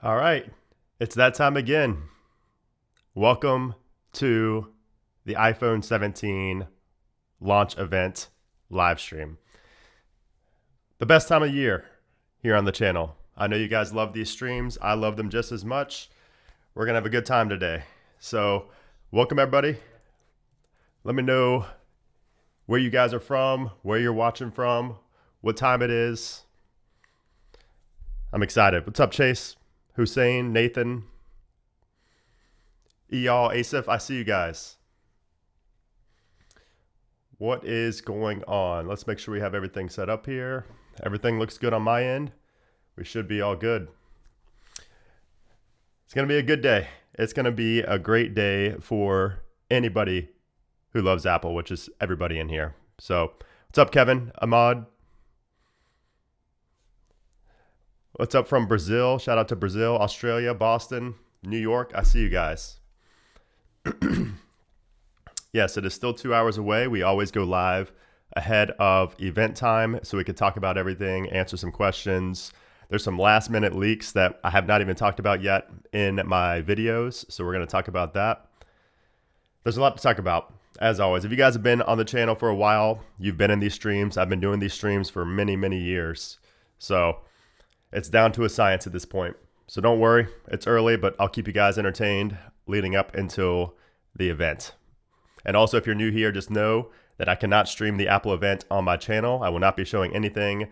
All right, it's that time again. Welcome to the iPhone 17 launch event live stream. The best time of year here on the channel. I know you guys love these streams. I love them just as much. We're going to have a good time today. So, welcome everybody. Let me know where you guys are from, where you're watching from, what time it is. I'm excited. What's up, Chase? Hussein, Nathan, Eyal, Asif, I see you guys. What is going on? Let's make sure we have everything set up here. Everything looks good on my end. We should be all good. It's going to be a good day. It's going to be a great day for anybody who loves Apple, which is everybody in here. So, what's up, Kevin, Ahmad? What's up from Brazil? Shout out to Brazil, Australia, Boston, New York. I see you guys. Yes, it is still 2 hours away. We always go live ahead of event time so we could talk about everything, answer some questions. There's some last minute leaks that I have not even talked about yet in my videos, so we're going to talk about that. There's a lot to talk about, as always. If you guys have been on the channel for a while, you've been in these streams. I've been doing these streams for many, many years. So it's down to a science at this point. So don't worry, it's early, but I'll keep you guys entertained leading up until the event. And also, if you're new here, just know that I cannot stream the Apple event on my channel. I will not be showing anything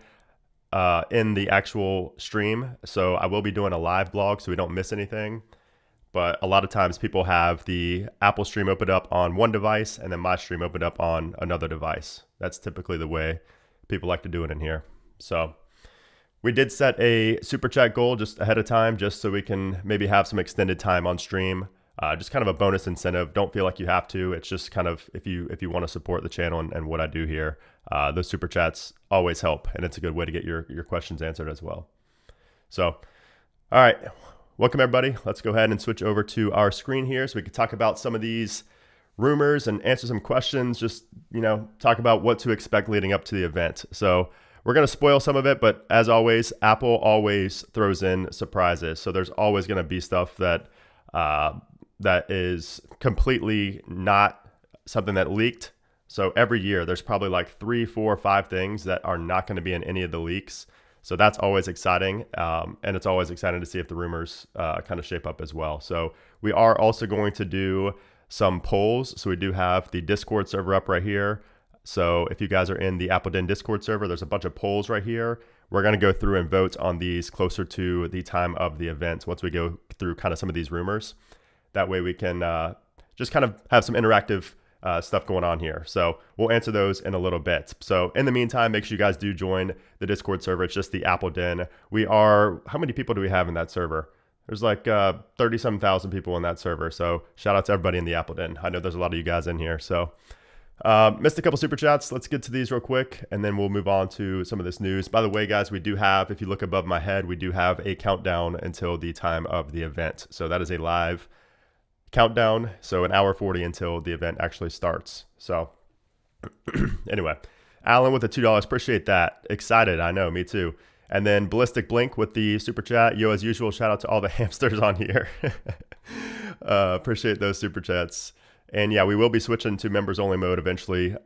in the actual stream. So I will be doing a live blog so we don't miss anything. But a lot of times people have the Apple stream opened up on one device and then my stream opened up on another device. That's typically the way people like to do it in here. So we did set a super chat goal just ahead of time, just so we can maybe have some extended time on stream. Just kind of a bonus incentive. Don't feel like you have to. It's just kind of if you want to support the channel and what I do here, those super chats always help, and it's a good way to get your questions answered as well. So, all right, welcome everybody. Let's go ahead and switch over to our screen here so we can talk about some of these rumors and answer some questions. Just talk about what to expect leading up to the event. So we're going to spoil some of it, but as always, Apple always throws in surprises. So there's always going to be stuff that is completely not something that leaked. So every year there's probably like 3, 4, 5 things that are not going to be in any of the leaks. So that's always exciting. And it's always exciting to see if the rumors kind of shape up as well. So we are also going to do some polls. So we do have the Discord server up right here. So if you guys are in the Apple Den Discord server, there's a bunch of polls right here. We're going to go through and vote on these closer to the time of the event once we go through kind of some of these rumors. That way we can just kind of have some interactive stuff going on here. So we'll answer those in a little bit. So in the meantime, make sure you guys do join the Discord server. It's just the Apple Den. How many people do we have in that server? There's like 30-some thousand people in that server. So shout out to everybody in the Apple Den. I know there's a lot of you guys in here. So missed a couple super chats. Let's get to these real quick, and then we'll move on to some of this news. By the way, guys, we do have, if you look above my head, we do have a countdown until the time of the event. So that is a live countdown. So an hour 40 until the event actually starts. So anyway, Alan with the $2. Appreciate that. Excited. I know, me too. And then Ballistic Blink with the super chat. Yo, as usual, shout out to all the hamsters on here. Appreciate those super chats. And yeah, we will be switching to members only mode eventually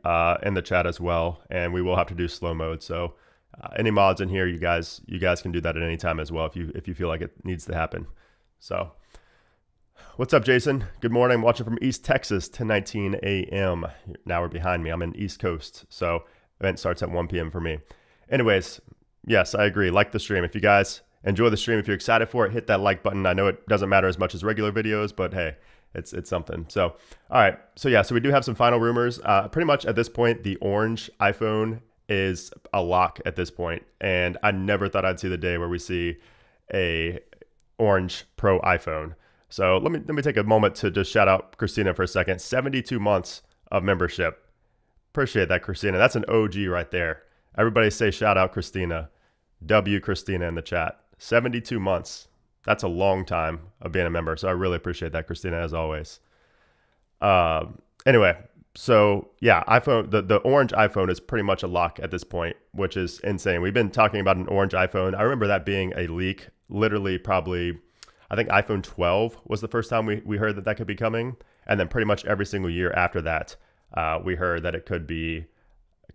in the chat as well. And we will have to do slow mode. So any mods in here, you guys can do that at any time as well if you feel like it needs to happen. So what's up, Jason? Good morning. I'm watching from East Texas, 10:19 a.m. Now we're behind me. I'm in East Coast. So event starts at 1 p.m. for me. Anyways, yes, I agree. Like the stream. If you guys enjoy the stream, if you're excited for it, hit that like button. I know it doesn't matter as much as regular videos, but hey, it's something. So, all right. So yeah, so we do have some final rumors. Pretty much at this point, the orange iPhone is a lock at this point. And I never thought I'd see the day where we see a orange Pro iPhone. So let me take a moment to just shout out Christina for a second. 72 months of membership. Appreciate that, Christina. That's an OG right there. Everybody say shout out Christina. W Christina in the chat. 72 months. That's a long time of being a member. So I really appreciate that, Christina, as always. Anyway, so yeah, the orange iPhone is pretty much a lock at this point, which is insane. We've been talking about an orange iPhone. I remember that being a leak literally probably I think iPhone 12 was the first time we heard that could be coming. And then pretty much every single year after that, we heard that it could be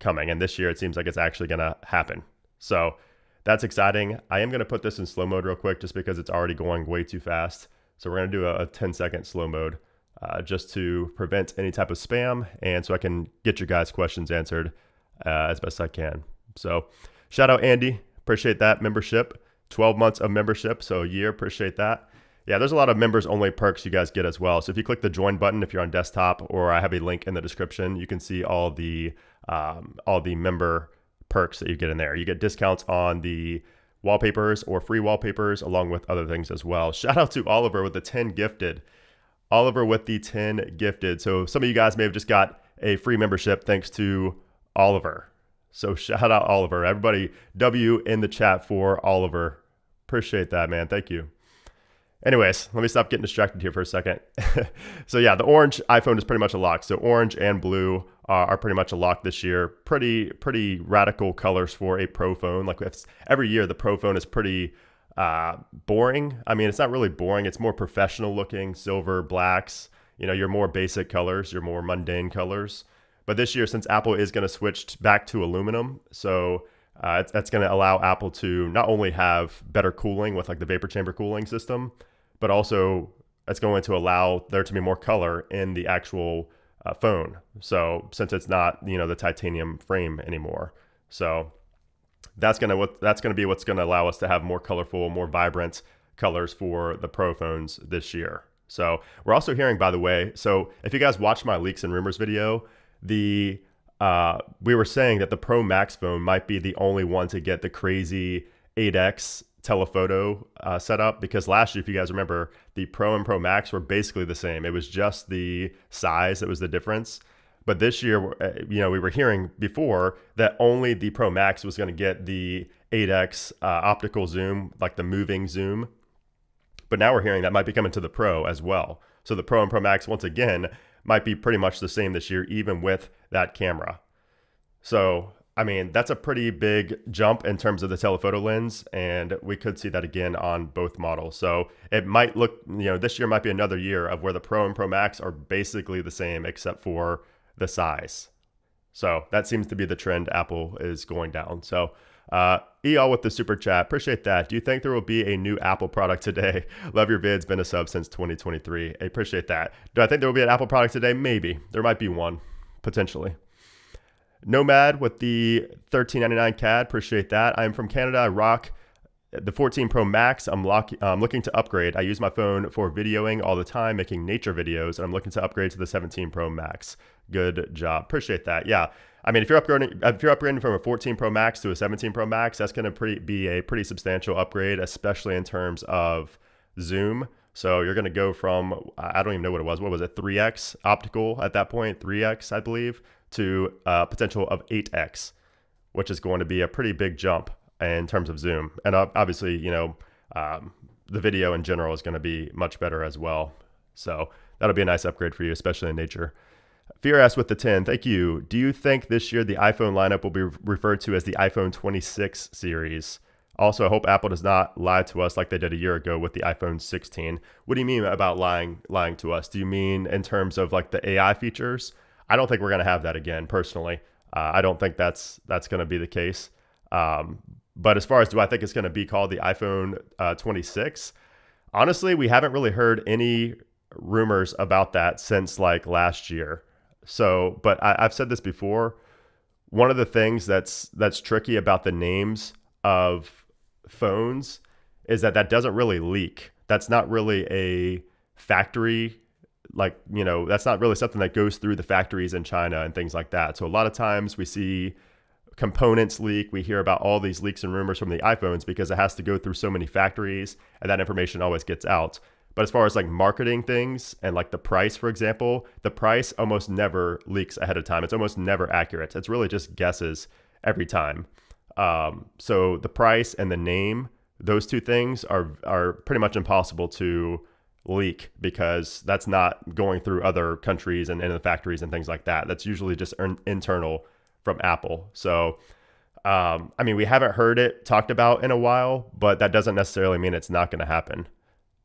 coming. And this year, it seems like it's actually going to happen. So that's exciting. I am going to put this in slow mode real quick just because it's already going way too fast. So we're going to do a 10-second slow mode just to prevent any type of spam and so I can get your guys' questions answered as best I can. So shout out Andy. Appreciate that membership. 12 months of membership, so a year. Appreciate that. Yeah, there's a lot of members only perks you guys get as well. So if you click the join button, if you're on desktop, or I have a link in the description, you can see all the member perks that you get in there. You get discounts on the wallpapers or free wallpapers along with other things as well. Shout out to Oliver with the 10 gifted. Oliver with the 10 gifted. So some of you guys may have just got a free membership thanks to Oliver. So shout out Oliver. Everybody W in the chat for Oliver. Appreciate that, man. Thank you. Anyways, let me stop getting distracted here for a second. So yeah, the orange iPhone is pretty much a lock. So orange and blue are pretty much a lock this year. Pretty radical colors for a Pro phone. Like every year, the Pro phone is pretty boring. I mean, it's not really boring. It's more professional looking, silver, blacks, your more basic colors, your more mundane colors. But this year, since Apple is going to switch back to aluminum, so that's going to allow Apple to not only have better cooling with like the vapor chamber cooling system, but also it's going to allow there to be more color in the actual phone. So since it's not, the titanium frame anymore. So that's going to be what's going to allow us to have more colorful, more vibrant colors for the Pro phones this year. So we're also hearing, by the way, so if you guys watched my leaks and rumors video, we were saying that the Pro Max phone might be the only one to get the crazy 8x telephoto setup, because last year, if you guys remember, the Pro and Pro Max were basically the same. It was just the size that was the difference. But this year, we were hearing before that only the Pro Max was going to get the 8x optical zoom, like the moving zoom. But now we're hearing that might be coming to the Pro as well. So the Pro and Pro Max, once again, might be pretty much the same this year, even with that camera. So, I mean, that's a pretty big jump in terms of the telephoto lens, and we could see that again on both models. So it might look, this year might be another year of where the Pro and Pro Max are basically the same except for the size. So that seems to be the trend Apple is going down. So EL with the super chat. Appreciate that. Do you think there will be a new Apple product today? Love your vids. Been a sub since 2023. I appreciate that. Do I think there will be an Apple product today? Maybe. There might be one, potentially. Nomad with the $13.99 CAD. Appreciate that. I'm from Canada. I rock the 14 Pro Max. I'm looking to upgrade. I use my phone for videoing all the time, making nature videos, and I'm looking to upgrade to the 17 Pro Max. Good job. Appreciate that. Yeah. I mean, if you're upgrading from a 14 Pro Max to a 17 Pro Max, that's going to be a pretty substantial upgrade, especially in terms of zoom. So you're going to go from, I don't even know what it was. What was it? 3x optical at that point, 3x, I believe, to a potential of 8x, which is going to be a pretty big jump in terms of zoom. And obviously, the video in general is going to be much better as well. So that'll be a nice upgrade for you, especially in nature. Fear asked with the 10, thank you. Do you think this year the iPhone lineup will be referred to as the iPhone 26 series? Also, I hope Apple does not lie to us like they did a year ago with the iPhone 16. What do you mean about lying to us? Do you mean in terms of like the AI features? I don't think we're going to have that again, personally. I don't think that's going to be the case. But as far as do I think it's going to be called the iPhone 26? Honestly, we haven't really heard any rumors about that since like last year. So, but I've said this before. One of the things that's tricky about the names of phones is that doesn't really leak. That's not really a factory, that's not really something that goes through the factories in China and things like that. So a lot of times we see components leak. We hear about all these leaks and rumors from the iPhones because it has to go through so many factories and that information always gets out. But as far as like marketing things and like the price, for example, the price almost never leaks ahead of time. It's almost never accurate. It's really just guesses every time. So the price and the name, those two things are pretty much impossible to leak because that's not going through other countries and the factories and things like that. That's usually just internal from Apple. So, I mean, we haven't heard it talked about in a while, but that doesn't necessarily mean it's not going to happen.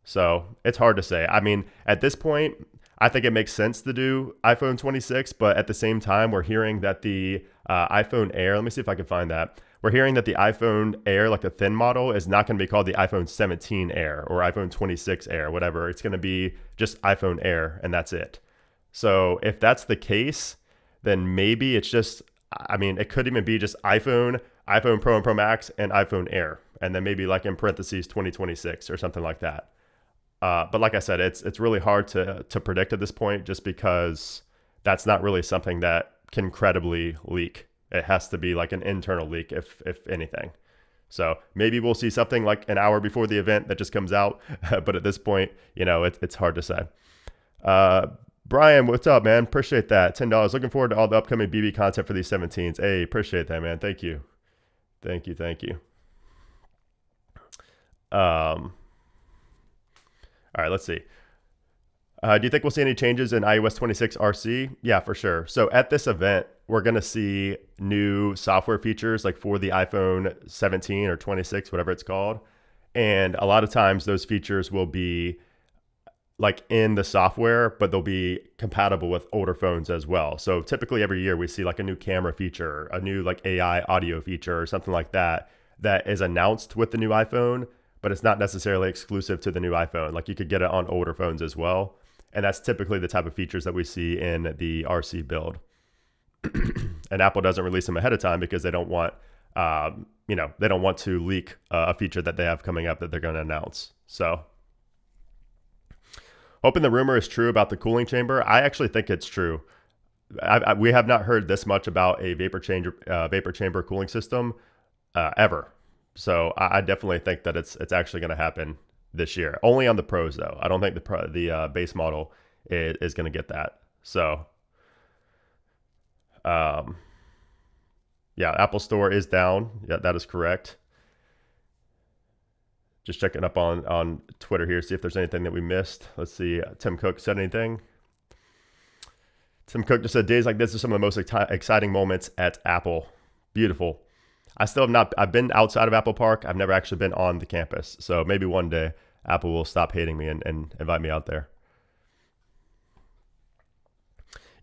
So it's hard to say. I mean, at this point, I think it makes sense to do iPhone 26, but at the same time, we're hearing that the iPhone Air, let me see if I can find that. We're hearing that the iPhone Air, like the thin model, is not going to be called the iPhone 17 Air or iPhone 26 Air, whatever. It's going to be just iPhone Air, and that's it. So if that's the case, then maybe it's just, I mean, it could even be just iPhone, iPhone Pro and Pro Max, and iPhone Air, and then maybe like in parentheses 2026 or something like that. But like I said, it's really hard to predict at this point, just because that's not really something that can credibly leak. It has to be like an internal leak, if anything. So maybe we'll see something like an hour before the event that just comes out. But at this point, it's hard to say. Brian, what's up, man? Appreciate that. $10. Looking forward to all the upcoming BB content for these 17s. Hey, appreciate that, man. Thank you. Thank you. All right, let's see. Do you think we'll see any changes in iOS 26 RC? Yeah, for sure. So at this event, we're going to see new software features like for the iPhone 17 or 26, whatever it's called. And a lot of times those features will be like in the software, but they'll be compatible with older phones as well. So typically every year we see like a new camera feature, a new like AI audio feature or something like that is announced with the new iPhone, but it's not necessarily exclusive to the new iPhone. Like you could get it on older phones as well. And that's typically the type of features that we see in the RC build. And Apple doesn't release them ahead of time because they don't want, they don't want to leak a feature that they have coming up that they're going to announce. So hoping the rumor is true about the cooling chamber. I actually think it's true. We have not heard this much about a vapor chamber cooling system ever. So I definitely think that it's actually going to happen this year. Only on the Pros though. I don't think the base model is going to get that. So yeah, Apple Store is down. Yeah, that is correct. Just checking up on Twitter here, see if there's anything that we missed. Let's see. Tim Cook said anything. Tim Cook just said, days like this are some of the most exciting moments at Apple. Beautiful. I still have not, I've been outside of Apple Park. I've never actually been on the campus. So maybe one day Apple will stop hating me and invite me out there.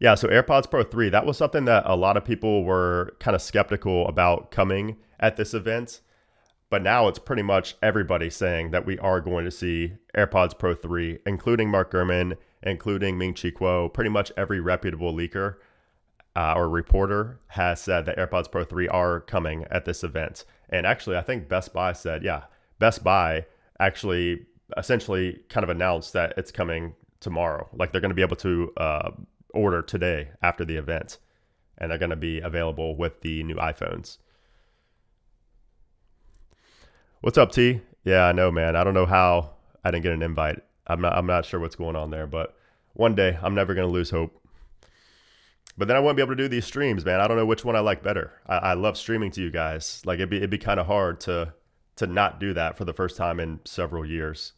Yeah, so AirPods Pro 3, that was something that a lot of people were kind of skeptical about coming at this event. But now it's pretty much everybody saying that we are going to see AirPods Pro 3, including Mark Gurman, including Ming-Chi Kuo. Pretty much every reputable leaker or reporter has said that AirPods Pro 3 are coming at this event. And actually, I think Best Buy said, yeah, Best Buy actually essentially kind of announced that it's coming tomorrow. Like they're going to be able to order today after the event, and they're going to be available with the new iPhones. What's up, T? Yeah, I know, man. I don't know how I didn't get an invite. I'm not sure what's going on there, but one day I'm never going to lose hope. But then I won't be able to do these streams, man. I don't know which one I like better. I love streaming to you guys. Like it'd be kind of hard to not do that for the first time in several years.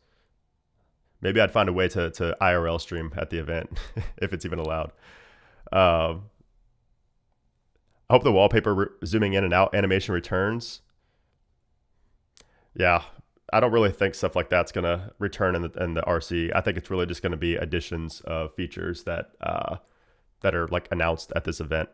Maybe I'd find a way to IRL stream at the event if it's even allowed. I hope the wallpaper zooming in and out animation returns. Yeah, I don't really think stuff like that's going to return in the RC. I think it's really just going to be additions of features that are like announced at this event.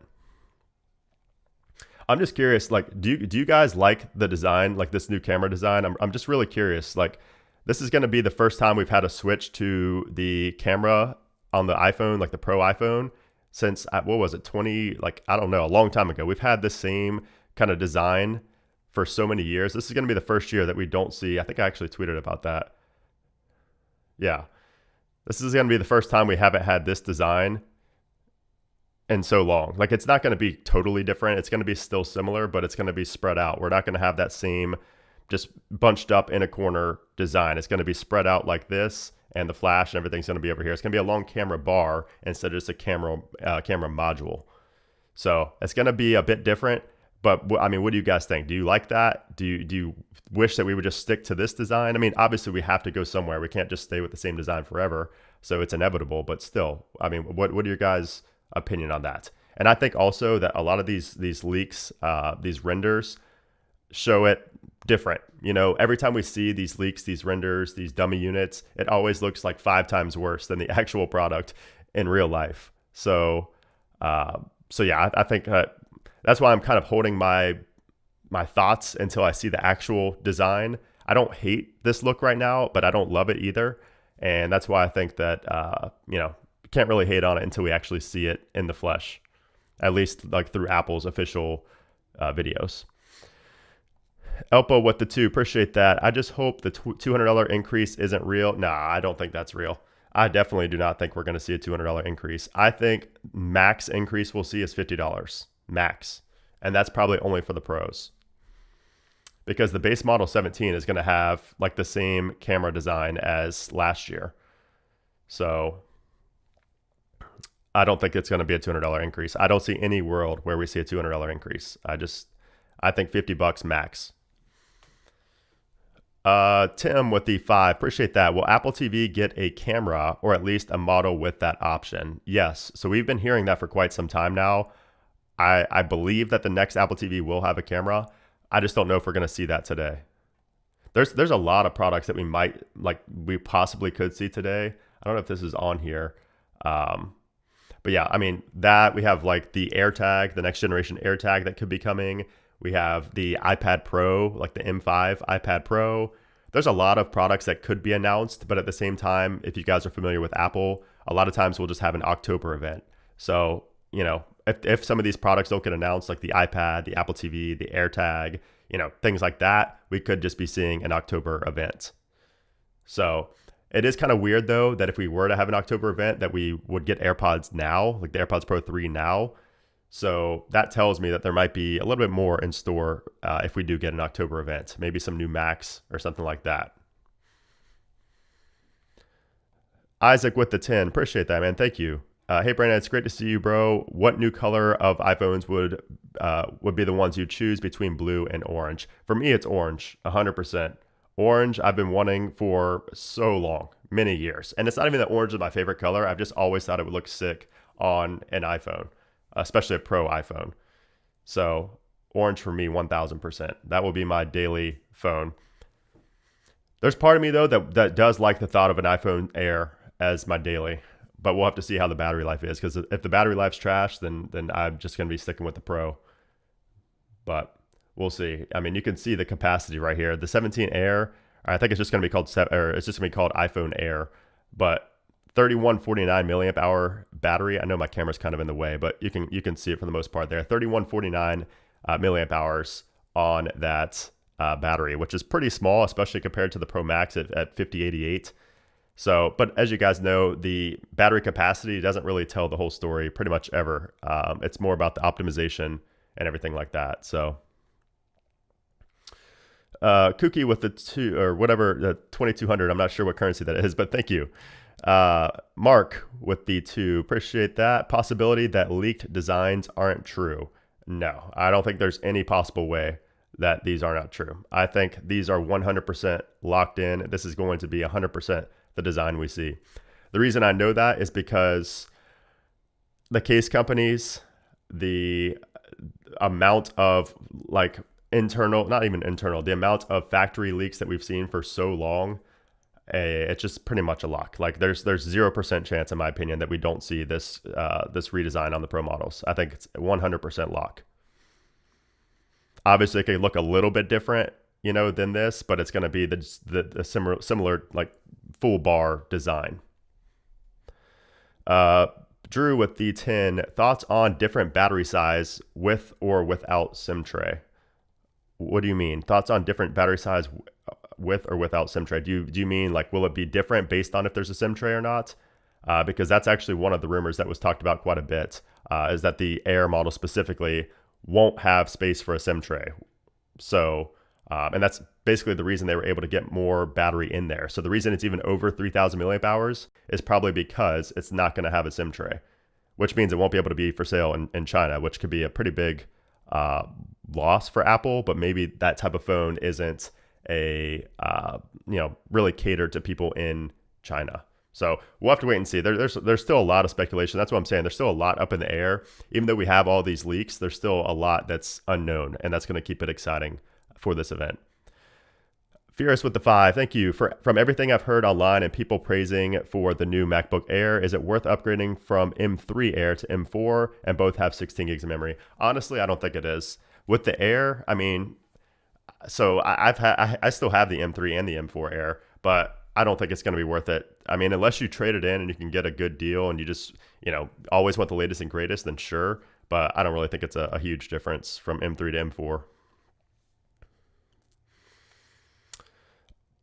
I'm just curious, like, do you guys like the design, like this new camera design? I'm just really curious. Like, this is going to be the first time we've had a switch to the camera on the iPhone, like the Pro iPhone, since what was it, I don't know, a long time ago. We've had the same kind of design for so many years. This is going to be the first year that we don't see. I think I actually tweeted about that. Yeah, this is going to be the first time we haven't had this design in so long. Like it's not going to be totally different. It's going to be still similar, but it's going to be spread out. We're not going to have that same just bunched up in a corner design. It's going to be spread out like this, and the flash and everything's going to be over here. It's going to be a long camera bar instead of just a camera module. So it's going to be a bit different. But I mean, what do you guys think? Do you like that? Do you wish that we would just stick to this design? I mean, obviously we have to go somewhere. We can't just stay with the same design forever. So it's inevitable. But still, I mean, what are your guys' opinion on that? And I think also that a lot of these leaks, these renders, show it different. Every time we see these leaks, these renders, these dummy units, it always looks like 5 times worse than the actual product in real life. So yeah, I think that's why I'm kind of holding my thoughts until I see the actual design. I don't hate this look right now, but I don't love it either. And that's why I think that, can't really hate on it until we actually see it in the flesh, at least like through Apple's official videos. Elpo with the 2, appreciate that. I just hope the $200 increase isn't real. Nah, I don't think that's real. I definitely do not think we're going to see a $200 increase. I think max increase we'll see is $50, max. And that's probably only for the pros. Because the base model 17 is going to have like the same camera design as last year. So I don't think it's going to be a $200 increase. I don't see any world where we see a $200 increase. I think $50 max. Tim with the 5, appreciate that. Will Apple TV get a camera or at least a model with that option? Yes. So we've been hearing that for quite some time now. I believe that the next Apple TV will have a camera. I just don't know if we're going to see that today. There's a lot of products that we possibly could see today. I don't know if this is on here. But yeah, I mean, that we have like the AirTag, the next generation AirTag that could be coming. We have the iPad Pro, like the M5 iPad Pro. There's a lot of products that could be announced, but at the same time, if you guys are familiar with Apple, a lot of times we'll just have an October event. So, if some of these products don't get announced, like the iPad, the Apple TV, the AirTag, things like that, we could just be seeing an October event. So it is kind of weird though, that if we were to have an October event that we would get AirPods now, like the AirPods Pro 3 now. So that tells me that there might be a little bit more in store if we do get an October event, maybe some new Macs or something like that. Isaac with the 10, appreciate that, man. Thank you. Hey Brandon, it's great to see you, bro. What new color of iPhones would be the ones you choose between blue and orange? For me, it's orange, 100%. Orange, I've been wanting for so long, many years. And it's not even that orange is my favorite color. I've just always thought it would look sick on an iPhone, especially a Pro iPhone. So orange for me, 1000%. That will be my daily phone. There's part of me though that does like the thought of an iPhone Air as my daily, but we'll have to see how the battery life is, because if the battery life's trash, then I'm just going to be sticking with the Pro. But we'll see. I mean, you can see the capacity right here. The 17 Air, I think it's just going to be called iPhone Air, but 3149 milliamp hour battery. I know my camera's kind of in the way, but you can see it for the most part there. 3149 milliamp hours on that battery, which is pretty small, especially compared to the Pro Max at 5088. So, but as you guys know, the battery capacity doesn't really tell the whole story pretty much ever. It's more about the optimization and everything like that. So, Kooky with the 2 or whatever, the 2200. I'm not sure what currency that is, but thank you. Mark with the 2, appreciate that. Possibility that leaked designs aren't true. No, I don't think there's any possible way that these are not true. I think these are 100% locked in. This is going to be 100% the design we see. The reason I know that is because the case companies, the amount of like internal, not even internal, the amount of factory leaks that we've seen for so long, it's just pretty much a lock. Like there's 0% chance, in my opinion, that we don't see this redesign on the Pro models. I think it's 100% lock. Obviously, it could look a little bit different, than this, but it's going to be the similar like full bar design. Drew with the 10, thoughts on different battery size with or without SIM tray. What do you mean? Thoughts on different battery size with or without SIM tray? Do you mean like, will it be different based on if there's a SIM tray or not? Because that's actually one of the rumors that was talked about quite a bit, is that the Air model specifically won't have space for a SIM tray. So, and that's basically the reason they were able to get more battery in there. So the reason it's even over 3000 milliamp hours is probably because it's not going to have a SIM tray, which means it won't be able to be for sale in China, which could be a pretty big loss for Apple. But maybe that type of phone isn't really catered to people in China. So we'll have to wait and see. There's still a lot of speculation. That's what I'm saying. There's still a lot up in the air. Even though we have all these leaks, there's still a lot that's unknown, and that's going to keep it exciting for this event. Fierce with the 5, thank you. From everything I've heard online and people praising for the new MacBook Air, is it worth upgrading from M3 Air to M4 and both have 16 gigs of memory? Honestly, I don't think it is. With the Air, I mean, so I still have the M3 and the M4 Air, but I don't think it's going to be worth it. I mean, unless you trade it in and you can get a good deal and you just, always want the latest and greatest, then sure. But I don't really think it's a huge difference from M3 to M4.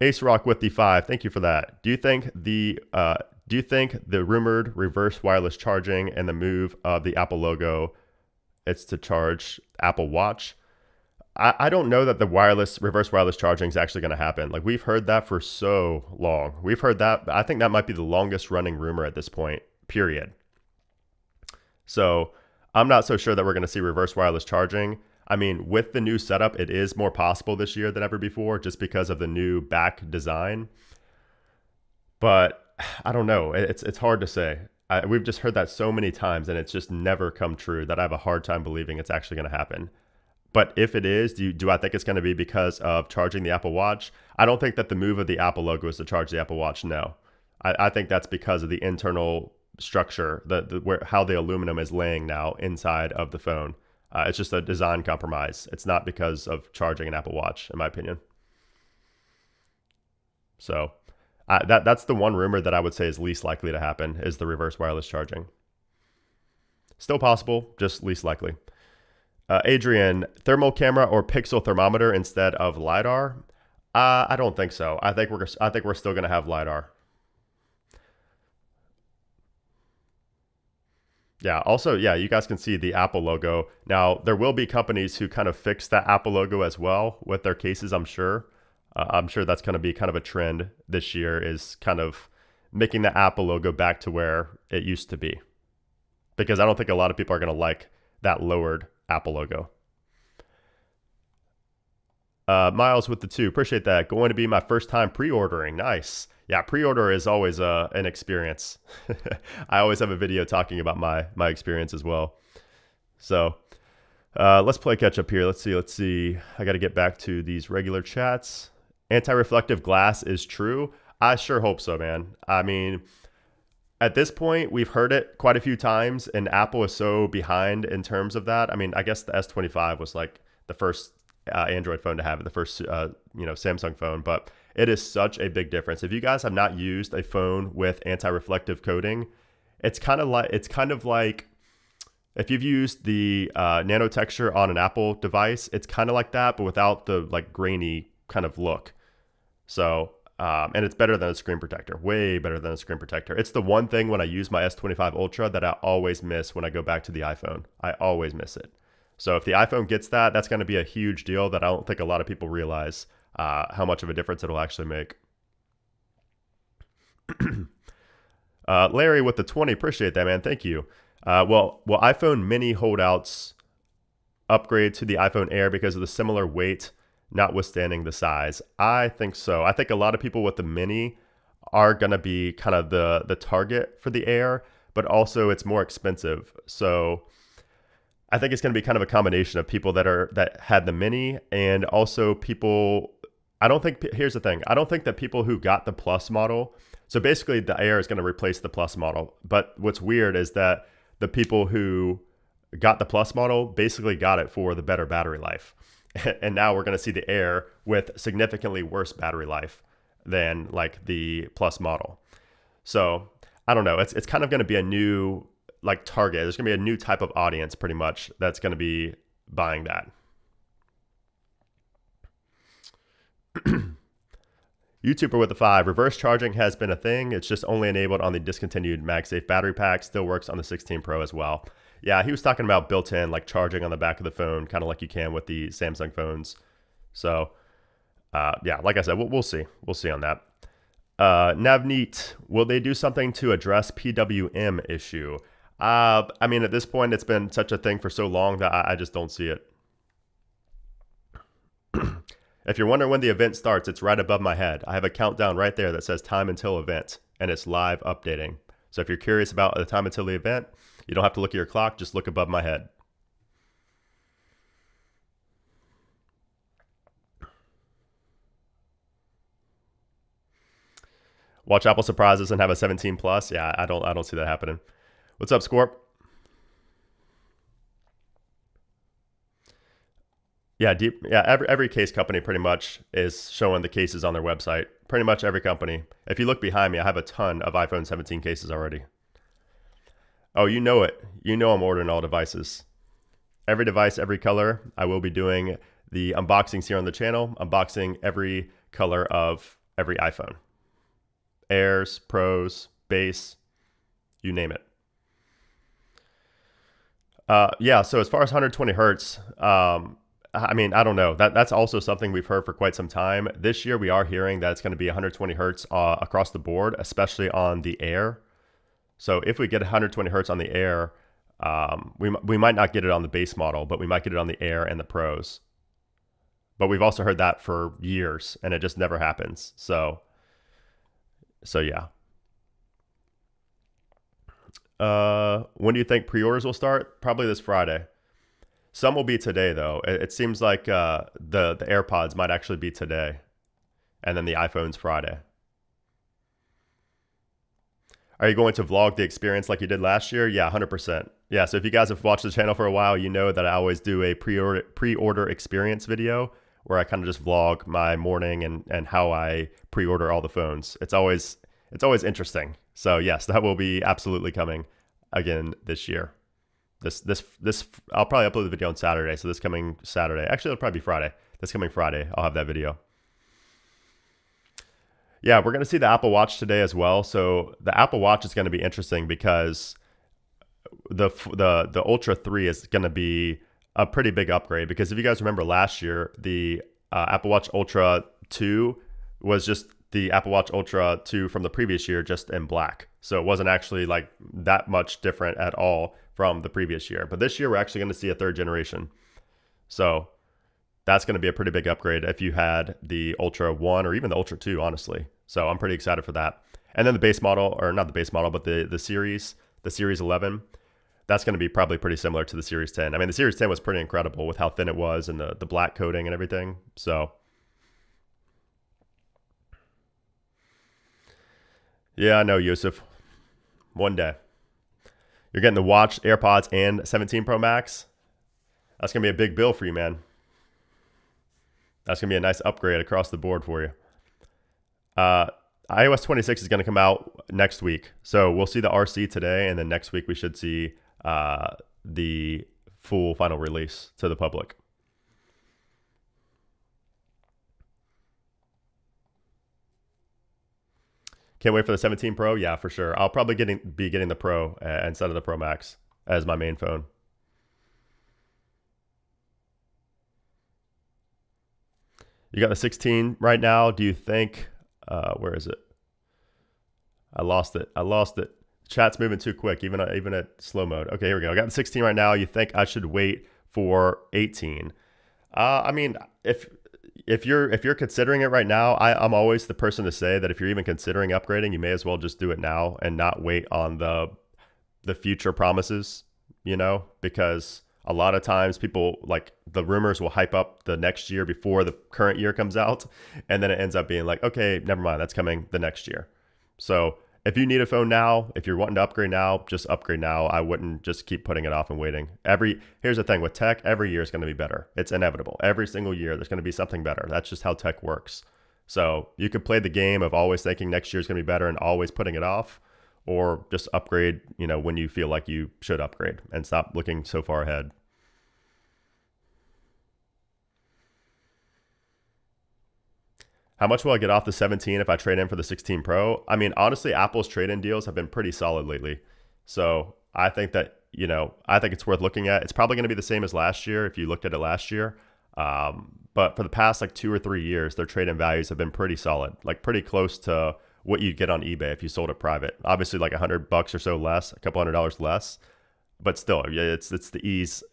Ace Rock with the 5, thank you for that. Do you think the rumored reverse wireless charging and the move of the Apple logo, it's to charge Apple Watch? I don't know that the reverse wireless charging is actually going to happen. Like, we've heard that for so long. We've heard that. I think that might be the longest running rumor at this point, period. So I'm not so sure that we're going to see reverse wireless charging. I mean, with the new setup, it is more possible this year than ever before just because of the new back design. But I don't know. It's hard to say. We've just heard that so many times, and it's just never come true that I have a hard time believing it's actually going to happen. But if it is, do I think it's going to be because of charging the Apple Watch? I don't think that the move of the Apple logo is to charge the Apple Watch, no. I think that's because of the internal structure, how the aluminum is laying now inside of the phone. It's just a design compromise. It's not because of charging an Apple Watch, in my opinion. So that's the one rumor that I would say is least likely to happen, is the reverse wireless charging. Still possible, just least likely. Adrian, thermal camera or pixel thermometer instead of LiDAR? I don't think so. I think we're still going to have LiDAR. Yeah, also, yeah, you guys can see the Apple logo. Now, there will be companies who kind of fix that Apple logo as well with their cases, I'm sure. I'm sure that's going to be kind of a trend this year, is kind of making the Apple logo back to where it used to be. Because I don't think a lot of people are going to like that lowered Apple logo. Miles with the 2, appreciate that. Going to be my first time pre-ordering. Nice. Yeah, pre-order is always an experience. I always have a video talking about my experience as well. So let's play catch up here. Let's see. I got to get back to these regular chats. Anti-reflective glass is true. I sure hope so, man. I mean, at this point, we've heard it quite a few times, and Apple is so behind in terms of that. I mean, I guess the S25 was like the first Android phone to have it, the first Samsung phone, but it is such a big difference. If you guys have not used a phone with anti-reflective coating, it's kind of like if you've used the nano texture on an Apple device, it's kind of like that, but without the like grainy kind of look. So, and it's better than a screen protector, way better than a screen protector. It's the one thing when I use my S25 Ultra that I always miss when I go back to the iPhone. I always miss it. So if the iPhone gets that, that's going to be a huge deal that I don't think a lot of people realize how much of a difference it'll actually make. Larry with the 20, appreciate that, man. Thank you. Will iPhone mini holdouts upgrade to the iPhone Air because of the similar weight, notwithstanding the size? I think so. I think a lot of people with the mini are going to be kind of the target for the Air, but also it's more expensive. So I think it's going to be kind of a combination of people that had the mini and also people. Here's the thing. I don't think that people who got the Plus model, so basically the Air is going to replace the Plus model. But what's weird is that the people who got the Plus model basically got it for the better battery life. And now we're going to see the Air with significantly worse battery life than like the Plus model. So I don't know. It's kind of going to be a new like target. There's going to be a new type of audience pretty much that's going to be buying that. YouTuber with the 5, reverse charging has been a thing. It's just only enabled on the discontinued MagSafe battery pack. Still works on the 16 Pro as well. Yeah, he was talking about built-in like charging on the back of the phone, kind of like you can with the Samsung phones. So yeah, like I said, we'll see. We'll see on that. Navneet, will they do something to address PWM issue? I mean, at this point, it's been such a thing for so long that I just don't see it. If you're wondering when the event starts, it's right above my head. I have a countdown right there that says time until event, and it's live updating. So if you're curious about the time until the event, you don't have to look at your clock, just look above my head. Watch Apple surprises and have a 17 Plus. Yeah, I don't see that happening. What's up, Scorp? Yeah, every case company pretty much is showing the cases on their website. Pretty much every company. If you look behind me, I have a ton of iPhone 17 cases already. Oh, you know it. You know I'm ordering all devices. Every device, every color. I will be doing the unboxings here on the channel, unboxing every color of every iPhone. Airs, Pros, Base, you name it. Yeah, so as far as 120 hertz, I mean, I don't know. That's also something we've heard for quite some time. This year, we are hearing that it's going to be 120 hertz across the board, especially on the Air. So if we get 120 hertz on the Air, we might not get it on the base model, but we might get it on the Air and the Pros. But we've also heard that for years, and it just never happens. So yeah. When do you think pre-orders will start? Probably this Friday. Some will be today, though. It seems like the AirPods might actually be today, and then the iPhone's Friday. Are you going to vlog the experience like you did last year? Yeah, 100%. Yeah, so if you guys have watched the channel for a while, you know that I always do a pre-order experience video where I kind of just vlog my morning and how I pre-order all the phones. It's always interesting. So yes, that will be absolutely coming again this year. This I'll probably upload the video on Saturday. So this coming Saturday, actually it'll probably be Friday. This coming Friday, I'll have that video. Yeah, we're going to see the Apple Watch today as well. So the Apple Watch is going to be interesting because the Ultra 3 is going to be a pretty big upgrade. Because if you guys remember last year, the Apple Watch Ultra 2 was just the Apple Watch Ultra 2 from the previous year, just in black. So it wasn't actually like that much different at all from the previous year. But this year, we're actually going to see a third generation. So that's going to be a pretty big upgrade if you had the Ultra 1 or even the Ultra 2, honestly. So I'm pretty excited for that. And then the base model, or not the base model, but the Series 11, that's going to be probably pretty similar to the Series 10. I mean, the Series 10 was pretty incredible with how thin it was and the black coating and everything. So yeah, I know, Yusuf. One day. You're getting the watch, AirPods, and 17 Pro Max. That's going to be a big bill for you, man. That's going to be a nice upgrade across the board for you. iOS 26 is going to come out next week. So we'll see the RC today, and then next week we should see the full final release to the public. Can't wait for the 17 Pro. Yeah, for sure. I'll probably be getting the Pro instead of the Pro Max as my main phone. You got the 16 right now. Do you think, where is it? I lost it. Chat's moving too quick, even at slow mode. Okay, here we go. I got the 16 right now. You think I should wait for 18? I mean, if you're considering it right now, I'm always the person to say that if you're even considering upgrading, you may as well just do it now and not wait on the future promises, because a lot of times people, like, the rumors will hype up the next year before the current year comes out, and then it ends up being like, okay, never mind, that's coming the next year. So if you need a phone now, if you're wanting to upgrade now, just upgrade now. I wouldn't just keep putting it off and waiting. Here's the thing with tech, every year is going to be better. It's inevitable. Every single year there's going to be something better. That's just how tech works. So you could play the game of always thinking next year is going to be better and always putting it off, or just upgrade, when you feel like you should upgrade and stop looking so far ahead. How much will I get off the 17 if I trade in for the 16 Pro? I mean, honestly, Apple's trade-in deals have been pretty solid lately. So I think that, I think it's worth looking at. It's probably going to be the same as last year if you looked at it last year. But for the past like 2 or 3 years, their trade-in values have been pretty solid, like pretty close to what you'd get on eBay if you sold it private. Obviously, like $100 or so less, a couple $100 less. But still, it's the ease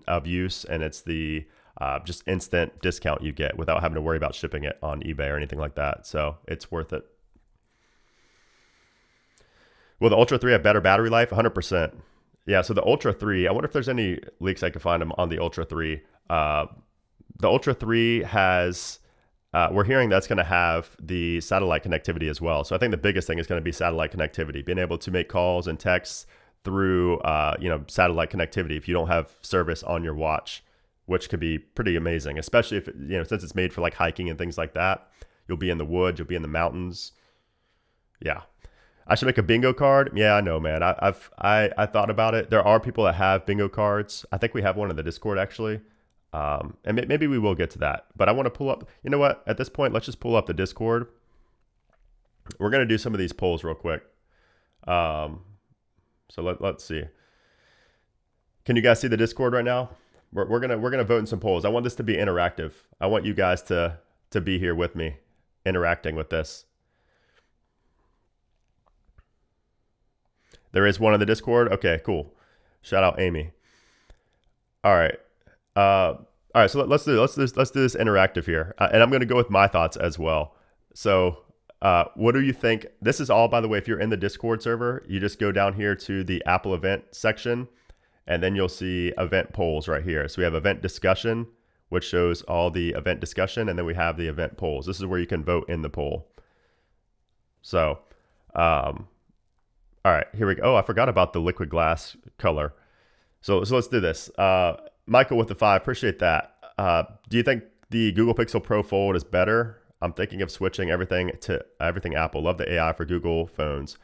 of use, and it's the just instant discount you get without having to worry about shipping it on eBay or anything like that. So it's worth it. Will the Ultra 3 have better battery life? 100%. Yeah, so the Ultra 3, I wonder if there's any leaks I can find on the Ultra 3. The Ultra 3 has we're hearing that's going to have the satellite connectivity as well. So I think the biggest thing is going to be satellite connectivity, being able to make calls and texts through satellite connectivity if you don't have service on your watch, which could be pretty amazing, especially if since it's made for like hiking and things like that. You'll be in the woods, you'll be in the mountains. Yeah. I should make a bingo card. Yeah, I know, man. I thought about it. There are people that have bingo cards. I think we have one in the Discord actually. And maybe we will get to that, but I want to pull up, you know what, at this point, let's just pull up the Discord. We're going to do some of these polls real quick. So let's see. Can you guys see the Discord right now? We're going to vote in some polls. I want this to be interactive. I want you guys to be here with me interacting with this. There is one in the Discord. Okay, cool. Shout out Amy. All right. All right, so let's do this interactive here, and I'm going to go with my thoughts as well. So, what do you think? This is all, by the way, if you're in the Discord server, you just go down here to the Apple event section, and then you'll see event polls right here. So we have event discussion, which shows all the event discussion, and then we have the event polls. This is where you can vote in the poll. So, all right, here we go. Oh, I forgot about the liquid glass color. So let's do this. Michael with the 5, appreciate that. Do you think the Google Pixel Pro Fold is better? I'm thinking of switching everything to everything Apple. Love the AI for Google phones.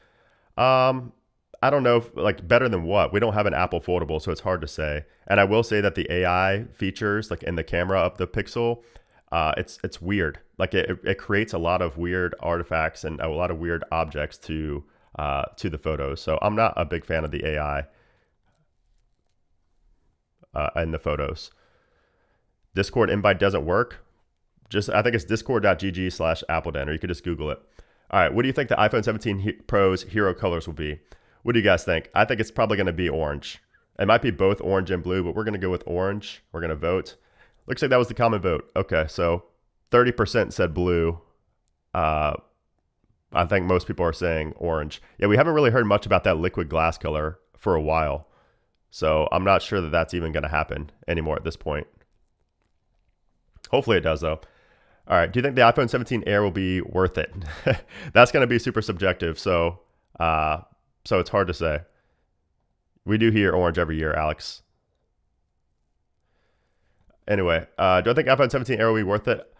I don't know, like better than what? We don't have an Apple foldable, so it's hard to say. And I will say that the AI features, like in the camera of the Pixel, it's weird. Like it creates a lot of weird artifacts and a lot of weird objects to the photos. So I'm not a big fan of the AI in the photos. Discord invite doesn't work. I think it's discord.gg/Appleton, or you could just Google it. All right, what do you think the iPhone 17 Pro's hero colors will be? What do you guys think? I think it's probably going to be orange. It might be both orange and blue, but we're going to go with orange. We're going to vote. Looks like that was the common vote. Okay, so 30% said blue. I think most people are saying orange. Yeah, we haven't really heard much about that liquid glass color for a while. So I'm not sure that that's even going to happen anymore at this point. Hopefully it does, though. All right, do you think the iPhone 17 Air will be worth it? That's going to be super subjective, so it's hard to say. We do hear orange every year, Alex. Anyway, do I think iPhone 17 Air will be worth it?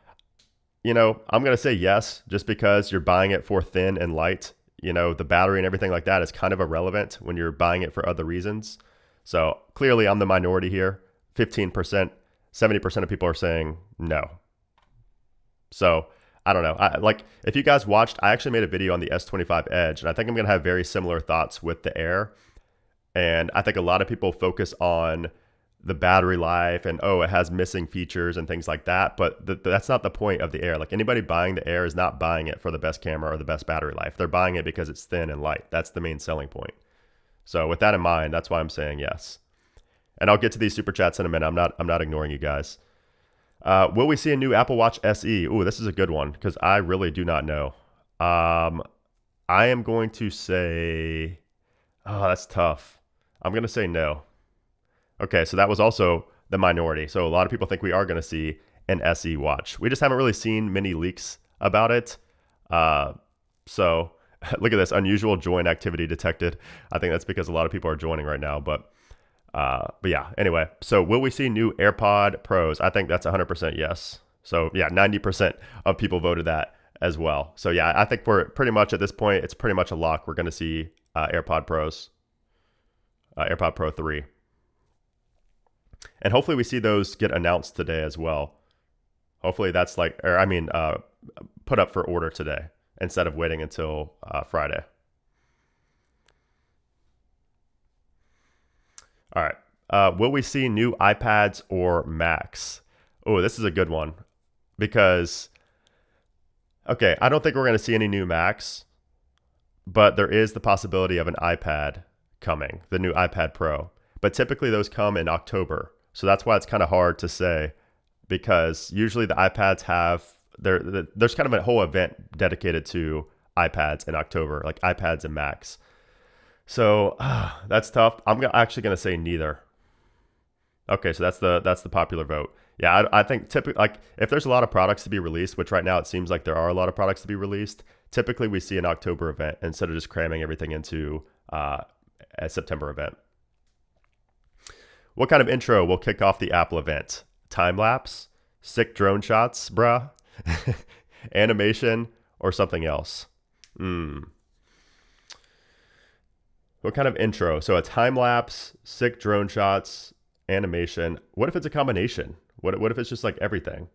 I'm going to say yes, just because you're buying it for thin and light. The battery and everything like that is kind of irrelevant when you're buying it for other reasons. So clearly I'm the minority here. 15%, 70% of people are saying no. So I don't know. If you guys watched, I actually made a video on the S25 Edge, and I think I'm going to have very similar thoughts with the Air. And I think a lot of people focus on the battery life and, it has missing features and things like that. But that's not the point of the Air. Like, anybody buying the Air is not buying it for the best camera or the best battery life. They're buying it because it's thin and light. That's the main selling point. So with that in mind, that's why I'm saying yes. And I'll get to these super chats in a minute. I'm not ignoring you guys. Will we see a new Apple Watch SE? Ooh, this is a good one because I really do not know. I am going to say, that's tough. I'm going to say no. Okay, so that was also the minority. So a lot of people think we are going to see an SE watch. We just haven't really seen many leaks about it. So look at this, unusual join activity detected. I think that's because a lot of people are joining right now. But yeah, anyway. So will we see new AirPod Pros? I think that's 100% yes. So yeah, 90% of people voted that as well. So yeah, I think we're pretty much at this point, it's pretty much a lock. We're going to see AirPod Pros, AirPod Pro 3. And hopefully we see those get announced today as well. Hopefully that's put up for order today instead of waiting until Friday. All right. Will we see new iPads or Macs? Oh, this is a good one because, okay, I don't think we're going to see any new Macs, but there is the possibility of an iPad coming, the new iPad Pro. But typically those come in October. So that's why it's kind of hard to say, because usually the iPads there's kind of a whole event dedicated to iPads in October, like iPads and Macs. So that's tough. I'm actually going to say neither. Okay, so that's the popular vote. Yeah, I think typically, like, if there's a lot of products to be released, which right now it seems like there are a lot of products to be released, typically we see an October event instead of just cramming everything into a September event. What kind of intro will kick off the Apple event? Time lapse, sick drone shots, bruh, animation, or something else? What kind of intro? So a time lapse, sick drone shots, animation. What if it's a combination? What if it's just like everything?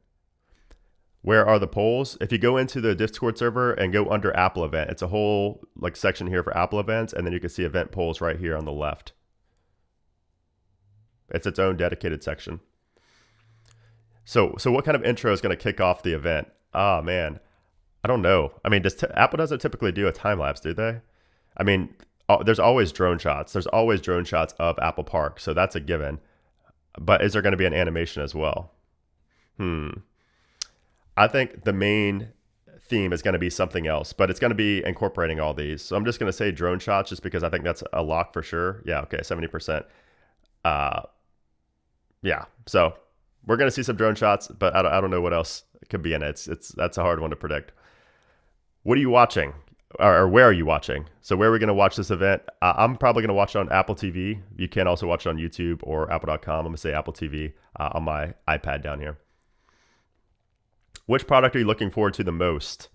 Where are the polls? If you go into the Discord server and go under Apple event, it's a whole like section here for Apple events, and then you can see event polls right here on the left. It's its own dedicated section. So what kind of intro is going to kick off the event? Oh man, I don't know. I mean, Apple doesn't typically do a time lapse, do they? I mean, there's always drone shots. There's always drone shots of Apple Park, so that's a given. But is there going to be an animation as well? I think the main theme is going to be something else, but it's going to be incorporating all these. So I'm just going to say drone shots just because I think that's a lock for sure. Yeah, okay, 70%. Yeah, so we're going to see some drone shots, but I don't know what else could be in it. That's a hard one to predict. What are you watching? Or where are you watching? So where are we going to watch this event? I'm probably going to watch it on Apple TV. You can also watch it on YouTube or apple.com. I'm going to say Apple TV on my iPad down here. Which product are you looking forward to the most?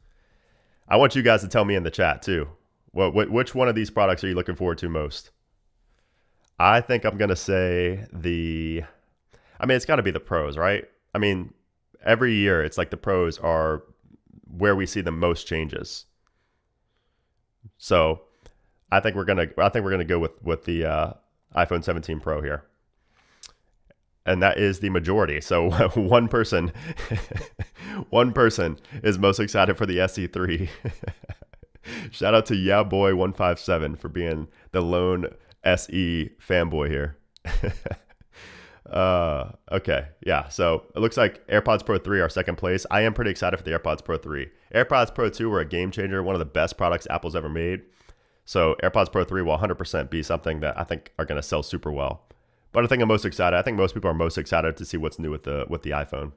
I want you guys to tell me in the chat too. Which one of these products are you looking forward to most? I think I'm going to say it's got to be the Pros, right? I mean, every year it's like the Pros are where we see the most changes. So I think we're gonna go with the iPhone 17 Pro here, and that is the majority. So one person is most excited for the SE3. Shout out to YaBoy157 for being the lone SE fanboy here. Okay, yeah. So it looks like AirPods Pro 3 are second place. I am pretty excited for the AirPods Pro 3. AirPods Pro 2 were a game changer, one of the best products Apple's ever made. So AirPods Pro 3 will 100% be something that I think are going to sell super well. But I think I'm most excited. I think most people are most excited to see what's new with the iPhone.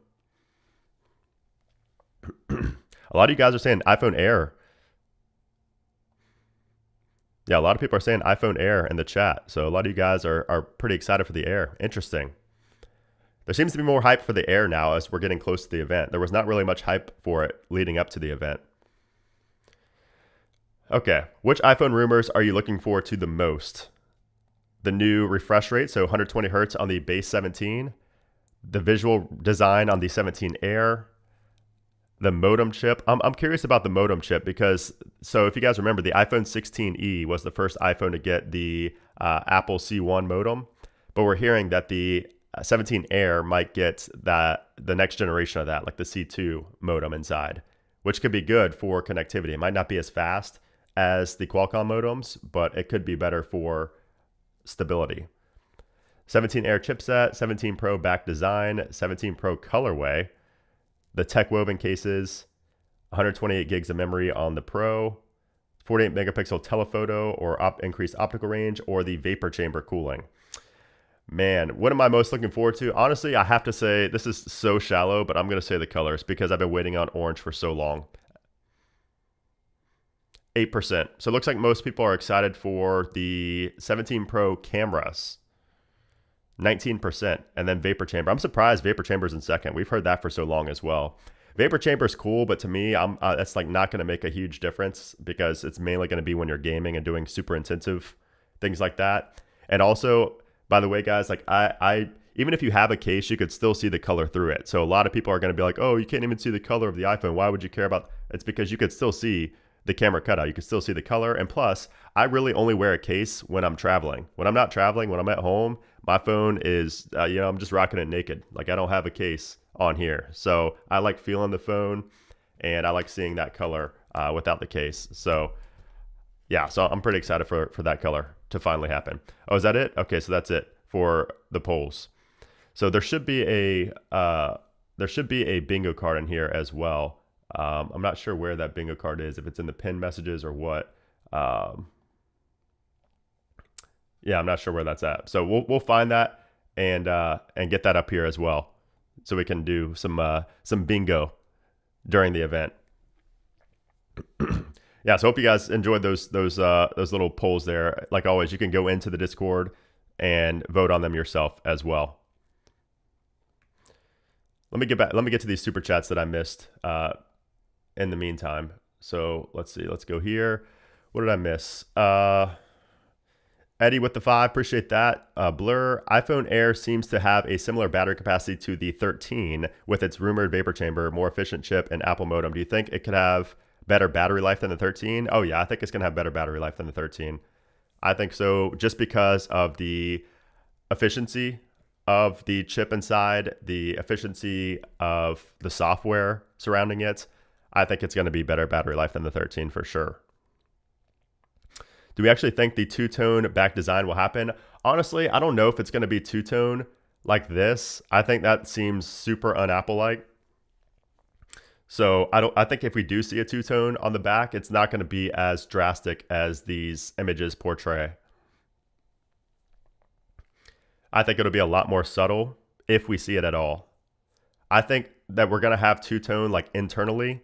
A lot of you guys are saying iPhone Air. Yeah, a lot of people are saying iPhone Air in the chat. So a lot of you guys are pretty excited for the Air. Interesting. There seems to be more hype for the Air now as we're getting close to the event. There was not really much hype for it leading up to the event. Okay, which iPhone rumors are you looking forward to the most? The new refresh rate, so 120 hertz on the base 17. The visual design on the 17 Air. The modem chip. I'm curious about the modem chip because, so if you guys remember, the iPhone 16e was the first iPhone to get the Apple C1 modem, but we're hearing that the 17 Air might get the next generation of that, like the C2 modem inside, which could be good for connectivity. It might not be as fast as the Qualcomm modems, but it could be better for stability. 17 Air chipset, 17 Pro back design, 17 Pro colorway, the tech woven cases, 128 gigs of memory on the Pro, 48 megapixel telephoto or increased optical range, or the vapor chamber cooling. Man, what am I most looking forward to? Honestly, I have to say this is so shallow, but I'm going to say the colors because I've been waiting on orange for so long. 8%. So it looks like most people are excited for the 17 Pro cameras. 19%. And then vapor chamber. I'm surprised vapor chamber's in second. We've heard that for so long as well. Vapor chamber's cool, but to me, that's like not going to make a huge difference because it's mainly going to be when you're gaming and doing super intensive things like that. And also, by the way, guys, like I even if you have a case, you could still see the color through it. So a lot of people are going to be like, oh, you can't even see the color of the iPhone. Why would you care about? It's because you could still see the camera cutout. You can still see the color. And plus, I really only wear a case when I'm traveling. When I'm not traveling, when I'm at home, my phone is, I'm just rocking it naked. Like I don't have a case on here. So I like feeling the phone and I like seeing that color without the case. So yeah, so I'm pretty excited for that color to finally happen. Oh, is that it? Okay, so that's it for the polls. So there should be a bingo card in here as well. I'm not sure where that bingo card is, if it's in the pinned messages or what. Yeah, I'm not sure where that's at. So we'll find that and get that up here as well. so we can do some bingo during the event. Yeah, so hope you guys enjoyed those little polls there. Like always, you can go into the Discord and vote on them yourself as well. Let me get to these super chats that I missed in the meantime. So let's see. Let's go here. What did I miss? Eddie with the 5, appreciate that. Blur, iPhone Air seems to have a similar battery capacity to the 13 with its rumored vapor chamber, more efficient chip, and Apple modem. Do you think it could have better battery life than the 13? Oh yeah, I think it's going to have better battery life than the 13. I think so, just because of the efficiency of the chip inside, the efficiency of the software surrounding it. I think it's going to be better battery life than the 13 for sure. Do we actually think the two-tone back design will happen? Honestly, I don't know if it's going to be two-tone like this. I think that seems super un-Apple-like. So I think if we do see a two-tone on the back, it's not going to be as drastic as these images portray. I think it'll be a lot more subtle if we see it at all. I think that we're going to have two-tone like internally,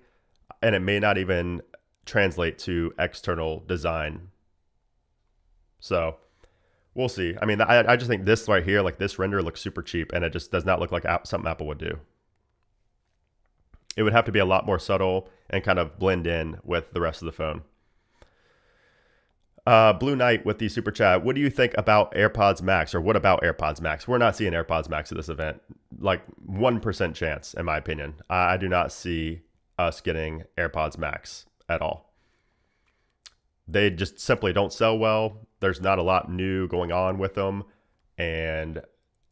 and it may not even translate to external design. So we'll see. I mean, I just think this right here, like this render looks super cheap, and it just does not look like something Apple would do. It would have to be a lot more subtle and kind of blend in with the rest of the phone. Blue Knight with the super chat. What do you think about AirPods Max, or what about AirPods Max? We're not seeing AirPods Max at this event. Like 1% chance, in my opinion. I do not see us getting AirPods Max at all. They just simply don't sell well. There's not a lot new going on with them. And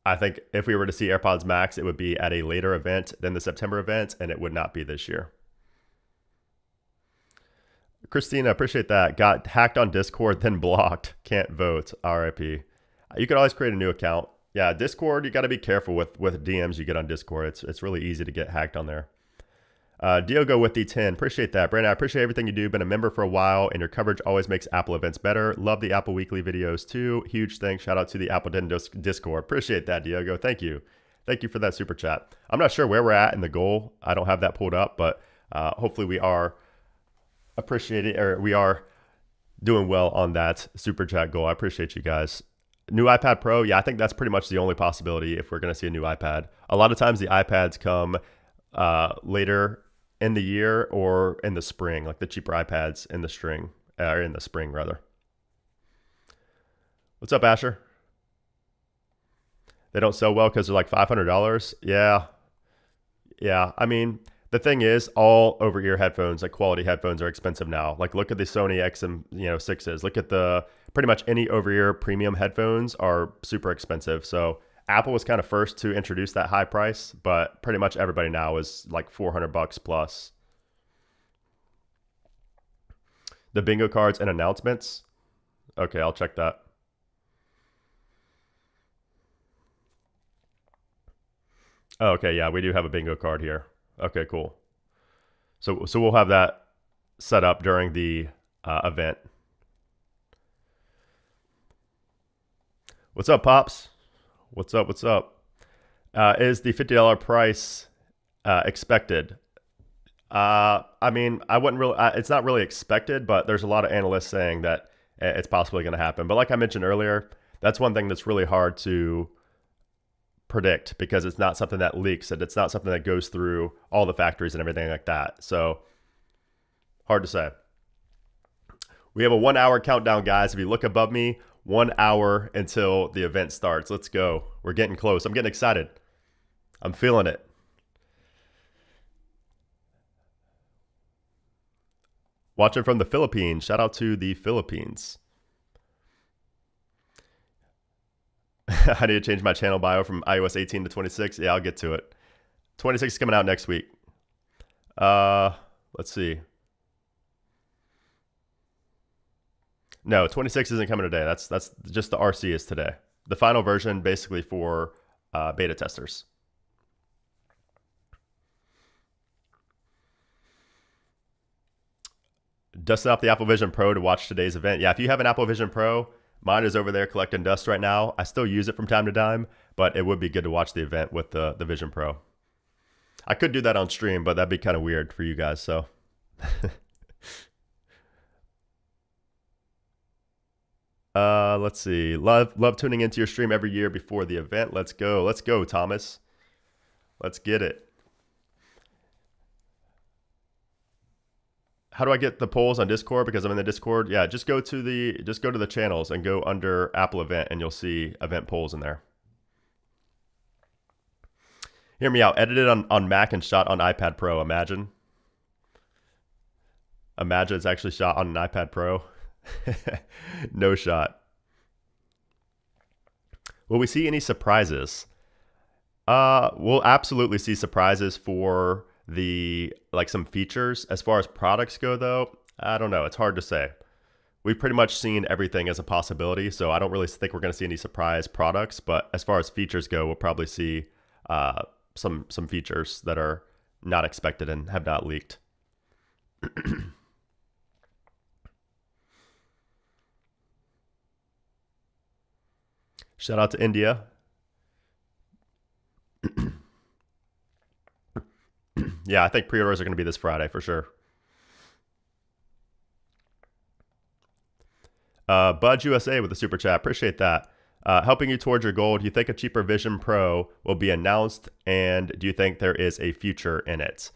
I think if we were to see AirPods Max, it would be at a later event than the September event, and it would not be this year. Christina, appreciate that. Got hacked on Discord, then blocked. Can't vote. RIP. You could always create a new account. Yeah, Discord, you got to be careful with DMs you get on Discord. It's really easy to get hacked on there. Diogo with the 10. Appreciate that. Brandon, I appreciate everything you do. Been a member for a while, and your coverage always makes Apple events better. Love the Apple Weekly videos, too. Huge thanks. Shout out to the Apple Den Discord. Appreciate that, Diogo. Thank you. Thank you for that super chat. I'm not sure where we're at in the goal. I don't have that pulled up, but hopefully we are we are doing well on that super chat goal. I appreciate you guys. New iPad Pro. Yeah, I think that's pretty much the only possibility if we're going to see a new iPad. A lot of times the iPads come later in the year or in the spring, like the cheaper iPads in the spring rather. What's up, Asher? They don't sell well because they're like $500. Yeah. I mean, the thing is, all over-ear headphones, like quality headphones, are expensive now. Like, look at the Sony XM6s. Look at pretty much any over-ear premium headphones are super expensive. So Apple was kind of first to introduce that high price, but pretty much everybody now is like $400 plus. The bingo cards and announcements. Okay, I'll check that. Oh, okay, yeah, we do have a bingo card here. Okay, cool. So we'll have that set up during the event. What's up, Pops? What's up? Is the $50 price expected? I mean, I wouldn't really. It's not really expected, but there's a lot of analysts saying that it's possibly going to happen. But like I mentioned earlier, that's one thing that's really hard to predict because it's not something that leaks, and it's not something that goes through all the factories and everything like that. So hard to say. We have a 1 hour countdown, guys. If you look above me, 1 hour until the event starts. Let's go. We're getting close. I'm getting excited. I'm feeling it. Watching from the Philippines. Shout out to the Philippines. I need to change my channel bio from iOS 18 to 26. Yeah, I'll get to it. 26 is coming out next week. Let's see. No, 26 isn't coming today. That's just the RC is today. The final version basically for beta testers. Dusting off the Apple Vision Pro to watch today's event. Yeah, if you have an Apple Vision Pro, mine is over there collecting dust right now. I still use it from time to time, but it would be good to watch the event with the Vision Pro. I could do that on stream, but that'd be kind of weird for you guys. So let's see. Love tuning into your stream every year before the event. Let's go. Let's go, Thomas. Let's get it. How do I get the polls on Discord? Because I'm in the Discord. Yeah, just go to the channels and go under Apple Event, and you'll see event polls in there. Hear me out. Edited on Mac and shot on iPad Pro. Imagine it's actually shot on an iPad Pro. No shot. Will we see any surprises? We'll absolutely see surprises for some features. As far as products go, though, I don't know. It's hard to say. We've pretty much seen everything as a possibility, so I don't really think we're going to see any surprise products. But as far as features go, we'll probably see some features that are not expected and have not leaked. Shout out to India. Yeah, I think pre-orders are going to be this Friday for sure. Budge USA with the super chat. Appreciate that. Helping you towards your goal. Do you think a cheaper Vision Pro will be announced? And do you think there is a future in it?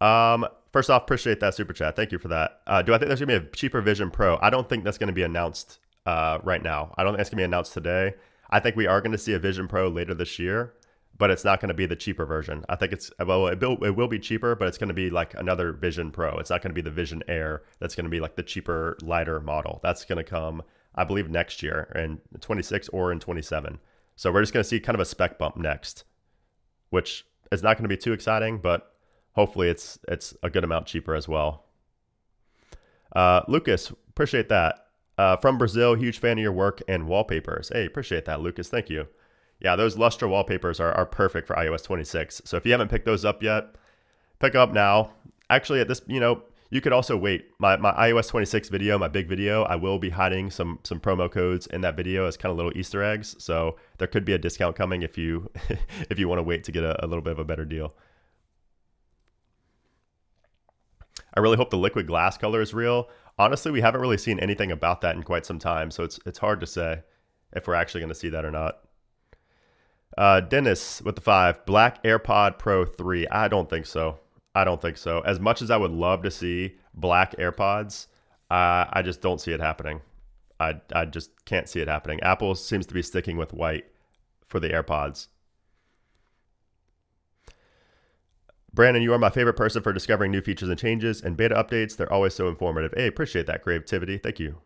First off, appreciate that super chat. Thank you for that. Do I think there's going to be a cheaper Vision Pro? I don't think that's going to be announced right now. I don't think that's going to be announced today. I think we are going to see a Vision Pro later this year, but it's not going to be the cheaper version. I think it will be cheaper, but it's going to be like another Vision Pro. It's not going to be the Vision Air. That's going to be like the cheaper, lighter model. That's going to come, I believe, next year in 26 or in 27. So we're just going to see kind of a spec bump next, which is not going to be too exciting, but hopefully it's a good amount cheaper as well. Lucas, appreciate that. From Brazil, huge fan of your work and wallpapers. Hey, appreciate that, Lucas. Thank you. Yeah, those Lustre wallpapers are perfect for iOS 26. So if you haven't picked those up yet, pick up now. Actually, at this, you could also wait. My iOS 26 video, my big video, I will be hiding some promo codes in that video as kind of little Easter eggs. So there could be a discount coming if you if you want to wait to get a little bit of a better deal. I really hope the liquid glass color is real. Honestly, we haven't really seen anything about that in quite some time, so it's hard to say if we're actually going to see that or not. Dennis with the 5, black AirPod Pro 3. I don't think so. As much as I would love to see black AirPods, I just don't see it happening. I just can't see it happening. Apple seems to be sticking with white for the AirPods. Brandon, you are my favorite person for discovering new features and changes and beta updates. They're always so informative. Hey, appreciate that creativity. Thank you.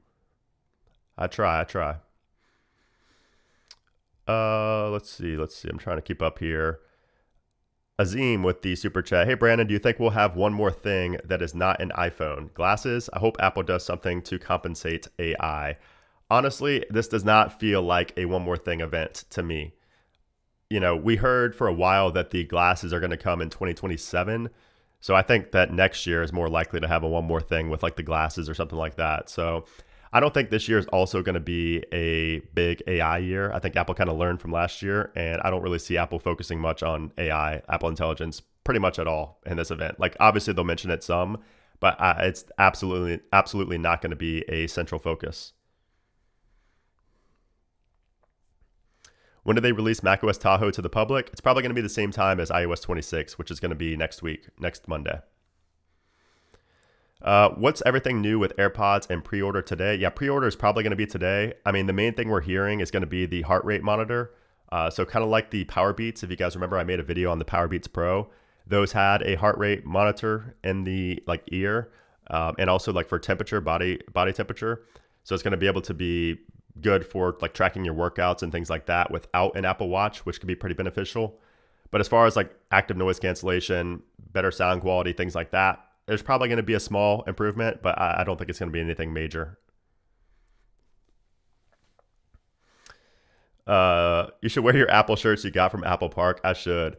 I try. Let's see. I'm trying to keep up here. Azim with the super chat. Hey, Brandon, do you think we'll have one more thing that is not an iPhone? Glasses? I hope Apple does something to compensate AI. Honestly, this does not feel like a one more thing event to me. We heard for a while that the glasses are going to come in 2027. So I think that next year is more likely to have a one more thing with like the glasses or something like that. So I don't think this year is also going to be a big AI year. I think Apple kind of learned from last year, and I don't really see Apple focusing much on AI, Apple Intelligence, pretty much at all in this event. Like obviously they'll mention it some, but it's absolutely not going to be a central focus. When do they release macOS Tahoe to the public? It's probably going to be the same time as iOS 26, which is going to be next Monday. What's everything new with AirPods and pre-order today? Yeah, pre-order is probably going to be today. I mean, the main thing we're hearing is going to be the heart rate monitor. So kind of like the Powerbeats. If you guys remember, I made a video on the Powerbeats Pro. Those had a heart rate monitor in the ear, and also for temperature, body temperature. So it's going to be able to be good for tracking your workouts and things like that without an Apple Watch, which could be pretty beneficial. But as far as active noise cancellation, better sound quality, things like that, there's probably going to be a small improvement, but I don't think it's going to be anything major. You should wear your Apple shirts you got from Apple Park. I should.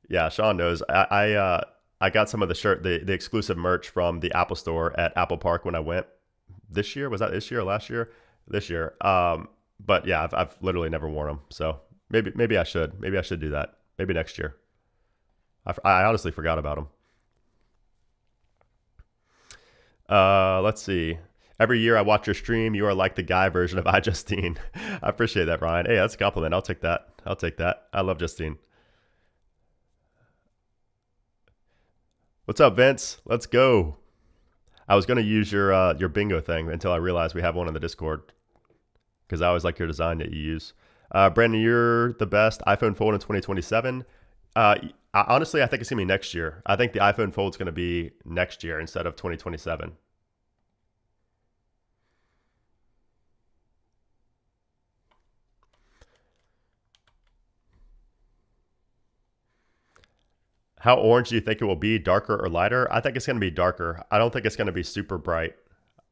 Yeah, Sean knows. I got some of the exclusive merch from the Apple Store at Apple Park when I went this year. Was that this year or last year? This year. But yeah, I've literally never worn them. So maybe I should. Maybe I should do that. Maybe next year. I honestly forgot about them. Let's see. Every year I watch your stream. You are like the guy version of iJustine. I appreciate that, Brian. Hey, that's a compliment. I'll take that. I'll take that. I love Justine. What's up, Vince? Let's go. I was gonna use your bingo thing until I realized we have one in the Discord because I always like your design that you use. Brandon, you're the best. iPhone Fold in 2027. Honestly, I think it's gonna be next year. I think the iPhone Fold's gonna be next year instead of 2027. How orange do you think it will be? Darker or lighter? I think it's gonna be darker. I don't think it's gonna be super bright.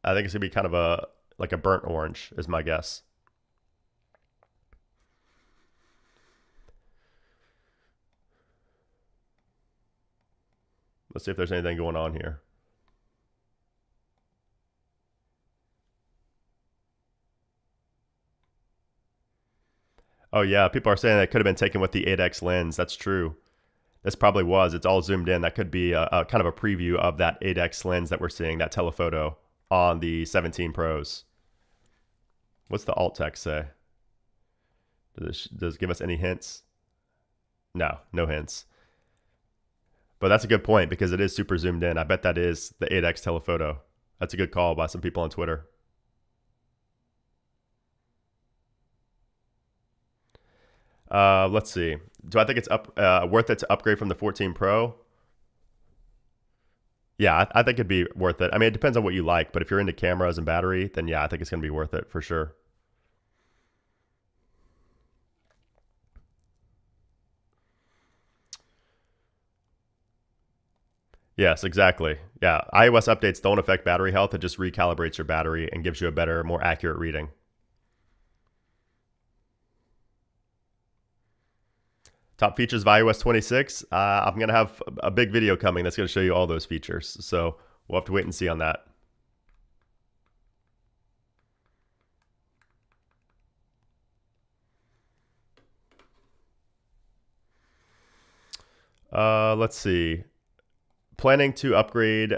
I think it's gonna be kind of a like a burnt orange is my guess. Let's see if there's anything going on here. Oh yeah, people are saying that it could have been taken with the 8X lens. That's true. This probably was. It's all zoomed in. That could be a kind of a preview of that 8X lens that we're seeing, that telephoto on the 17 Pros. What's the alt text say? Does it give us any hints? No, no hints. But that's a good point because it is super zoomed in. I bet that is the 8X telephoto. That's a good call by some people on Twitter. Let's see. Do I think it's worth it to upgrade from the 14 Pro? Yeah, I think it'd be worth it. I mean, it depends on what you like, but if you're into cameras and battery, then yeah, I think it's going to be worth it for sure. Yes, exactly. Yeah, iOS updates don't affect battery health. It just recalibrates your battery and gives you a better, more accurate reading. Top features of iOS 26. I'm going to have a big video coming that's going to show you all those features. So we'll have to wait and see on that. Let's see. Planning to upgrade.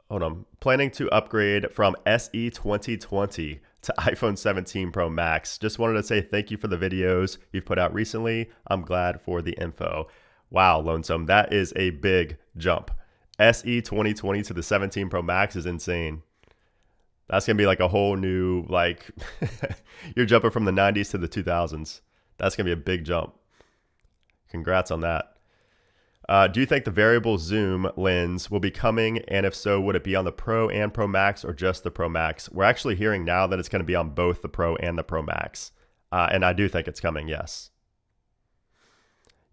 Hold on. Planning to upgrade from SE 2020 to iPhone 17 Pro Max. Just wanted to say thank you for the videos you've put out recently. I'm glad for the info. Wow, Lonesome, that is a big jump. SE 2020 to the 17 Pro Max is insane. That's going to be like a whole new, like, you're jumping from the 90s to the 2000s. That's going to be a big jump. Congrats on that. Do you think the variable zoom lens will be coming? And if so, would it be on the Pro and Pro Max or just the Pro Max? We're actually hearing now that it's going to be on both the Pro and the Pro Max. And I do think it's coming, yes.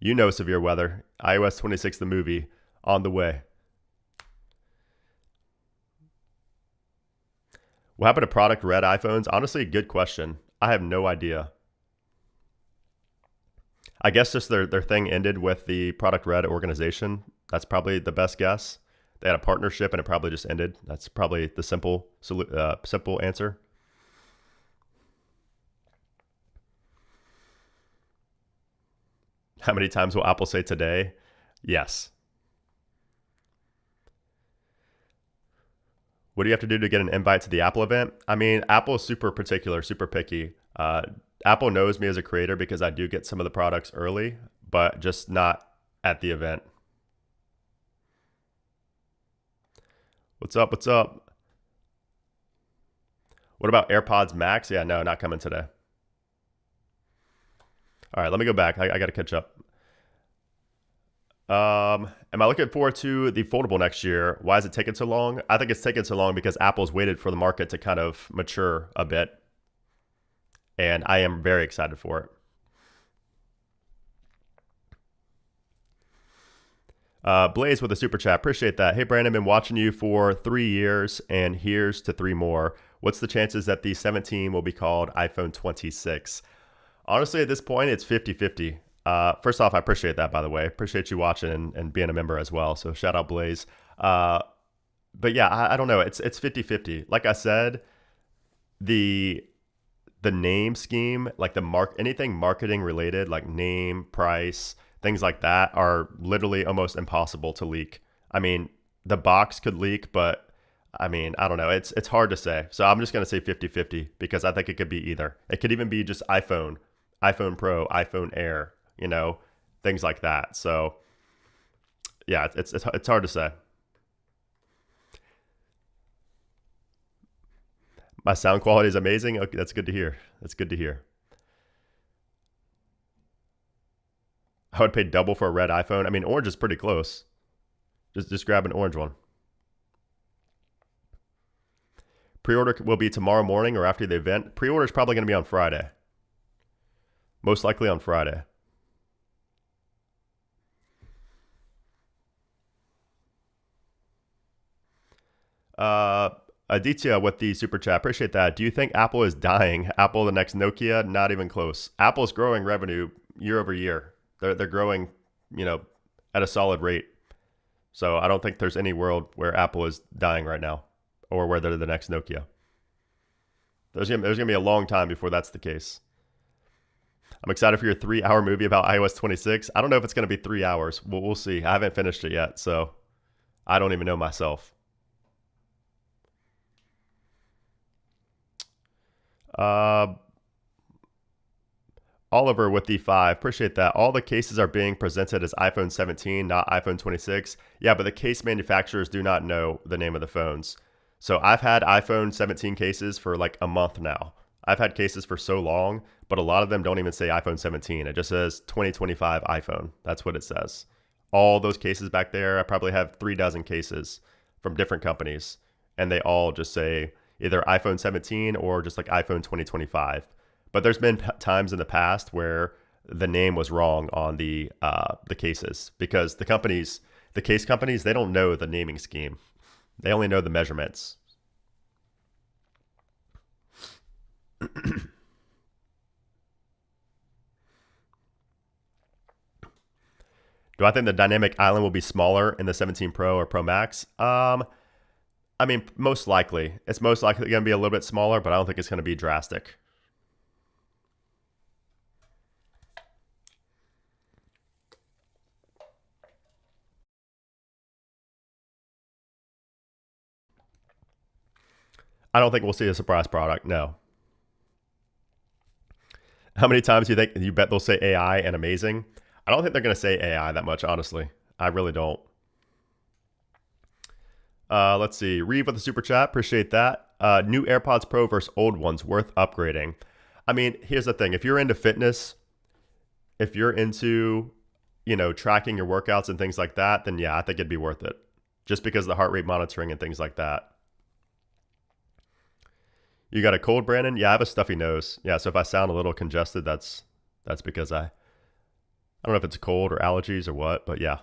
You know severe weather. iOS 26, the movie, on the way. What happened to product red iPhones? Honestly, a good question. I have no idea. I guess just their thing ended with the product red organization. That's probably the best guess. They had a partnership and it probably just ended. That's probably the simple answer. How many times will Apple say today? Yes. What do you have to do to get an invite to the Apple event? I mean, Apple is super particular, super picky. Apple knows me as a creator because I do get some of the products early, but just not at the event. What's up? What's up? What about AirPods Max? Yeah, no, not coming today. All right, let me go back. I got to catch up. Am I looking forward to the foldable next year? Why is it taking so long? I think it's taking so long because Apple's waited for the market to kind of mature a bit. And I am very excited for it. Blaze with a super chat. Appreciate that. Hey, Brandon, been watching you for 3 years, and here's to 3 more. What's the chances that the 17 will be called iPhone 26? Honestly, at this point, it's 50-50. First off, I appreciate that, by the way. Appreciate you watching and being a member as well. So shout out Blaze. But yeah, I don't know. It's 50-50. Like I said, the name scheme, like anything marketing related, like name, price, things like that are literally almost impossible to leak. I mean, the box could leak, but I mean, I don't know. It's hard to say. So I'm just going to say 50-50 because I think it could be either. It could even be just iPhone, iPhone Pro, iPhone Air, things like that. So yeah, it's hard to say. My sound quality is amazing. Okay, that's good to hear. That's good to hear. I would pay double for a red iPhone. I mean, orange is pretty close. Just grab an orange one. Pre-order will be tomorrow morning or after the event. Pre-order is probably going to be on Friday. Most likely on Friday. Aditya with the super chat. Appreciate that. Do you think Apple is dying? Apple, the next Nokia? Not even close. Apple's growing revenue year over year. They're growing, at a solid rate. So I don't think there's any world where Apple is dying right now, or where they're the next Nokia. There's gonna be a long time before that's the case. I'm excited for your 3-hour movie about iOS 26. I don't know if it's gonna be 3 hours. We'll see. I haven't finished it yet, so I don't even know myself. Oliver with the 5. Appreciate that. All the cases are being presented as iPhone 17, not iPhone 26. Yeah, but the case manufacturers do not know the name of the phones. So I've had iPhone 17 cases for like a month now. I've had cases for so long, but a lot of them don't even say iPhone 17. It just says 2025 iPhone. That's what it says. All those cases back there, I probably have 36 cases from different companies, and they all just say either iPhone 17 or just like iPhone 2025. But there's been times in the past where the name was wrong on the cases because the case companies, they don't know the naming scheme. They only know the measurements. Do I think the dynamic island will be smaller in the 17 Pro or Pro Max? I mean, most likely. It's most likely going to be a little bit smaller, but I don't think it's going to be drastic. I don't think we'll see a surprise product. No. How many times do you bet they'll say AI and amazing? I don't think they're going to say AI that much, honestly. I really don't. Let's see. Reeve with the super chat. Appreciate that. New AirPods Pro versus old ones worth upgrading. I mean, here's the thing. If you're into fitness, if you're into, tracking your workouts and things like that, then yeah, I think it'd be worth it. Just because of the heart rate monitoring and things like that. You got a cold, Brandon? Yeah, I have a stuffy nose. Yeah, so if I sound a little congested, that's because I don't know if it's a cold or allergies or what, but yeah.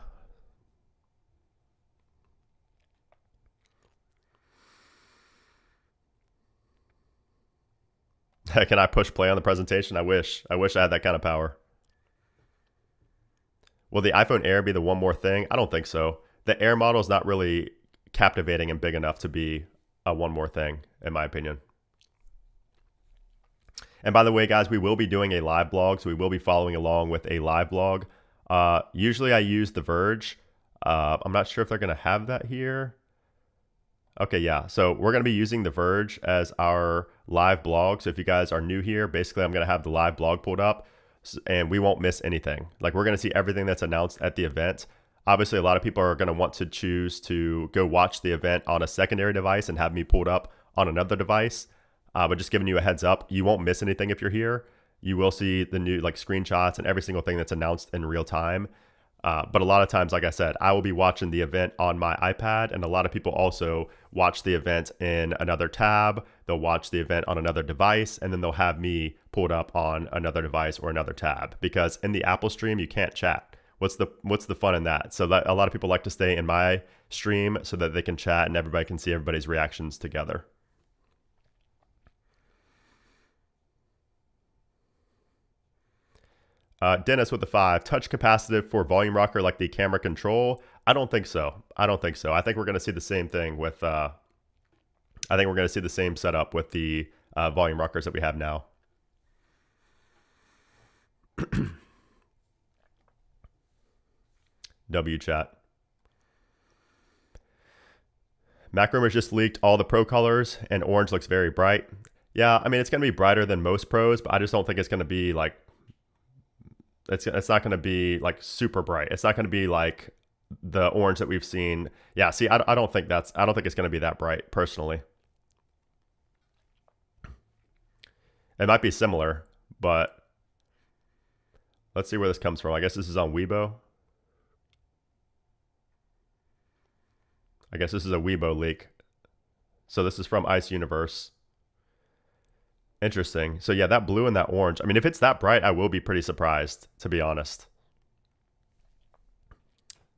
Can I push play on the presentation? I wish I had that kind of power. Will the iPhone Air be the one more thing? I don't think so. The Air model is not really captivating and big enough to be a one more thing, in my opinion. And by the way, guys, we will be doing a live blog, so we will be following along with a live blog. Usually I use The Verge. I'm not sure if they're going to have that here. Okay, yeah. So we're going to be using The Verge as our live blog. So if you guys are new here, basically I'm going to have the live blog pulled up and we won't miss anything. Like we're going to see everything that's announced at the event. Obviously, a lot of people are going to want to choose to go watch the event on a secondary device and have me pulled up on another device. But just giving you a heads up, you won't miss anything if you're here. You will see the new screenshots and every single thing that's announced in real time. But a lot of times, like I said, I will be watching the event on my iPad, and a lot of people also watch the event in another tab. They'll watch the event on another device, and then they'll have me pulled up on another device or another tab. Because in the Apple stream, you can't chat. What's the fun in that? So a lot of people like to stay in my stream so that they can chat and everybody can see everybody's reactions together. Dennis with the 5. Touch capacitive for volume rocker like the camera control? I don't think so. I think we're going to see the same thing with, I think we're going to see the same setup with the volume rockers that we have now. W chat. Mac Rumors just leaked all the Pro colors, and orange looks very bright. Yeah, I mean, it's going to be brighter than most Pros, but I just don't think it's going to be like, it's not going to be like super bright. It's not going to be like the orange that we've seen. Yeah, see, I don't think it's going to be that bright, personally. It might be similar, but let's see where this comes from. I guess this is on Weibo. I guess this is a Weibo leak. So this is from Ice Universe. Interesting. So yeah, that blue and that orange. I mean, if it's that bright, I will be pretty surprised, to be honest.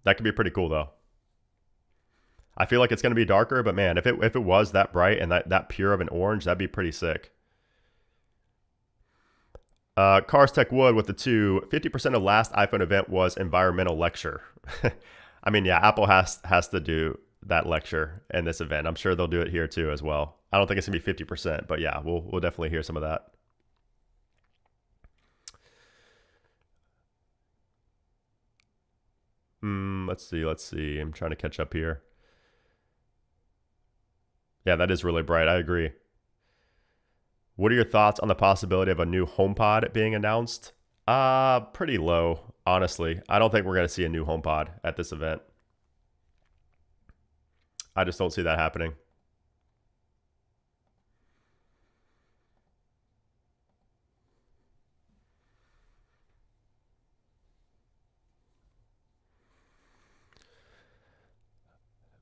That could be pretty cool, though. I feel like it's going to be darker, but man, if it was that bright and that pure of an orange, that'd be pretty sick. Cars Tech Wood with the 50% of last iPhone event was environmental lecture. I mean, yeah, Apple has to do that lecture in this event. I'm sure they'll do it here too as well. I don't think it's gonna be 50%, but yeah, we'll definitely hear some of that. Let's see. I'm trying to catch up here. Yeah, that is really bright. I agree. What are your thoughts on the possibility of a new HomePod being announced? Pretty low, honestly. I don't think we're going to see a new HomePod at this event. I just don't see that happening.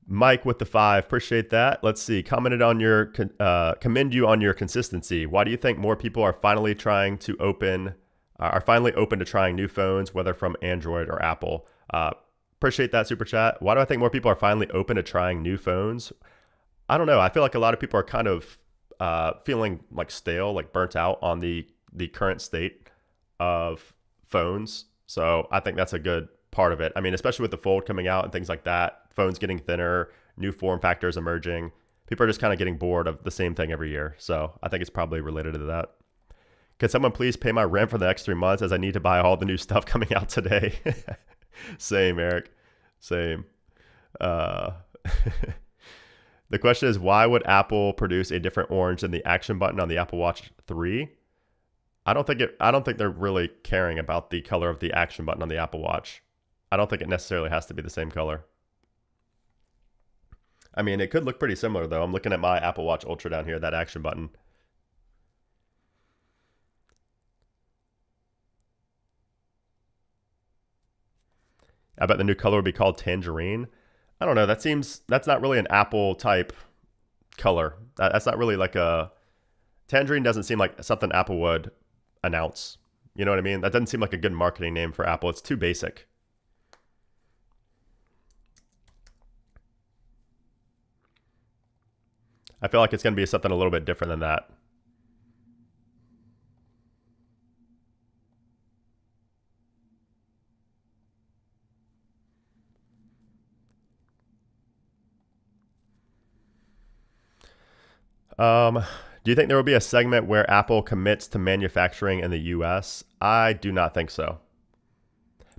Mike with the 5, appreciate that. Let's see, commend you on your consistency. Why do you think more people are finally open to trying new phones, whether from Android or Apple? Appreciate that super chat. Why do I think more people are finally open to trying new phones? I don't know. I feel like a lot of people are kind of feeling like stale, like burnt out on the current state of phones. So I think that's a good part of it. I mean, especially with the Fold coming out and things like that, phones getting thinner, new form factors emerging. People are just kind of getting bored of the same thing every year. So I think it's probably related to that. Can someone please pay my rent for the next 3 months as I need to buy all the new stuff coming out today? Same, Eric. Same. The question is, why would Apple produce a different orange than the action button on the Apple Watch 3? I don't think they're really caring about the color of the action button on the Apple Watch. I don't think it necessarily has to be the same color. I mean, it could look pretty similar, though. I'm looking at my Apple Watch Ultra down here, that action button. I bet the new color would be called Tangerine. I don't know. That's not really an Apple type color. That's not really like a... Tangerine doesn't seem like something Apple would announce. You know what I mean? That doesn't seem like a good marketing name for Apple. It's too basic. I feel like it's going to be something a little bit different than that. Do you think there will be a segment where Apple commits to manufacturing in the US? I do not think so.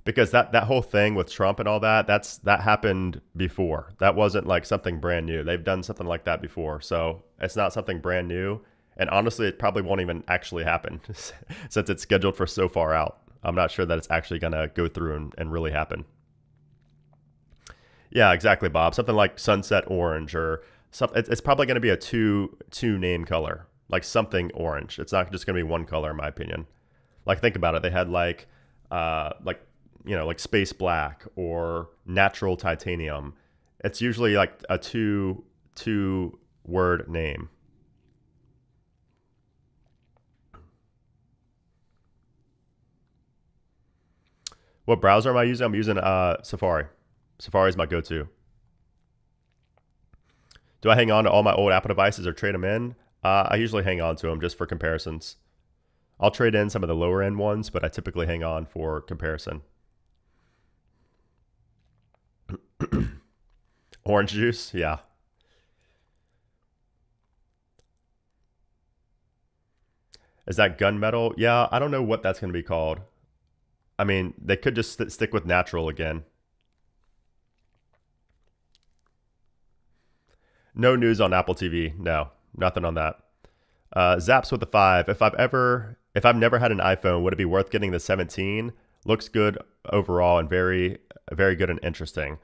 Because that whole thing with Trump and all that happened before. That wasn't like something brand new. They've done something like that before. So it's not something brand new. And honestly, it probably won't even actually happen since it's scheduled for so far out. I'm not sure that it's actually going to go through and really happen. Yeah, exactly, Bob. Something like Sunset Orange or something. It's probably going to be a two name color, like something orange. It's not just going to be one color, in my opinion. Like, think about it. They had like space black or natural titanium. It's usually like a two word name. What browser am I using? I'm using Safari. Safari is my go-to. Do I hang on to all my old Apple devices or trade them in? I usually hang on to them just for comparisons. I'll trade in some of the lower end ones, but I typically hang on for comparison. Orange juice? Yeah. Is that gunmetal? Yeah, I don't know what that's going to be called. I mean, they could just stick with natural again. No news on Apple TV. No, nothing on that. Zaps with the 5. If I've never had an iPhone, would it be worth getting the 17? Looks good overall and very good and interesting.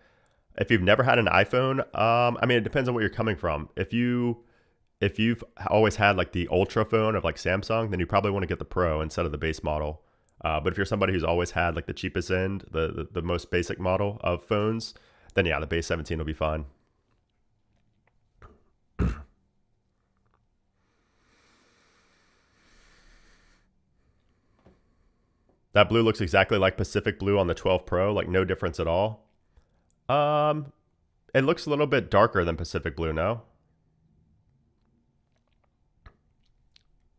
If you've never had an iPhone, I mean, it depends on what you're coming from. If you've always had like the Ultra phone of like Samsung, then you probably want to get the Pro instead of the base model. But if you're somebody who's always had like the cheapest end, the most basic model of phones, then yeah, the base 17 will be fine. That blue looks exactly like Pacific Blue on the 12 Pro, like no difference at all. Um, it looks a little bit darker than Pacific Blue, no?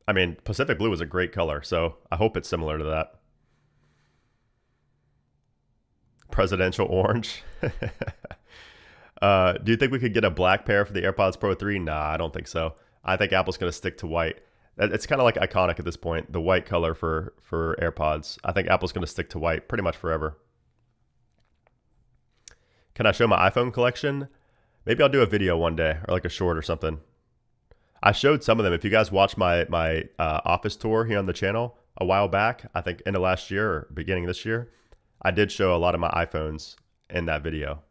I mean, Pacific Blue is a great color, so I hope it's similar to that. Presidential orange. Do you think we could get a black pair for the AirPods Pro 3? Nah, I don't think so. I think Apple's going to stick to white. It's kind of like iconic at this point, the white color for AirPods. I think Apple's going to stick to white pretty much forever. Can I show my iPhone collection? Maybe I'll do a video one day or like a short or something. I showed some of them. If you guys watched my office tour here on the channel a while back, I think end of last year or beginning of this year, I did show a lot of my iPhones in that video.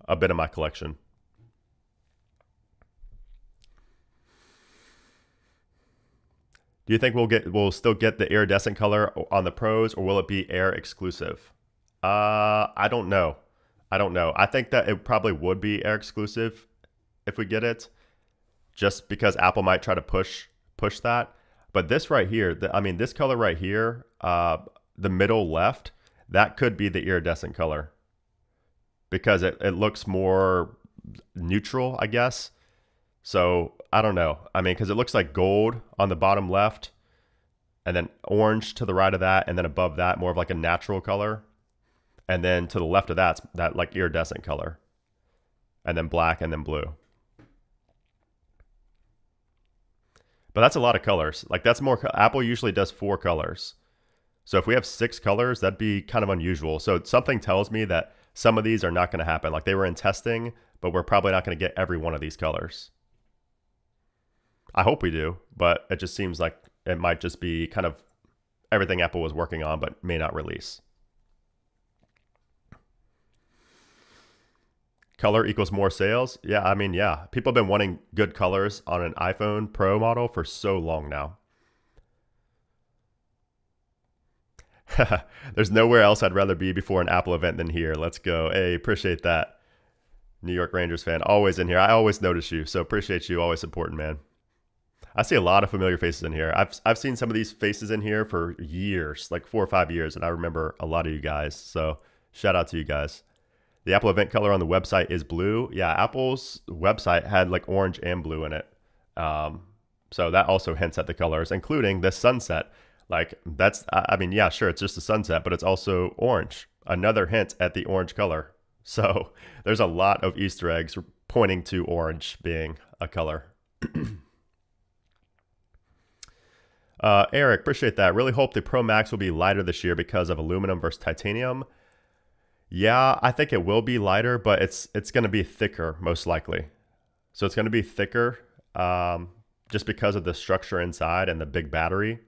A bit of my collection. Do you think we'll still get the iridescent color on the Pros, or will it be Air exclusive? I don't know. I think that it probably would be Air exclusive if we get it, just because Apple might try to push that. But this right here, I mean, this color right here, the middle left, that could be the iridescent color because it looks more neutral, I guess. So I don't know. I mean, because it looks like gold on the bottom left, and then orange to the right of that, and then above that, more of like a natural color. And then to the left of that, that like iridescent color. And then black, and then blue. But that's a lot of colors. Like that's more, Apple usually does 4 colors. So if we have 6 colors, that'd be kind of unusual. So something tells me that some of these are not going to happen. Like they were in testing, but we're probably not going to get every one of these colors. I hope we do, but it just seems like it might just be kind of everything Apple was working on, but may not release. Color equals more sales. Yeah, I mean, yeah. People have been wanting good colors on an iPhone Pro model for so long now. There's nowhere else I'd rather be before an Apple event than here. Let's go. Hey, appreciate that. New York Rangers fan, always in here. I always notice you, so appreciate you, always supporting, man. I see a lot of familiar faces in here. I've seen some of these faces in here for years, like 4 or 5 years, and I remember a lot of you guys. So shout out to you guys. The Apple event color on the website is blue. Yeah, Apple's website had like orange and blue in it. So that also hints at the colors, including the sunset. Like that's, I mean, yeah, sure, it's just a sunset, but it's also orange. Another hint at the orange color. So there's a lot of Easter eggs pointing to orange being a color. Eric, appreciate that. Really hope the Pro Max will be lighter this year because of aluminum versus titanium. Yeah, I think it will be lighter, but it's going to be thicker most likely. So it's going to be thicker just because of the structure inside and the big battery.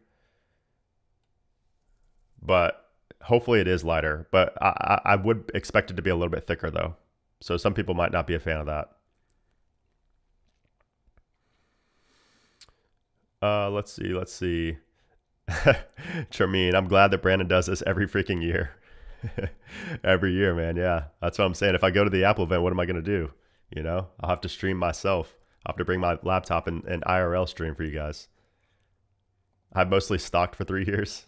But hopefully it is lighter. But I would expect it to be a little bit thicker though. So some people might not be a fan of that. Let's see. Charmine, I'm glad that Brandon does this every freaking year. Every year, man. Yeah, that's what I'm saying. If I go to the Apple event, what am I going to do? You know, I'll have to stream myself. I'll have to bring my laptop and IRL stream for you guys. I've mostly stalked for 3 years.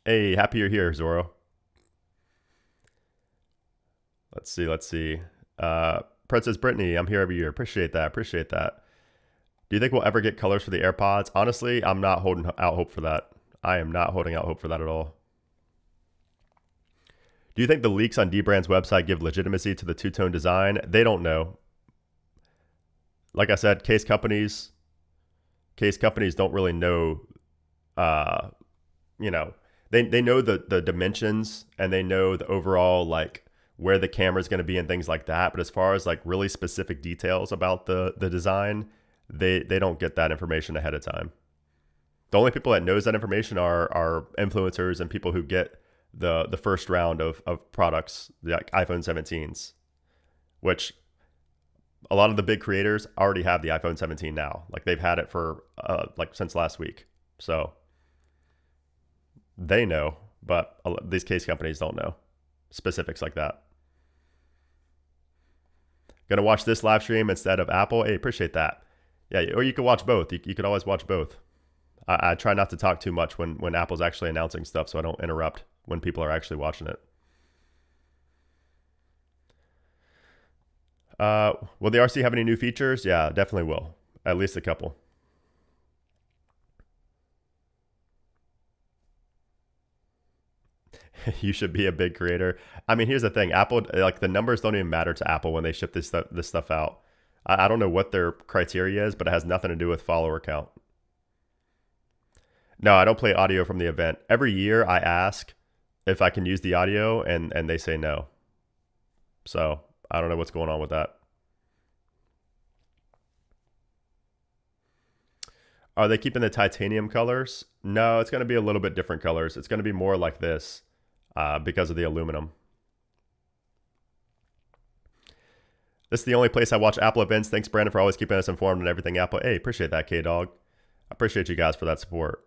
Hey, happy you're here, Zoro. Let's see. Princess Brittany, I'm here every year. Appreciate that. Do you think we'll ever get colors for the AirPods? Honestly, I'm not holding out hope for that. I am not holding out hope for that at all. Do you think the leaks on Dbrand's website give legitimacy to the two-tone design? They don't know. Like I said, case companies don't really know, you know, they know the dimensions and they know the overall like where the camera is going to be and things like that. But as far as like really specific details about the design, they don't get that information ahead of time. The only people that knows that information are influencers and people who get the first round of products, like iPhone 17s, which a lot of the big creators already have the iPhone 17 now. Like they've had it for like since last week. So they know, but these case companies don't know specifics like that. Gonna watch this live stream instead of Apple. Hey, appreciate that. Yeah, or you could watch both. You could always watch both. I try not to talk too much when Apple's actually announcing stuff, so I don't interrupt when people are actually watching it. Will the RC have any new features? Yeah, definitely will. At least a couple. You should be a big creator. I mean, here's the thing. Apple, like the numbers don't even matter to Apple when they ship this stuff out. I don't know what their criteria is, but it has nothing to do with follower count. No, I don't play audio from the event. Every year I ask if I can use the audio and they say no. So I don't know what's going on with that. Are they keeping the titanium colors? No, it's going to be a little bit different colors. It's going to be more like this because of the aluminum. This is the only place I watch Apple events. Thanks, Brandon, for always keeping us informed on everything Apple. Hey, appreciate that, K-Dog. I appreciate you guys for that support.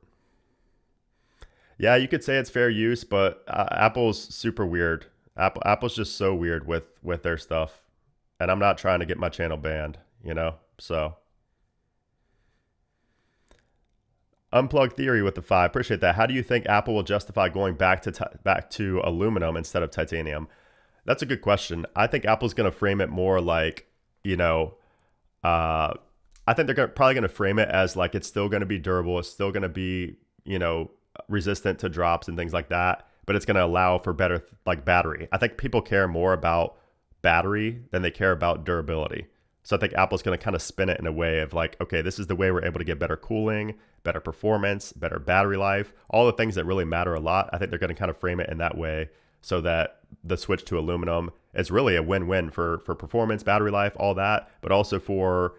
Yeah, you could say it's fair use, but Apple's super weird. Apple's just so weird with their stuff. And I'm not trying to get my channel banned, you know? So Unplugged Theory with the 5. Appreciate that. How do you think Apple will justify going back to aluminum instead of titanium? That's a good question. I think Apple's going to frame it more like, you know, I think they're probably going to frame it as like it's still going to be durable. It's still going to be, you know, resistant to drops and things like that. But it's going to allow for better like battery. I think people care more about battery than they care about durability. So I think Apple's going to kind of spin it in a way of like, okay, this is the way we're able to get better cooling, better performance, better battery life, all the things that really matter a lot. I think they're going to kind of frame it in that way so that the switch to aluminum is really a win-win for performance, battery life, all that, but also for,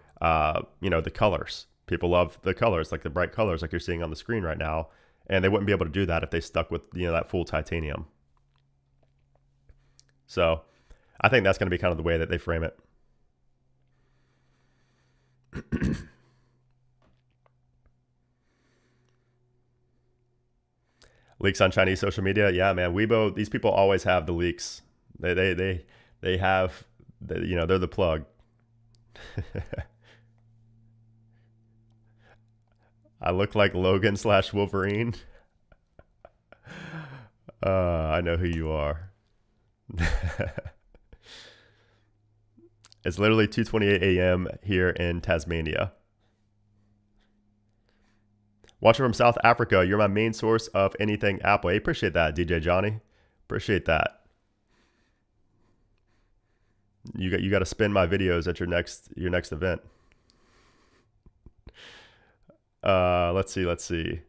you know, the colors. People love the colors, like the bright colors like you're seeing on the screen right now. And they wouldn't be able to do that if they stuck with, you know, that full titanium. So I think that's going to be kind of the way that they frame it. Leaks on Chinese social media. Yeah, man. Weibo, these people always have the leaks. They have, you know, they're the plug. I look like Logan / Wolverine. I know who you are. It's literally 2:28 a.m. here in Tasmania. Watching from South Africa, you're my main source of anything Apple. Hey, appreciate that, DJ Johnny. Appreciate that. You got to spin my videos at your next event. Let's see.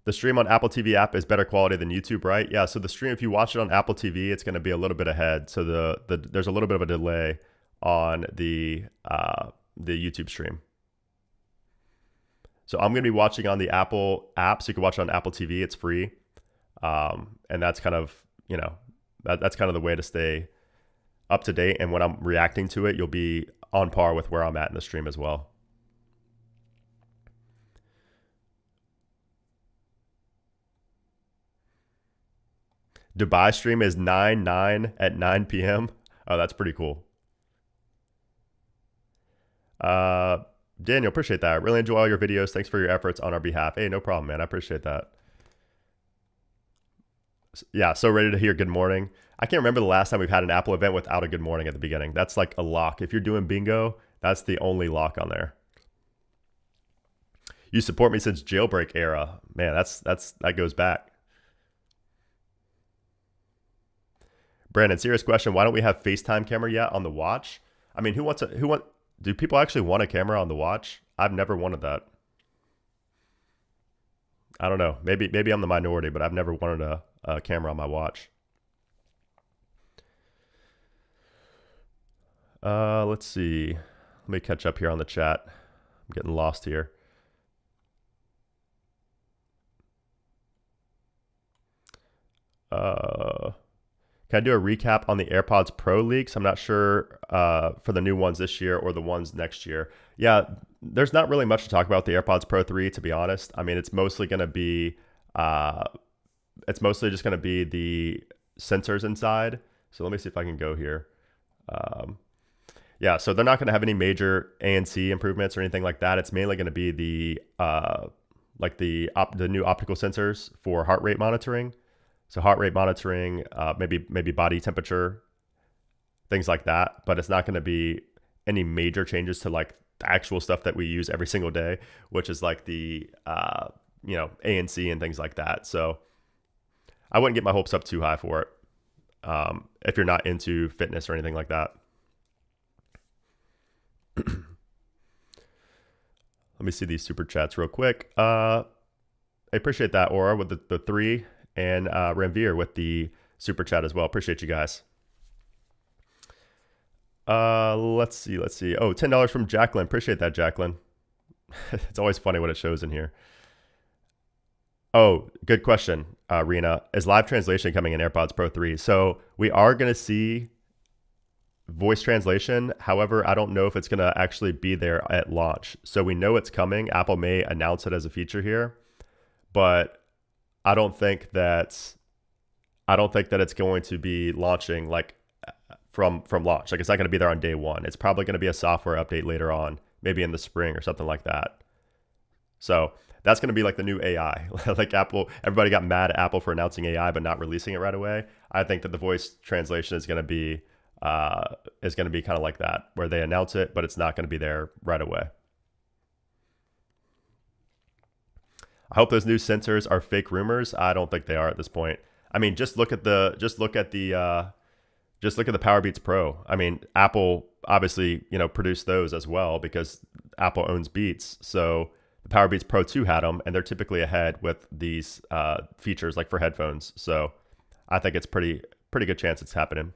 The stream on Apple TV app is better quality than YouTube, right? Yeah, so the stream, if you watch it on Apple TV, it's going to be a little bit ahead. So there's a little bit of a delay on the YouTube stream. So I'm going to be watching on the Apple app, so you can watch it on Apple TV. It's free. And that's kind of, you know, that's kind of the way to stay up to date. And when I'm reacting to it, you'll be on par with where I'm at in the stream as well. Dubai stream is 9/9 at 9 p.m. Oh, that's pretty cool. Daniel, appreciate that. I really enjoy all your videos. Thanks for your efforts on our behalf. Hey, no problem, man. I appreciate that. Yeah, so ready to hear good morning. I can't remember the last time we've had an Apple event without a good morning at the beginning. That's like a lock. If you're doing bingo, that's the only lock on there. You support me since jailbreak era. Man, that goes back. Brandon, serious question. Why don't we have FaceTime camera yet on the watch? I mean, do people actually want a camera on the watch? I've never wanted that. I don't know. Maybe I'm the minority, but I've never wanted a camera on my watch. Let's see. Let me catch up here on the chat. I'm getting lost here. Can I do a recap on the AirPods Pro leaks? I'm not sure for the new ones this year or the ones next year. Yeah, there's not really much to talk about the AirPods Pro 3, to be honest. I mean, it's mostly going to be just going to be the sensors inside. So let me see if I can go here. Yeah, so they're not going to have any major ANC improvements or anything like that. It's mainly going to be the the new optical sensors for heart rate monitoring. So heart rate monitoring, maybe body temperature, things like that. But it's not going to be any major changes to like the actual stuff that we use every single day, which is like the ANC and things like that. So I wouldn't get my hopes up too high for it if you're not into fitness or anything like that. Let me see these super chats real quick. I appreciate that, Aura, with the 3, and Ranveer with the super chat as well. Appreciate you guys. Let's see. Oh, $10 from Jacqueline. Appreciate that, Jacqueline. It's always funny what it shows in here. Oh, good question, Rena. Is live translation coming in AirPods Pro 3? So we are going to see voice translation. However, I don't know if it's going to actually be there at launch. So we know it's coming. Apple may announce it as a feature here, but I don't think that it's going to be launching like from launch. Like it's not going to be there on day one. It's probably going to be a software update later on, maybe in the spring or something like that. So that's going to be like the new AI. Like Apple, everybody got mad at Apple for announcing AI but not releasing it right away. I think that the voice translation is going to be kind of like that, where they announce it, but it's not going to be there right away. I hope those new sensors are fake rumors. I don't think they are at this point. I mean, just look at the Powerbeats Pro. I mean, Apple obviously, produced those as well because Apple owns Beats. So the Powerbeats Pro 2 had them, and they're typically ahead with these features like for headphones. So I think it's pretty good chance it's happening.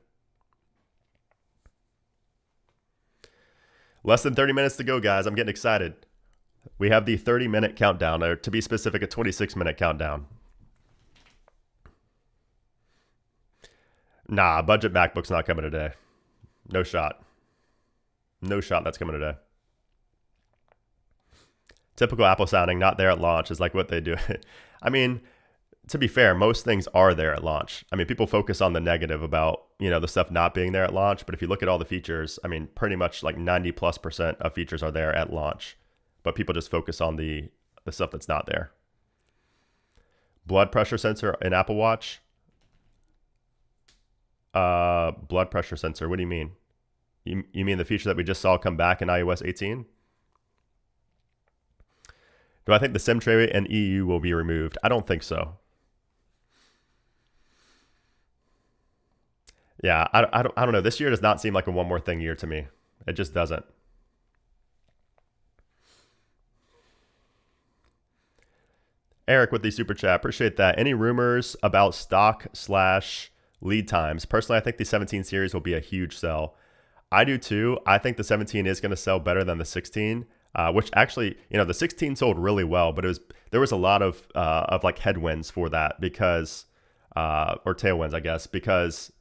Less than 30 minutes to go, guys. I'm getting excited. We have the 30-minute countdown, or to be specific, a 26-minute countdown. Nah, budget MacBook's not coming today. No shot. No shot that's coming today. Typical Apple sounding, not there at launch, is like what they do. I mean, to be fair, most things are there at launch. I mean, people focus on the negative about, the stuff not being there at launch. But if you look at all the features, I mean, pretty much like 90+% of features are there at launch. But people just focus on the stuff that's not there. Blood pressure sensor in Apple Watch. Blood pressure sensor, what do you mean? You mean the feature that we just saw come back in iOS 18? Do I think the SIM tray and EU will be removed? I don't think so. Yeah, I don't know. This year does not seem like a one more thing year to me. It just doesn't. Eric with the super chat, appreciate that. Any rumors about stock/lead times? Personally, I think the 17 series will be a huge sell. I do too. I think the 17 is going to sell better than the 16, which actually, the 16 sold really well, but there was a lot of like headwinds for that because, or tailwinds, I guess, because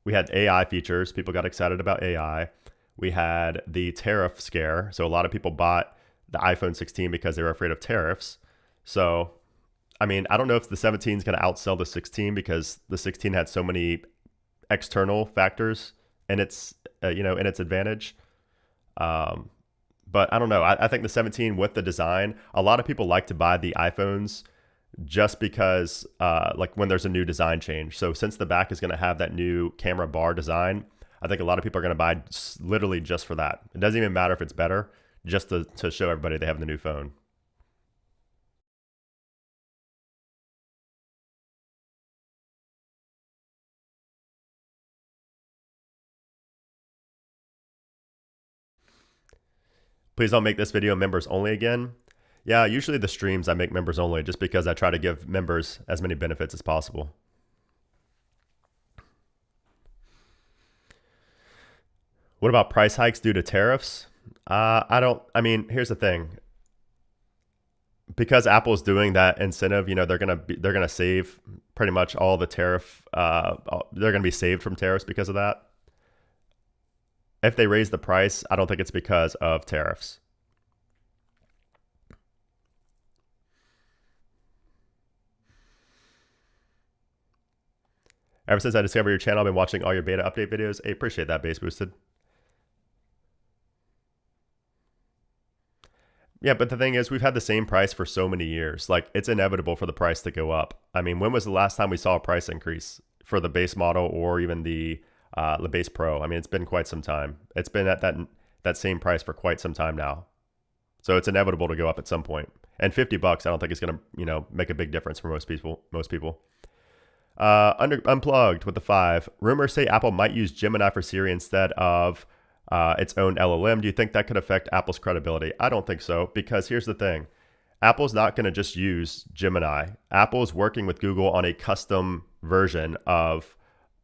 we had AI features. People got excited about AI. We had the tariff scare. So a lot of people bought the iPhone 16 because they were afraid of tariffs. So, I mean, I don't know if the 17 is going to outsell the 16 because the 16 had so many external factors in its, in its advantage. But I don't know. I think the 17 with the design, a lot of people like to buy the iPhones just because like when there's a new design change. So since the back is going to have that new camera bar design, I think a lot of people are going to buy literally just for that. It doesn't even matter if it's better, just to show everybody they have the new phone. Please don't make this video members only again. Yeah, usually the streams I make members only just because I try to give members as many benefits as possible. What about price hikes due to tariffs? I don't. I mean, here's the thing. Because Apple's doing that incentive, they're gonna save pretty much all the tariff. They're gonna be saved from tariffs because of that. If they raise the price, I don't think it's because of tariffs. Ever since I discovered your channel, I've been watching all your beta update videos. I appreciate that, Base Boosted. Yeah, but the thing is, we've had the same price for so many years. Like, it's inevitable for the price to go up. I mean, when was the last time we saw a price increase for the base model or even the base Pro? I mean, it's been quite some time. It's been at that same price for quite some time now. So it's inevitable to go up at some point. And $50, I don't think it's gonna, make a big difference for most people. Unplugged with the 5. Rumors say Apple might use Gemini for Siri instead of its own LLM. Do you think that could affect Apple's credibility? I don't think so, because here's the thing. Apple's not going to just use Gemini. Apple's working with Google on a custom version of,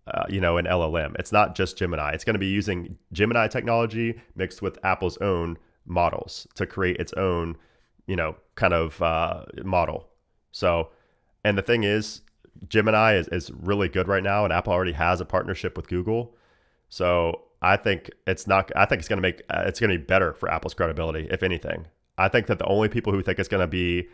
an LLM. It's not just Gemini. It's going to be using Gemini technology mixed with Apple's own models to create its own, kind of model. So, and the thing is, Gemini is really good right now, and Apple already has a partnership with Google. So I think it's going to be better for Apple's credibility, if anything. I think that the only people who think it's going to be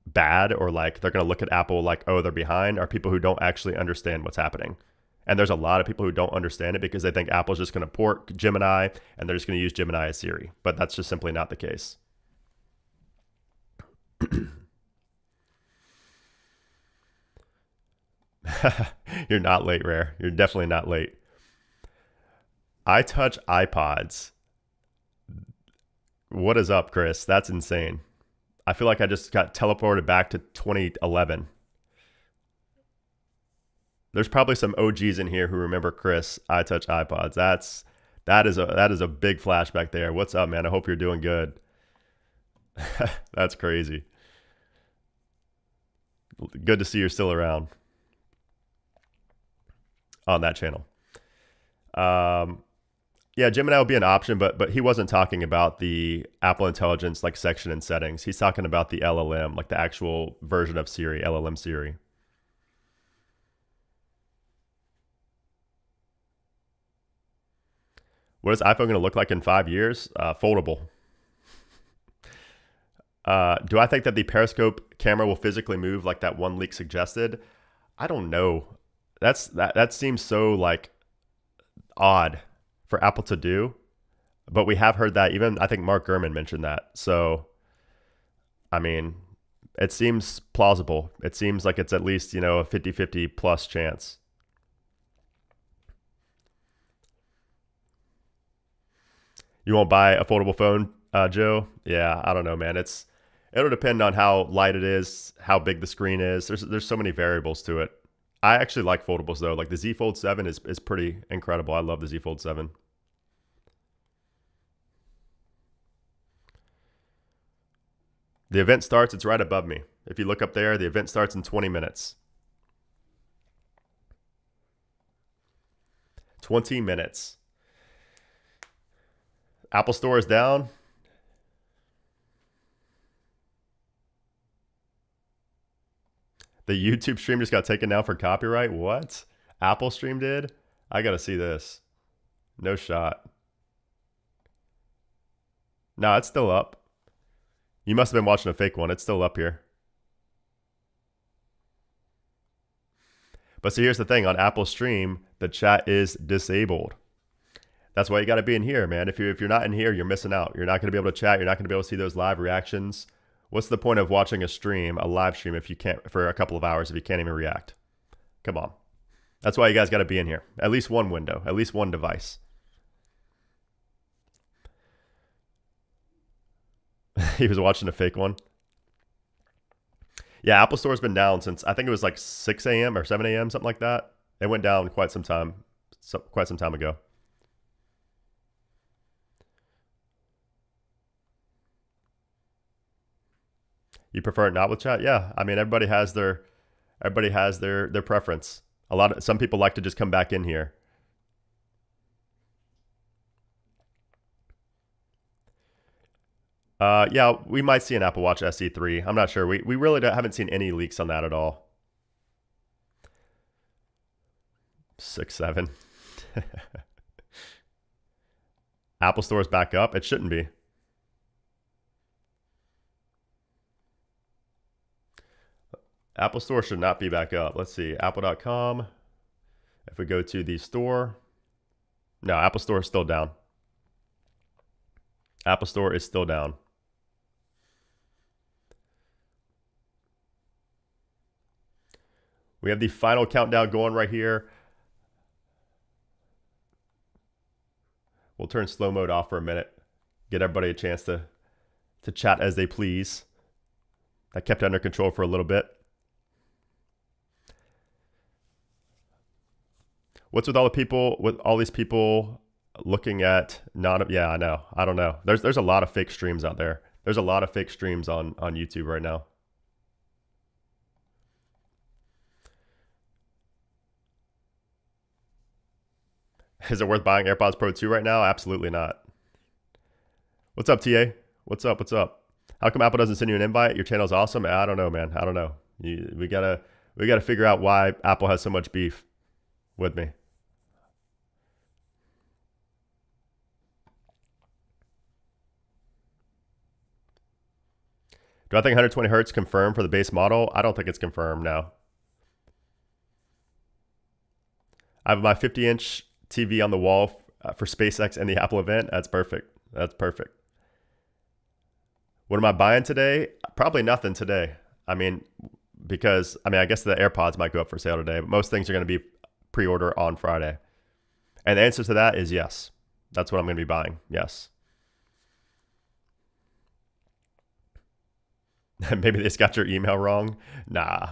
bad or like they're going to look at Apple like, oh, they're behind, are people who don't actually understand what's happening. And there's a lot of people who don't understand it because they think Apple's just going to port Gemini and they're just going to use Gemini as Siri. But that's just simply not the case. You're not late, Rare. You're definitely not late. I touch iPods. What is up, Chris? That's insane. I feel like I just got teleported back to 2011. There's probably some OGs in here who remember Chris. I touch iPods. That is a big flashback there. What's up, man? I hope you're doing good. That's crazy. Good to see you're still around on that channel. Yeah, Gemini will be an option, but he wasn't talking about the Apple Intelligence like section and settings. He's talking about the LLM, like the actual version of Siri, LLM Siri. What is iPhone going to look like in 5 years? Foldable. Do I think that the periscope camera will physically move like that one leak suggested? I don't know. That seems so like odd for Apple to do, but we have heard that. Even I think Mark Gurman mentioned that. So, I mean, it seems plausible. It seems like it's at least, a 50-50 plus chance. You won't buy a foldable phone, Joe? Yeah, I don't know, man. It'll depend on how light it is, how big the screen is. There's so many variables to it. I actually like foldables though. Like the Z Fold 7 is pretty incredible. I love the Z Fold 7. The event starts, it's right above me. If you look up there, the event starts in 20 minutes. 20 minutes. Apple Store is down. The YouTube stream just got taken down for copyright. What? Apple stream did? I gotta see this. No shot. No, it's still up. You must have been watching a fake one. It's still up here. But see, here's the thing. On Apple stream, the chat is disabled. That's why you got to be in here, man. If you're not in here, you're missing out. You're not going to be able to chat. You're not going to be able to see those live reactions. What's the point of watching a live stream, if you can't, for a couple of hours, if you can't even react? Come on. That's why you guys got to be in here. At least one window, at least one device. He was watching a fake one. Yeah, Apple Store's been down since, I think it was like 6 a.m. or 7 a.m., something like that. It went down quite some time ago. You prefer it not with chat? Yeah. I mean, everybody has their preference. Some people like to just come back in here. Yeah, we might see an Apple Watch SE 3. I'm not sure. We really haven't seen any leaks on that at all. 6, 7. Apple Store is back up. It shouldn't be. Apple Store should not be back up. Let's see. Apple.com. If we go to the store. No, Apple Store is still down. Apple Store is still down. We have the final countdown going right here. We'll turn slow mode off for a minute. Get everybody a chance to chat as they please. I kept it under control for a little bit. What's with all these people looking at yeah, I know. I don't know. There's a lot of fake streams out there. There's a lot of fake streams on YouTube right now. Is it worth buying AirPods Pro 2 right now? Absolutely not. What's up, TA? What's up? What's up? How come Apple doesn't send you an invite? Your channel's awesome. I don't know, man. I don't know. We gotta figure out why Apple has so much beef with me. Do I think 120 hertz confirmed for the base model? I don't think it's confirmed now. I have my 50-inch TV on the wall for SpaceX and the Apple event. That's perfect. That's perfect. What am I buying today? Probably nothing today. I mean, because, I guess the AirPods might go up for sale today, but most things are going to be pre-order on Friday. And the answer to that is yes. That's what I'm going to be buying. Yes. Maybe they just got your email wrong. Nah.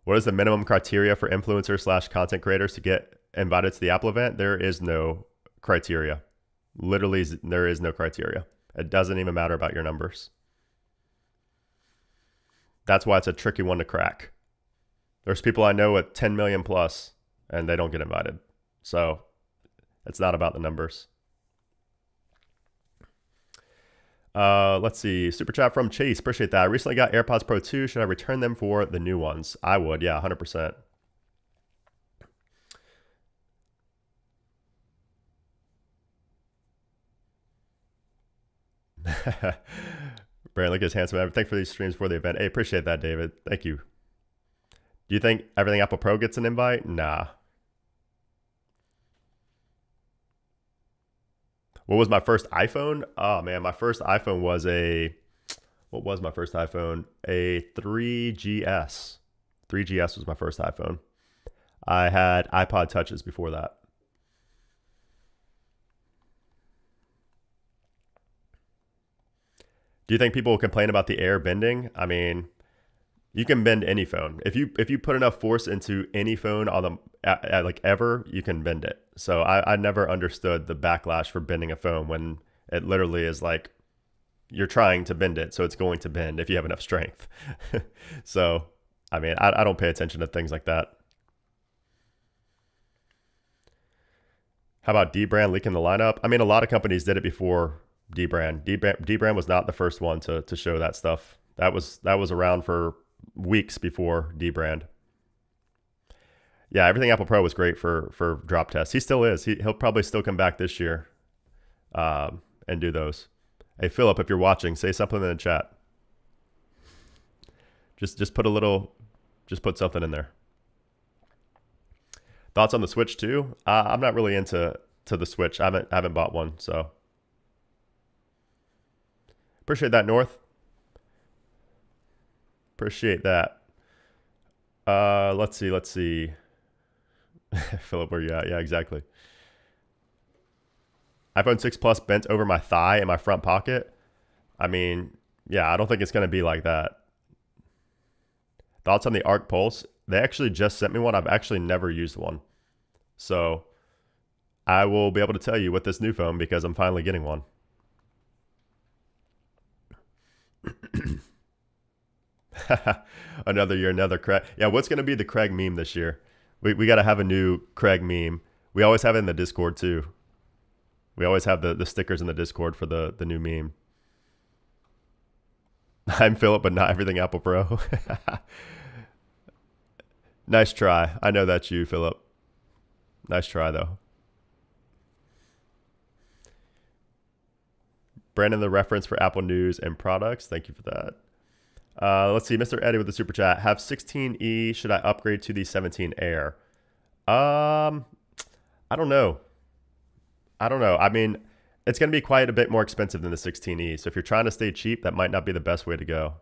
What is the minimum criteria for influencers / content creators to get invited to the Apple event? There is no criteria. Literally, there is no criteria. It doesn't even matter about your numbers. That's why it's a tricky one to crack. There's people I know with 10 million plus and they don't get invited. So it's not about the numbers. Let's see. Super chat from Chase. Appreciate that. I recently got AirPods Pro 2. Should I return them for the new ones? I would. Yeah, 100%. Brandon, look at his handsome. Thanks for these streams for the event. Hey, appreciate that, David. Thank you. Do you think everything Apple Pro gets an invite? Nah. What was my first iPhone? Oh man, my first iPhone was what was my first iPhone? A 3GS. 3GS was my first iPhone. I had iPod Touches before that. Do you think people will complain about the air bending? I mean, you can bend any phone. If you put enough force into any phone on the like ever, you can bend it. So I never understood the backlash for bending a phone when it literally is like you're trying to bend it, so it's going to bend if you have enough strength. So I mean, I don't pay attention to things like that. How about D-Brand leaking the lineup? I mean, a lot of companies did it before D-Brand. D-Brand was not the first one to show that stuff. That was around for weeks before D-Brand. Yeah, everything Apple Pro was great for drop tests. He still is. He'll probably still come back this year and do those. Hey, Philip, if you're watching, say something in the chat. Just put something in there. Thoughts on the Switch 2? I'm not really into the Switch. I haven't bought one, so appreciate that, North. Appreciate that. Let's see. Philip, where you at? Yeah, exactly. iPhone 6 Plus bent over my thigh in my front pocket. I mean, yeah, I don't think it's going to be like that. Thoughts on the Arc Pulse? They actually just sent me one. I've actually never used one. So I will be able to tell you with this new phone because I'm finally getting one. Another year, another Craig. Yeah, what's going to be the Craig meme this year? We got to have a new Craig meme. We always have it in the Discord too. We always have the stickers in the Discord for the new meme. I'm Philip, but not everything Apple Pro. Nice try. I know that's you, Philip. Nice try, though. Brandon, the reference for Apple News and products. Thank you for that. Let's see. Mr. Eddie with the super chat. Have 16E. Should I upgrade to the 17 Air? I don't know. I mean, it's going to be quite a bit more expensive than the 16E. So if you're trying to stay cheap, that might not be the best way to go.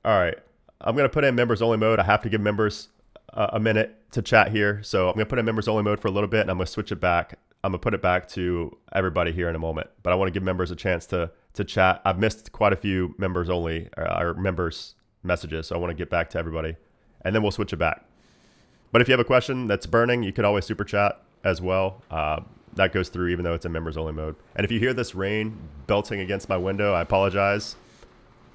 All right. I'm going to put in members only mode. I have to give members a minute to chat here. So I'm going to put in members only mode for a little bit, and I'm going to switch it back. I'm going to put it back to everybody here in a moment. But I want to give members a chance to chat. I've missed quite a few members only or members messages. So I want to get back to everybody, and then we'll switch it back. But if you have a question that's burning, you could always super chat as well. That goes through even though it's in members only mode. And if you hear this rain belting against my window, I apologize.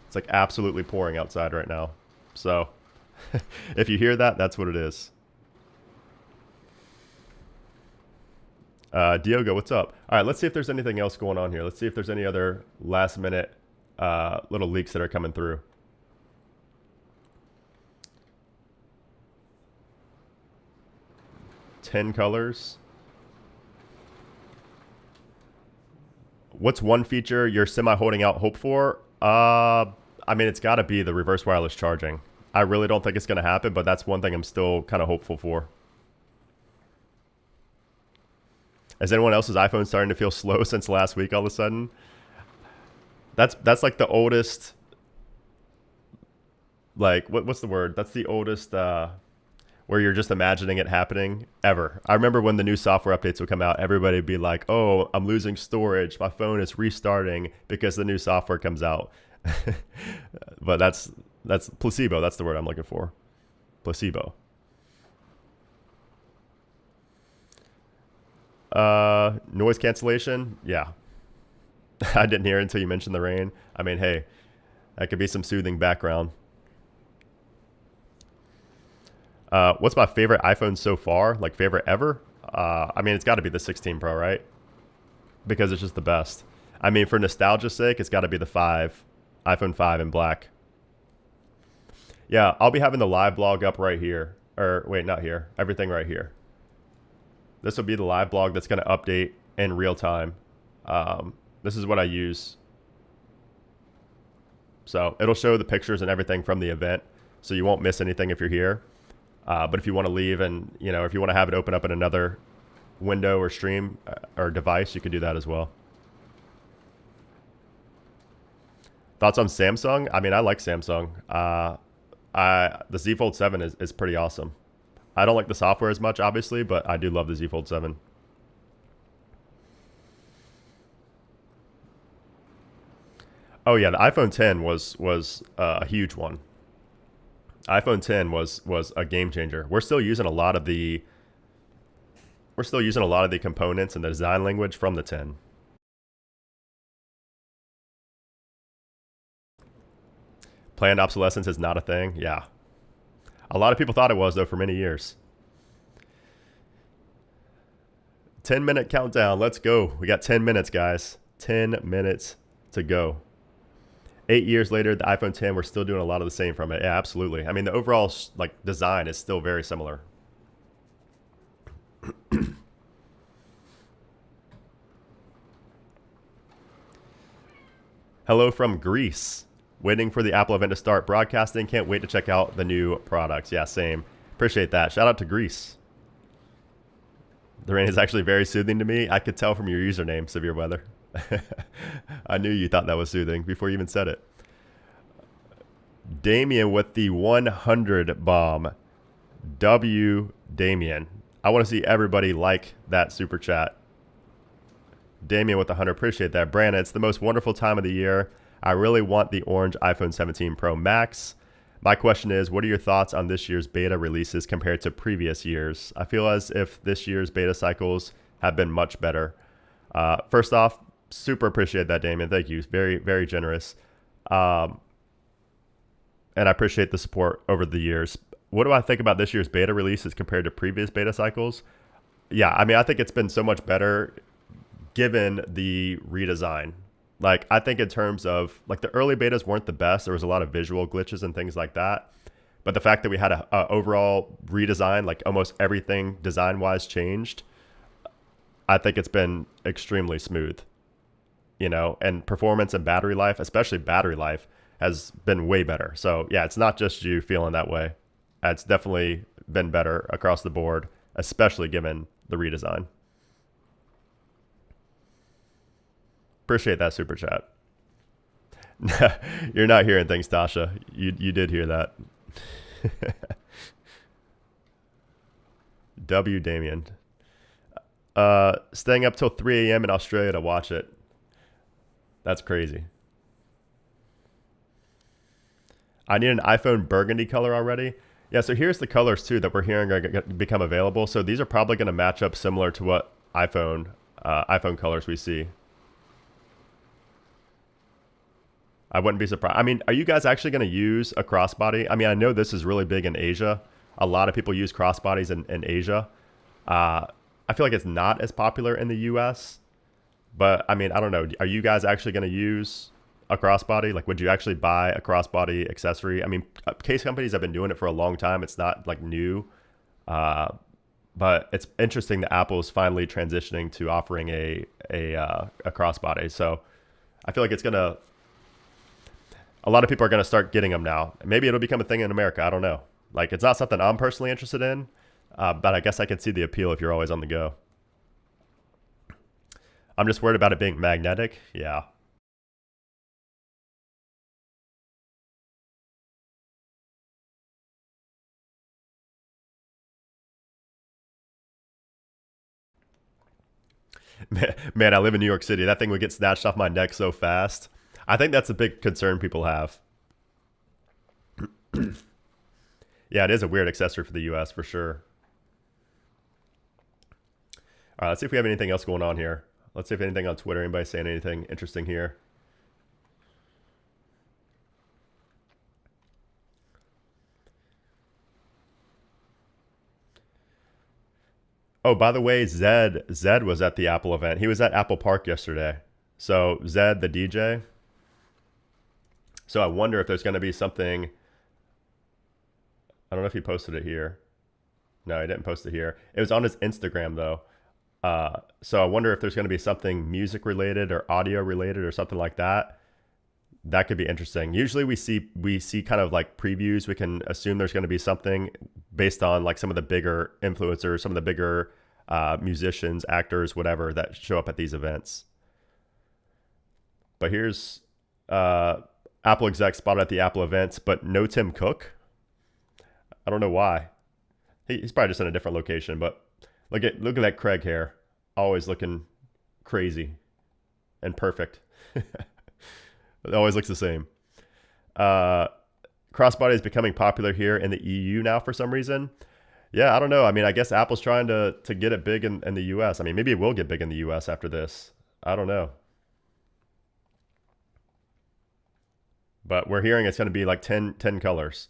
It's like absolutely pouring outside right now. So if you hear that, that's what it is. Diogo, what's up? All right, let's see if there's anything else going on here. Let's see if there's any other last minute little leaks that are coming through. Ten colors. What's one feature you're semi holding out hope for? I mean, it's got to be the reverse wireless charging. I really don't think it's going to happen, but that's one thing I'm still kind of hopeful for. Is anyone else's iPhone starting to feel slow since last week all of a sudden? That's like the oldest, like, what's the word? That's the oldest, where you're just imagining it happening ever. I remember when the new software updates would come out, everybody would be like, oh, I'm losing storage. My phone is restarting because the new software comes out. But that's placebo. That's the word I'm looking for. Placebo. Noise cancellation. Yeah. I didn't hear it until you mentioned the rain. I mean, hey, that could be some soothing background. What's my favorite iPhone so far? Like favorite ever? I mean, it's got to be the 16 Pro, right? Because it's just the best. I mean, for nostalgia's sake, it's got to be the 5, iPhone 5 in black. Yeah, I'll be having the live blog up right here. Or wait, not here. Everything right here. This will be the live blog that's going to update in real time. This is what I use. So it'll show the pictures and everything from the event. So you won't miss anything if you're here. But if you want to leave and, you know, if you want to have it open up in another window or stream or device, you can do that as well. Thoughts on Samsung? I mean, I like Samsung. The Z Fold 7 is pretty awesome. I don't like the software as much, obviously, but I do love the Z Fold 7. Oh yeah, the iPhone 10 was a huge one. iPhone 10 was a game changer. We're still using a lot of the components and the design language from the 10. Planned obsolescence is not a thing. Yeah. A lot of people thought it was, though, for many years. 10-minute countdown. Let's go. We got 10 minutes, guys. 10 minutes to go. 8 years later, the iPhone 10, we're still doing a lot of the same from it. Yeah, absolutely. I mean, the overall design is still very similar. Hello from Greece. Waiting for the Apple event to start broadcasting. Can't wait to check out the new products. Yeah, same. Appreciate that. Shout out to Greece. The rain is actually very soothing to me. I could tell from your username, Severe Weather. I knew you thought that was soothing before you even said it. Damien with the 100 bomb. W. Damien. I want to see everybody like that super chat. Damien with the 100. Appreciate that. Brandon, it's the most wonderful time of the year. I really want the orange iPhone 17 Pro Max. My question is, what are your thoughts on this year's beta releases compared to previous years? I feel as if this year's beta cycles have been much better. First off, super appreciate that, Damien. Thank you. Very, very generous. And I appreciate the support over the years. what do I think about this year's beta releases compared to previous beta cycles? Yeah, I mean, I think it's been so much better given the redesign. Like, I think in terms of like the early betas weren't the best. There was a lot of visual glitches and things like that. But the fact that we had a overall redesign, like almost everything design wise changed, I think it's been extremely smooth, you know, and performance and battery life, especially battery life, has been way better. So yeah, it's not just you feeling that way. It's definitely been better across the board, especially given the redesign. Appreciate that super chat. You're not hearing things, Tasha. You did hear that. W Damien. Staying up till 3 a.m. in Australia to watch it. That's crazy. I need an iPhone burgundy color already. Yeah, so here's the colors too that we're hearing are going to become available. So these are probably going to match up similar to what iPhone colors we see. I wouldn't be surprised. I mean, are you guys actually going to use a crossbody? I mean, I know this is really big in Asia. A lot of people use crossbodies in Asia. I feel like it's not as popular in the US. But I mean, I don't know. Are you guys actually going to use a crossbody? Like, would you actually buy a crossbody accessory? I mean, case companies have been doing it for a long time. It's not like new. But it's interesting that Apple's finally transitioning to offering a crossbody. So I feel like it's going to... A lot of people are going to start getting them now. Maybe it'll become a thing in America. I don't know. Like, it's not something I'm personally interested in, but I guess I can see the appeal if you're always on the go. I'm just worried about it being magnetic. Yeah. Man, I live in New York City. That thing would get snatched off my neck so fast. I think that's a big concern people have. Yeah, it is a weird accessory for the US for sure. All right, let's see if we have anything else going on here. Let's see if anything on Twitter, anybody saying anything interesting here. Oh, by the way, Zed was at the Apple event. He was at Apple Park yesterday. So Zed, the DJ. So I wonder if there's going to be something. I don't know if he posted it here. No, he didn't post it here. It was on his Instagram though. So I wonder if there's going to be something music related or audio related or something like that. That could be interesting. Usually we see kind of like previews. We can assume there's going to be something based on like some of the bigger influencers, some of the bigger musicians, actors, whatever that show up at these events. But here's Apple exec spotted at the Apple events, but no Tim Cook. I don't know why. He's probably just in a different location, but look at that Craig hair. Always looking crazy and perfect. It always looks the same. Crossbody is becoming popular here in the EU now for some reason. Yeah, I don't know. I mean, I guess Apple's trying to get it big in the US. I mean, maybe it will get big in the US after this. I don't know. But we're hearing it's going to be like 10 colors.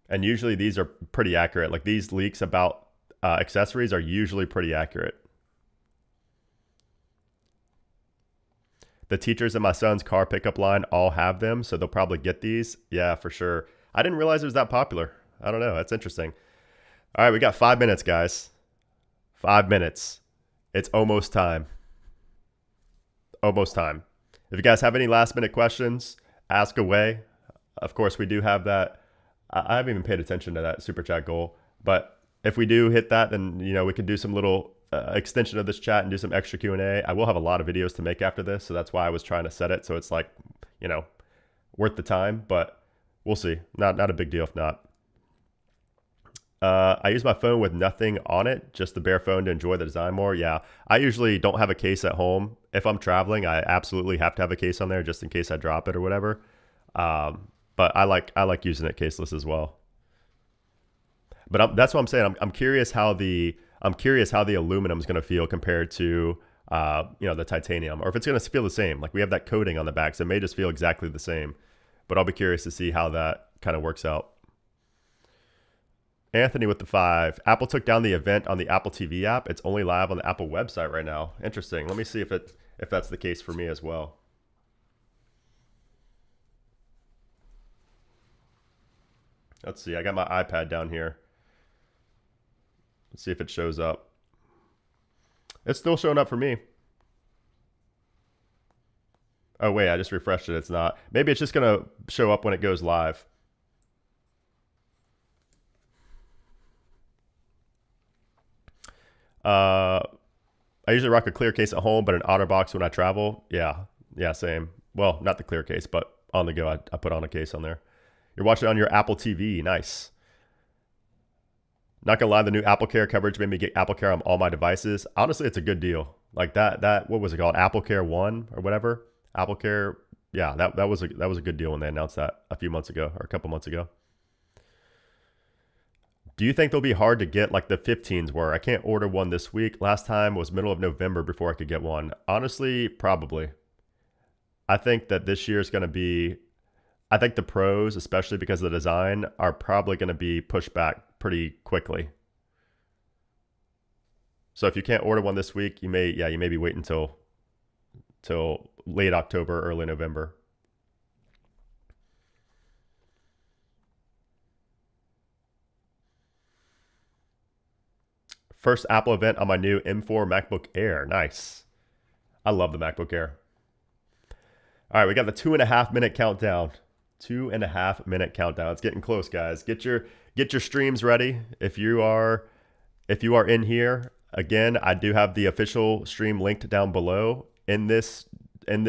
And usually these are pretty accurate. Like these leaks about accessories are usually pretty accurate. The teachers in my son's car pickup line all have them, so they'll probably get these. Yeah, for sure. I didn't realize it was that popular. I don't know. That's interesting. All right, we got 5 minutes, guys. 5 minutes. It's almost time. Almost time. If you guys have any last minute questions, ask away. Of course, we do have that. I haven't even paid attention to that super chat goal, but if we do hit that, then we could do some little extension of this chat and do some extra Q&A. I will have a lot of videos to make after this, so that's why I was trying to set it so it's like worth the time, but we'll see. Not a big deal if not. I use my phone with nothing on it, just the bare phone to enjoy the design more. Yeah, I usually don't have a case at home. If I'm traveling, I absolutely have to have a case on there just in case I drop it or whatever. But I like using it caseless as well. But that's what I'm saying. I'm curious how the aluminum is going to feel compared to the titanium, or if it's going to feel the same. Like we have that coating on the back, so it may just feel exactly the same. But I'll be curious to see how that kind of works out. Anthony with the 5. Apple took down the event on the Apple TV app. It's only live on the Apple website right now. Interesting. Let me see if that's the case for me as well. Let's see. I got my iPad down here. Let's see if it shows up. It's still showing up for me. Oh, wait. I just refreshed it. It's not. Maybe it's just going to show up when it goes live. I usually rock a clear case at home, but an OtterBox when I travel. Yeah, same. Well, not the clear case, but on the go, I put on a case on there. You're watching it on your Apple TV. Nice. Not gonna lie, the new Apple Care coverage made me get Apple Care on all my devices. Honestly, it's a good deal. Like that what was it called? Apple Care One or whatever. Apple Care. Yeah, that was a good deal when they announced that a few months ago or a couple months ago. Do you think they'll be hard to get like the 15s were? I can't order one this week. Last time was middle of November before I could get one. Honestly, probably. I think that this year is going to be, I think the pros, especially because of the design, are probably going to be pushed back pretty quickly. So if you can't order one this week, you may be waiting till late October, early November. First Apple event on my new M4 MacBook Air. Nice. I love the MacBook Air. All right, we got the 2.5 minute countdown. 2.5 minute countdown. It's getting close, guys. Get your streams ready. If you are in here, again, I do have the official stream linked down below. In this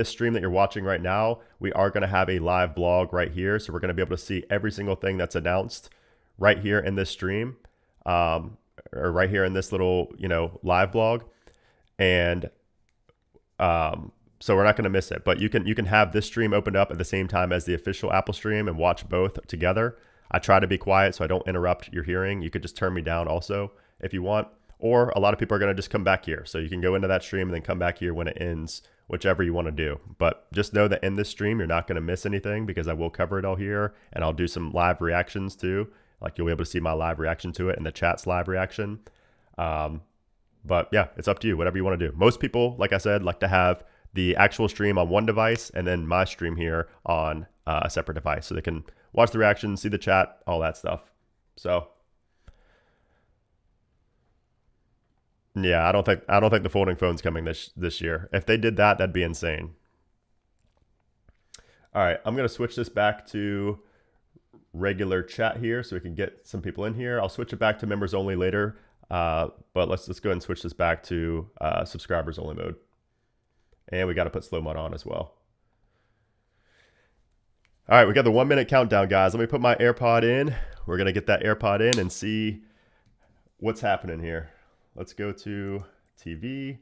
stream that you're watching right now, we are going to have a live blog right here, so we're going to be able to see every single thing that's announced right here in this stream. Or right here in this little, live blog. And so we're not going to miss it. But you can have this stream opened up at the same time as the official Apple stream and watch both together. I try to be quiet so I don't interrupt your hearing. You could just turn me down also if you want. Or a lot of people are going to just come back here. So you can go into that stream and then come back here when it ends, whichever you want to do. But just know that in this stream, you're not going to miss anything because I will cover it all here. And I'll do some live reactions too. Like you'll be able to see my live reaction to it and the chat's live reaction. But yeah, it's up to you, whatever you want to do. Most people, like I said, like to have the actual stream on one device and then my stream here on a separate device so they can watch the reaction, see the chat, all that stuff. So yeah, I don't think the folding phone's coming this year. If they did that, that'd be insane. All right, I'm gonna switch this back to regular chat here so we can get some people in here. I'll switch it back to members only later, but let's go ahead and switch this back to subscribers only mode. And we got to put slow mode on as well. All right, we got the 1 minute countdown, guys. Let me put my AirPod in. We're going to get that AirPod in and see what's happening here. Let's go to TV.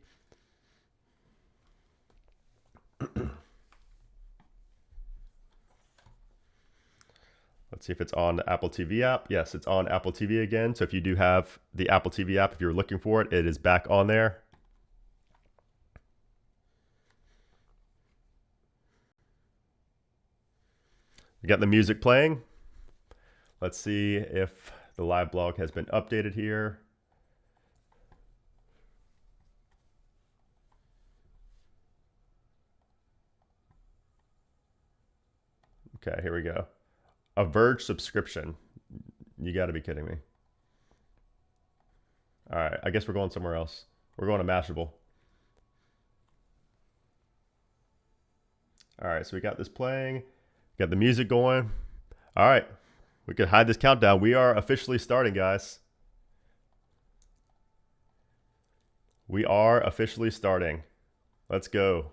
Let's see if it's on the Apple TV app. Yes, it's on Apple TV again. So if you do have the Apple TV app, if you're looking for it, it is back on there. We got the music playing. Let's see if the live blog has been updated here. Okay, here we go. A Verge subscription. You got to be kidding me. All right, I guess we're going somewhere else. We're going to Mashable. All right, so we got this playing. Got the music going. All right, we can hide this countdown. We are officially starting, guys. We are officially starting. Let's go.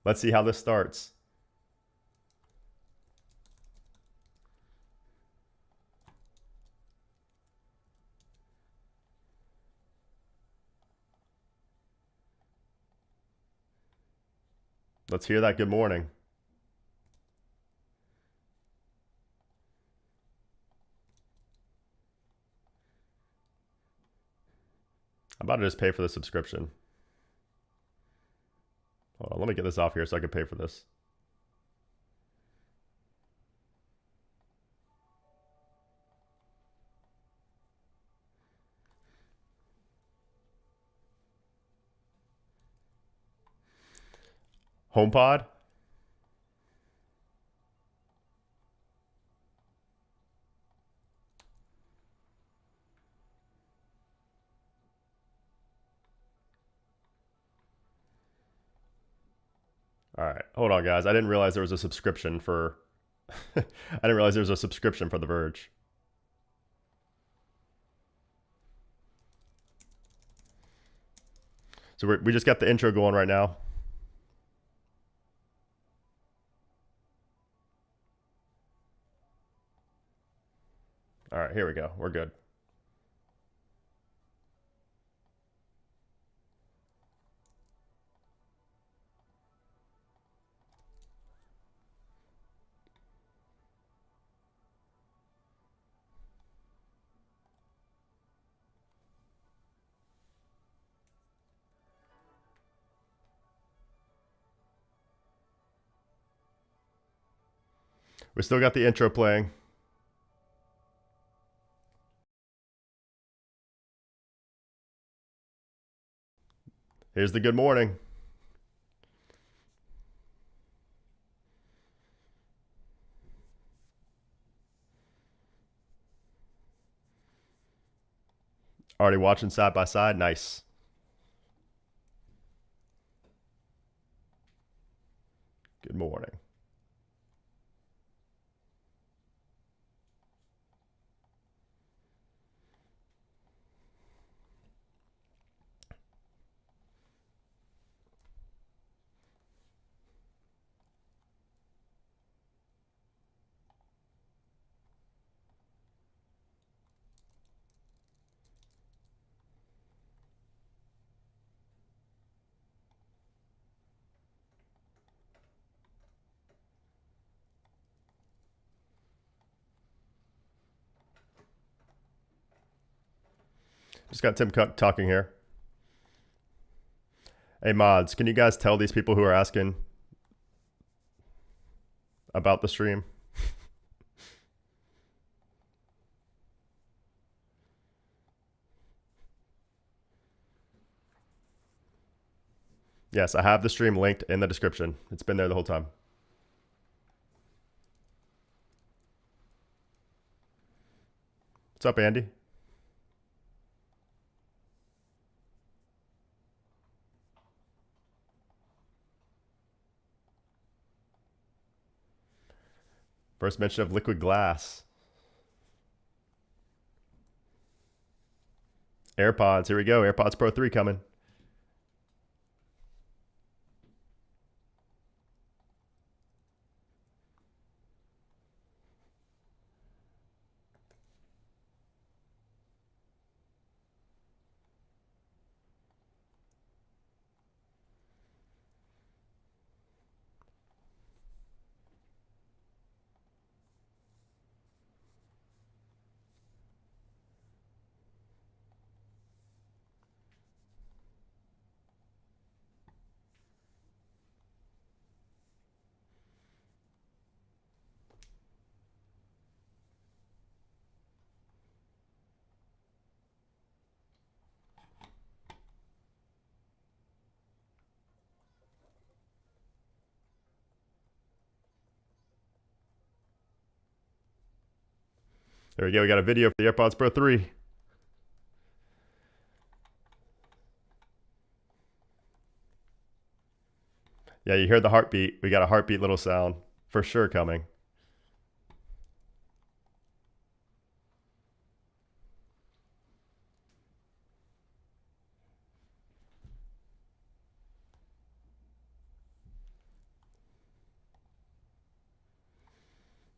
Let's see how this starts. Let's hear that good morning. I'm about to just pay for the subscription. Hold on, let me get this off here so I can pay for this. HomePod. All right, hold on, guys. I didn't realize there was a subscription for. I didn't realize there was a subscription for The Verge. So we just got the intro going right now. All right, here we go. We're good. We still got the intro playing. Here's the good morning. Already watching side by side. Nice. Good morning. Just got Tim Cook talking here. Hey, mods, can you guys tell these people who are asking about the stream? Yes, I have the stream linked in the description. It's been there the whole time. What's up, Andy? First mention of liquid glass. AirPods, here we go. AirPods Pro 3 coming. There we go. We got a video for the AirPods Pro 3. Yeah, you hear the heartbeat. We got a heartbeat little sound for sure coming.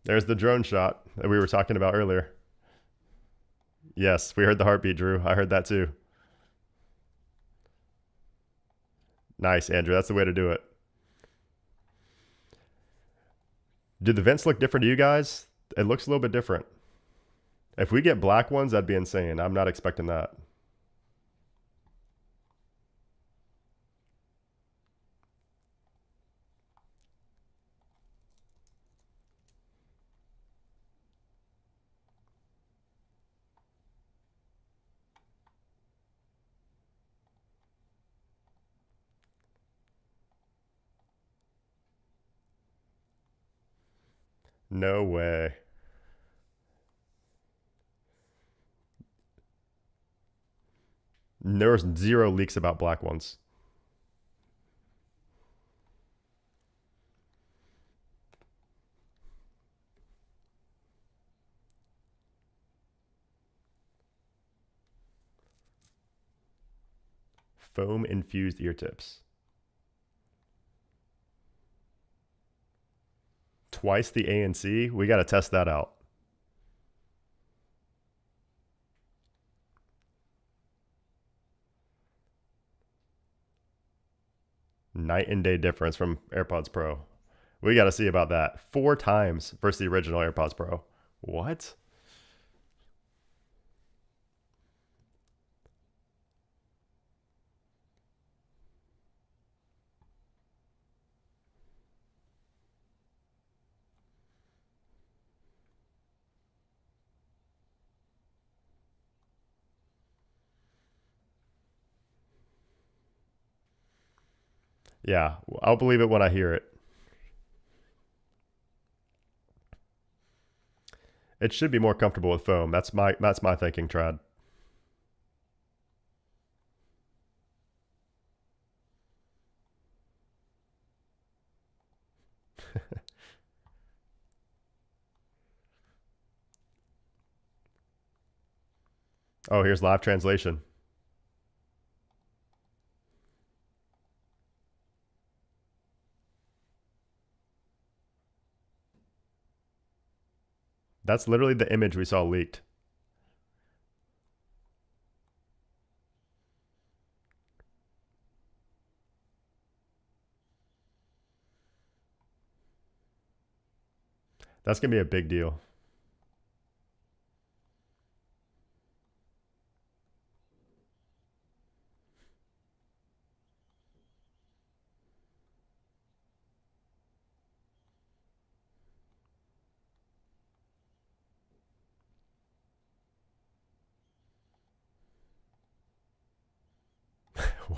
There's the drone shot that we were talking about earlier. Yes, we heard the heartbeat, Drew. I heard that too. Nice, Andrew. That's the way to do it. Do the vents look different to you guys? It looks a little bit different. If we get black ones, that'd be insane. I'm not expecting that. No way. There was zero leaks about black ones. Foam infused ear tips. Twice the ANC? We got to test that out. Night and day difference from AirPods Pro. We got to see about that. 4 times versus the original AirPods Pro. What? Yeah, I'll believe it when I hear it. It should be more comfortable with foam. That's my thinking, Trad. Oh, here's live translation. That's literally the image we saw leaked. That's going to be a big deal.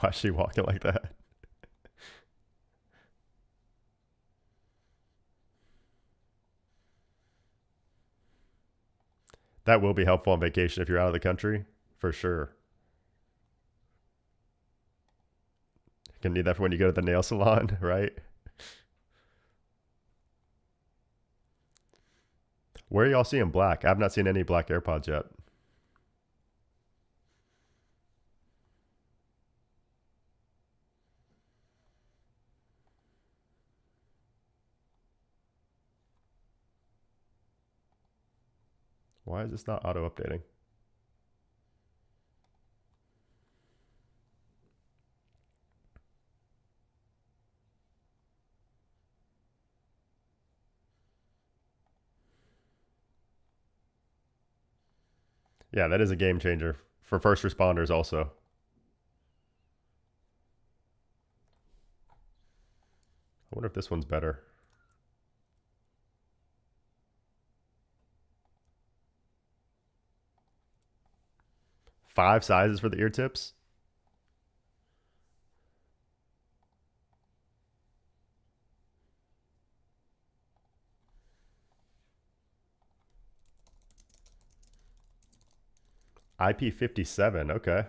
Why is she walking like that? That will be helpful on vacation if you're out of the country, for sure. You can need that for when you go to the nail salon, right? Where are y'all seeing black? I've not seen any black AirPods yet. Why is this not auto updating? Yeah, that is a game changer for first responders also. I wonder if this one's better. 5 sizes for the ear tips? IP57, okay.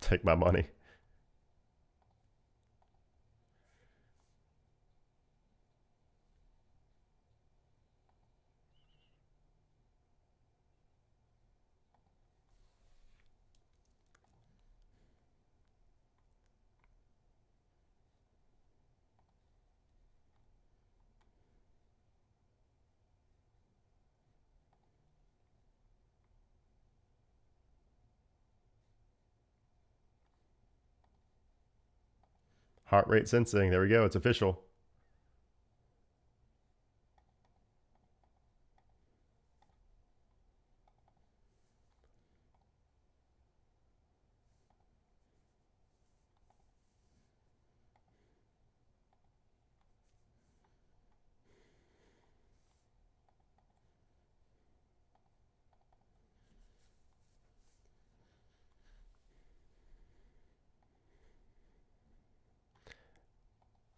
Take my money. Heart rate sensing. There we go. It's official.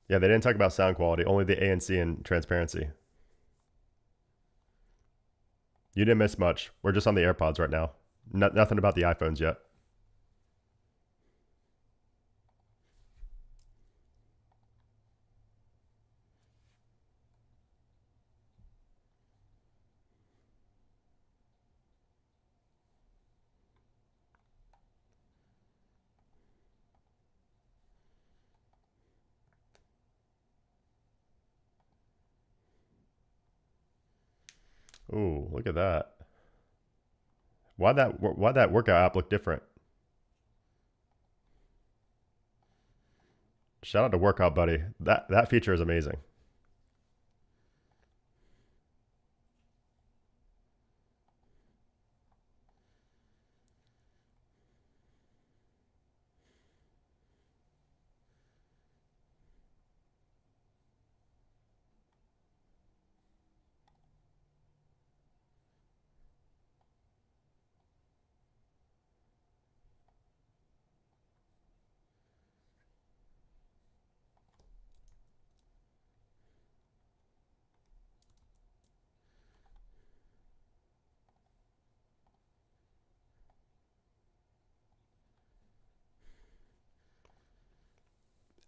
Yeah, they didn't talk about sound quality, only the ANC and transparency. You didn't miss much. We're just on the AirPods right now. Nothing about the iPhones yet. Ooh, look at that. Why'd that workout app look different? Shout out to Workout Buddy. That feature is amazing.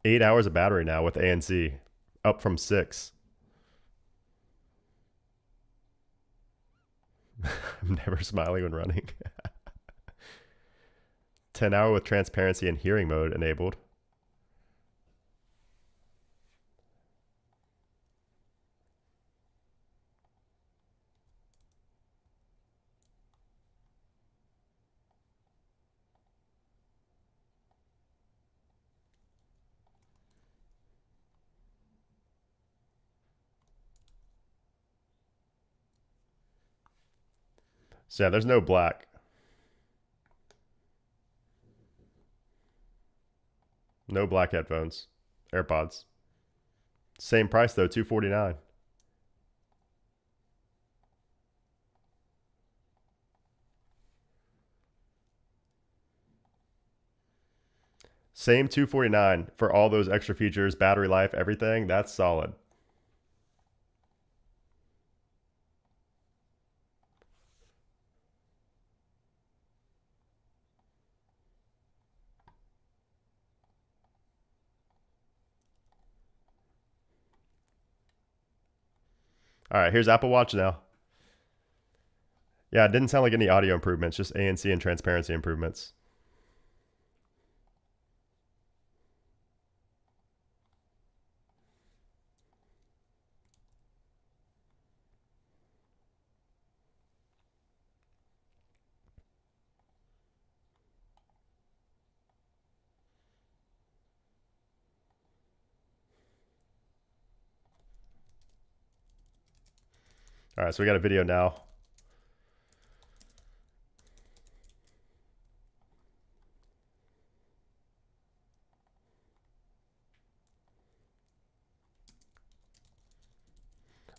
Eight hours of battery now with ANC, up from 6. I'm never smiling when running. 10-hour with transparency and hearing mode enabled. So yeah, there's no black. No black headphones. AirPods. Same price though, $249. Same $249 for all those extra features, battery life, everything. That's solid. All right, here's Apple Watch now. Yeah, it didn't sound like any audio improvements, just ANC and transparency improvements. All right, so we got a video now.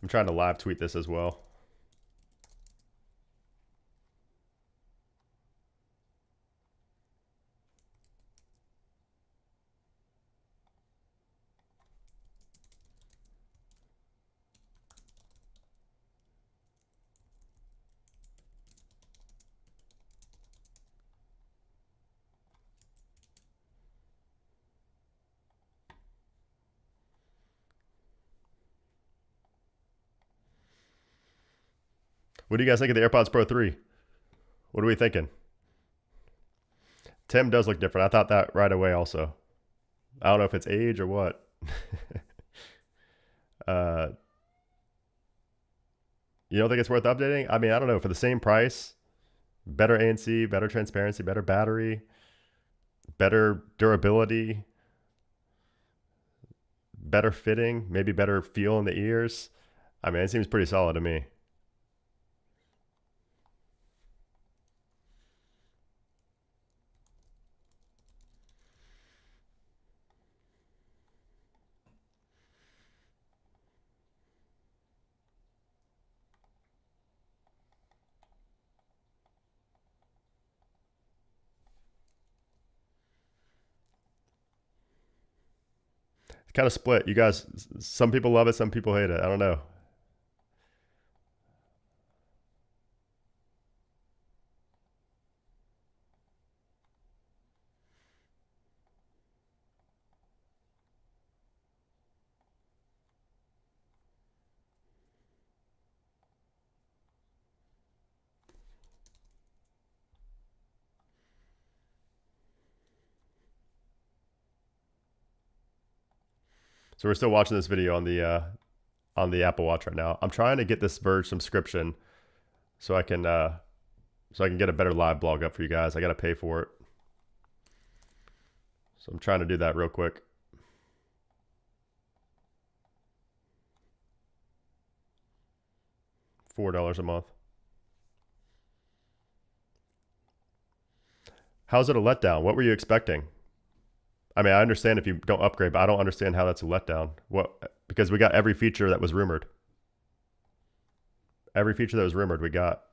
I'm trying to live tweet this as well. What do you guys think of the AirPods Pro 3? What are we thinking? Tim does look different. I thought that right away also. I don't know if it's age or what. uh, you don't think it's worth updating? I mean, I don't know. For the same price, better ANC, better transparency, better battery, better durability, better fitting, maybe better feel in the ears. I mean, it seems pretty solid to me. Kind of split. You guys, some people love it, some people hate it. I don't know. So we're still watching this video on the Apple Watch right now. I'm trying to get this Verge subscription so I can get a better live blog up for you guys. I got to pay for it. So I'm trying to do that real quick. $4 a month. How's it a letdown? What were you expecting? I mean, I understand if you don't upgrade, but I don't understand how that's a letdown. What? Because we got every feature that was rumored. Every feature that was rumored, we got.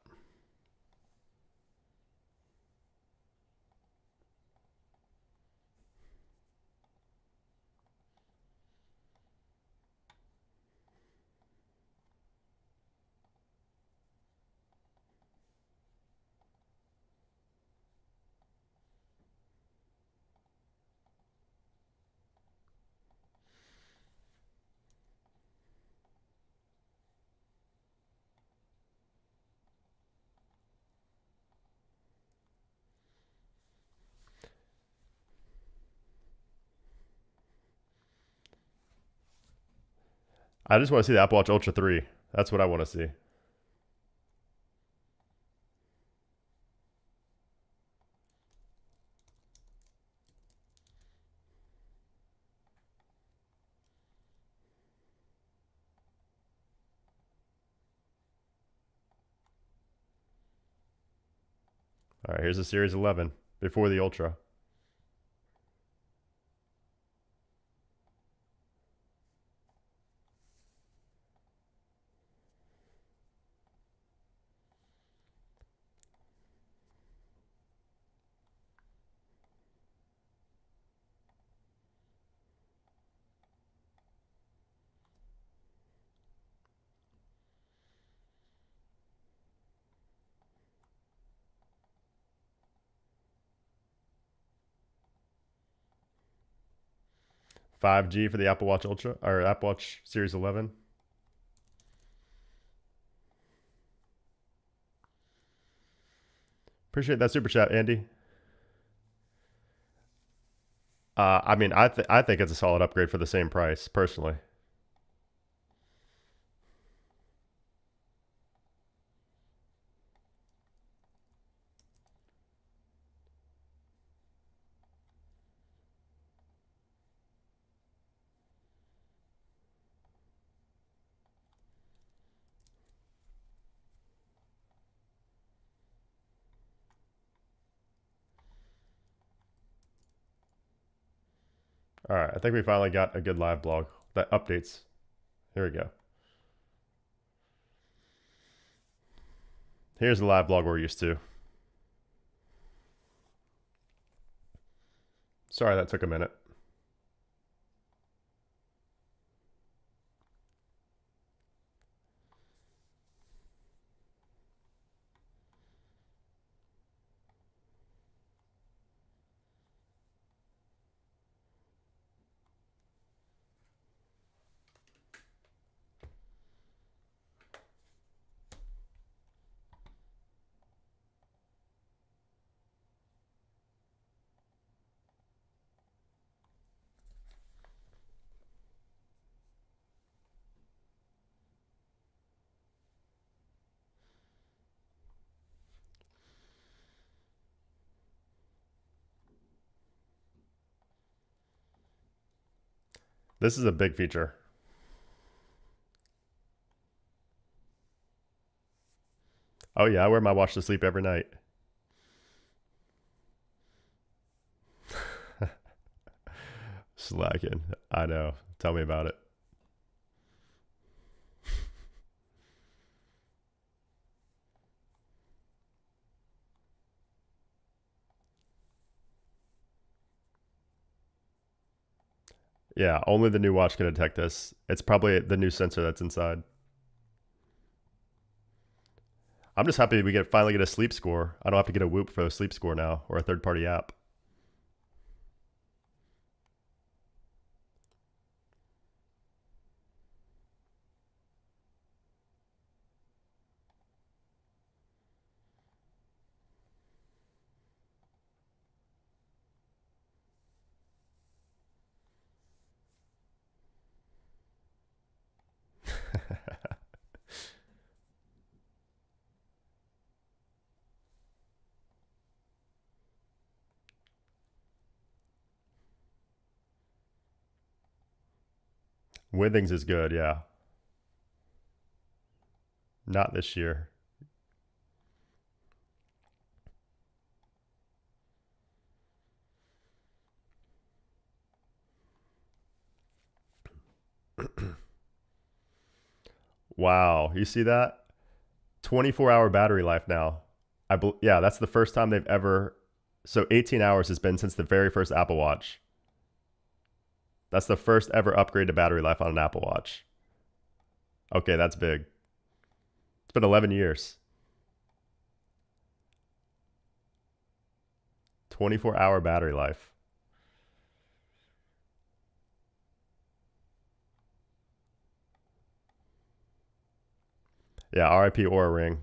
I just want to see the Apple Watch Ultra 3. That's what I want to see. All right, here's the Series 11 before the Ultra. $5G for the Apple Watch Ultra or Apple Watch Series 11. Appreciate that super chat, Andy. I mean, I think it's a solid upgrade for the same price, personally. All right, I think we finally got a good live blog that updates. Here we go. Here's the live blog we're used to. Sorry that took a minute. This is a big feature. Oh yeah, I wear my watch to sleep every night. Slacking. I know. Tell me about it. Yeah, only the new watch can detect this. It's probably the new sensor that's inside. I'm just happy we finally get a sleep score. I don't have to get a Whoop for a sleep score now or a third party app. Withings is good, yeah. Not this year. Wow, you see that? 24-hour battery life now. Yeah, that's the first time they've ever. So 18 hours has been since the very first Apple Watch. That's the first ever upgrade to battery life on an Apple Watch. Okay, that's big. It's been 11 years. 24-hour battery life. Yeah, RIP Aura Ring.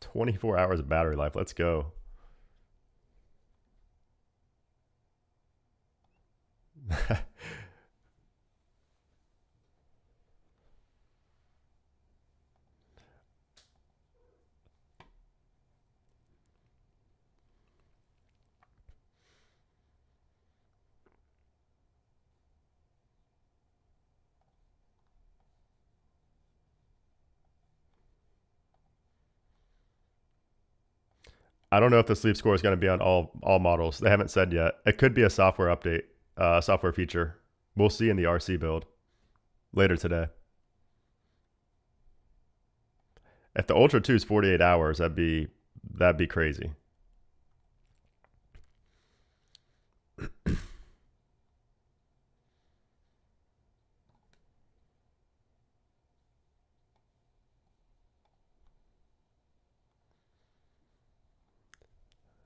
24 hours of battery life. Let's go. I don't know if the sleep score is going to be on all models. They haven't said yet. It could be a software update, software feature. We'll see in the RC build later today. If the Ultra 2 is 48 hours, that'd be crazy.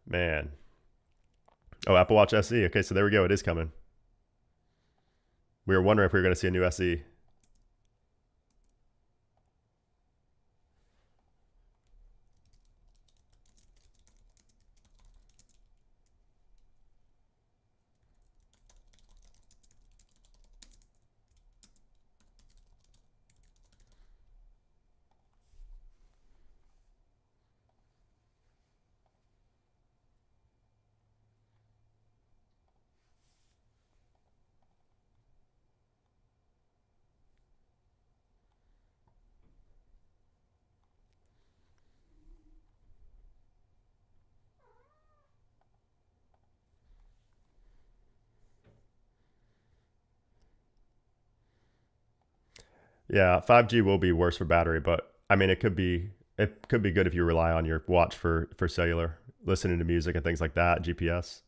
Man. Oh, Apple Watch SE. Okay, so there we go. It is coming. We were wondering if we were going to see a new SE. Yeah, 5G will be worse for battery, but I mean it could be good if you rely on your watch for cellular, listening to music and things like that, GPS.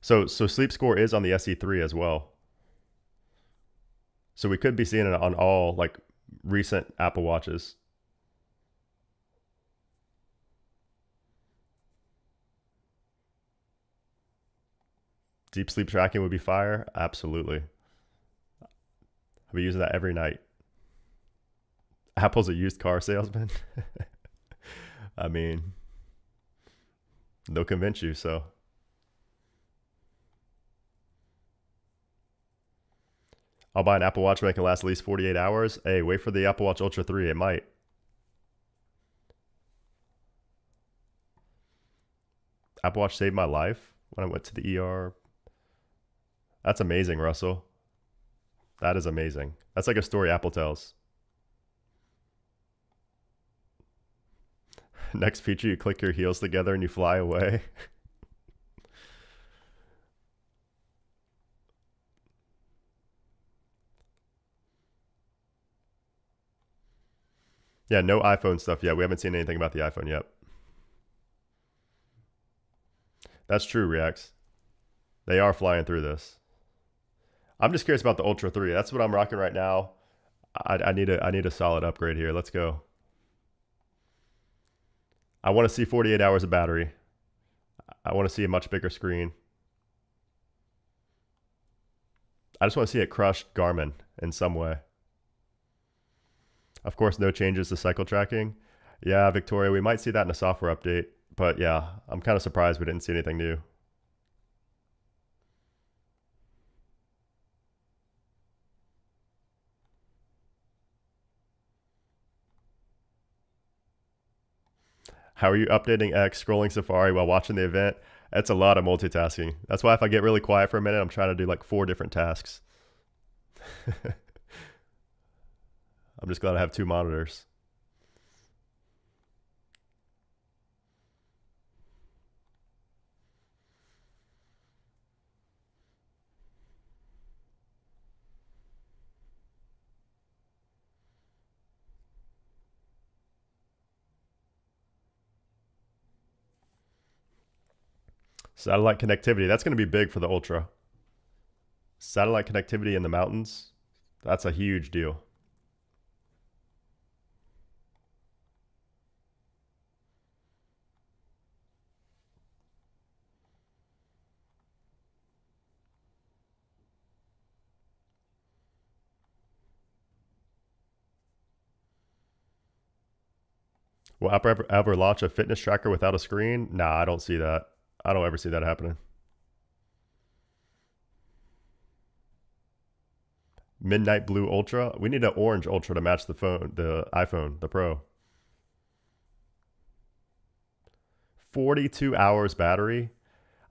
So sleep score is on the SE3 as well. So we could be seeing it on all like recent Apple Watches. Deep sleep tracking would be fire. Absolutely. I'll be using that every night. Apple's a used car salesman. I mean, they'll convince you. So I'll buy an Apple Watch when it can last at least 48 hours. Hey, wait for the Apple Watch Ultra 3. It might. Apple Watch saved my life when I went to the ER. That's amazing, Russell. That is amazing. That's like a story Apple tells. Next feature, you click your heels together and you fly away. Yeah, no iPhone stuff yet. We haven't seen anything about the iPhone yet. That's true, Reacts. They are flying through this. I'm just curious about the Ultra 3. That's what I'm rocking right now. I need a solid upgrade here. Let's go. I want to see 48 hours of battery. I want to see a much bigger screen. I just want to see it crush Garmin in some way. Of course, no changes to cycle tracking. Yeah, Victoria, we might see that in a software update. But yeah, I'm kind of surprised we didn't see anything new. How are you updating X, scrolling Safari while watching the event? That's a lot of multitasking. That's why if I get really quiet for a minute, I'm trying to do like 4 different tasks. I'm just glad I have 2 monitors. Satellite connectivity. That's going to be big for the Ultra. Satellite connectivity in the mountains. That's a huge deal. Will Apple ever launch a fitness tracker without a screen? Nah, I don't see that. I don't ever see that happening. Midnight Blue Ultra. We need an orange Ultra to match the phone, the iPhone, the Pro. 42 hours battery.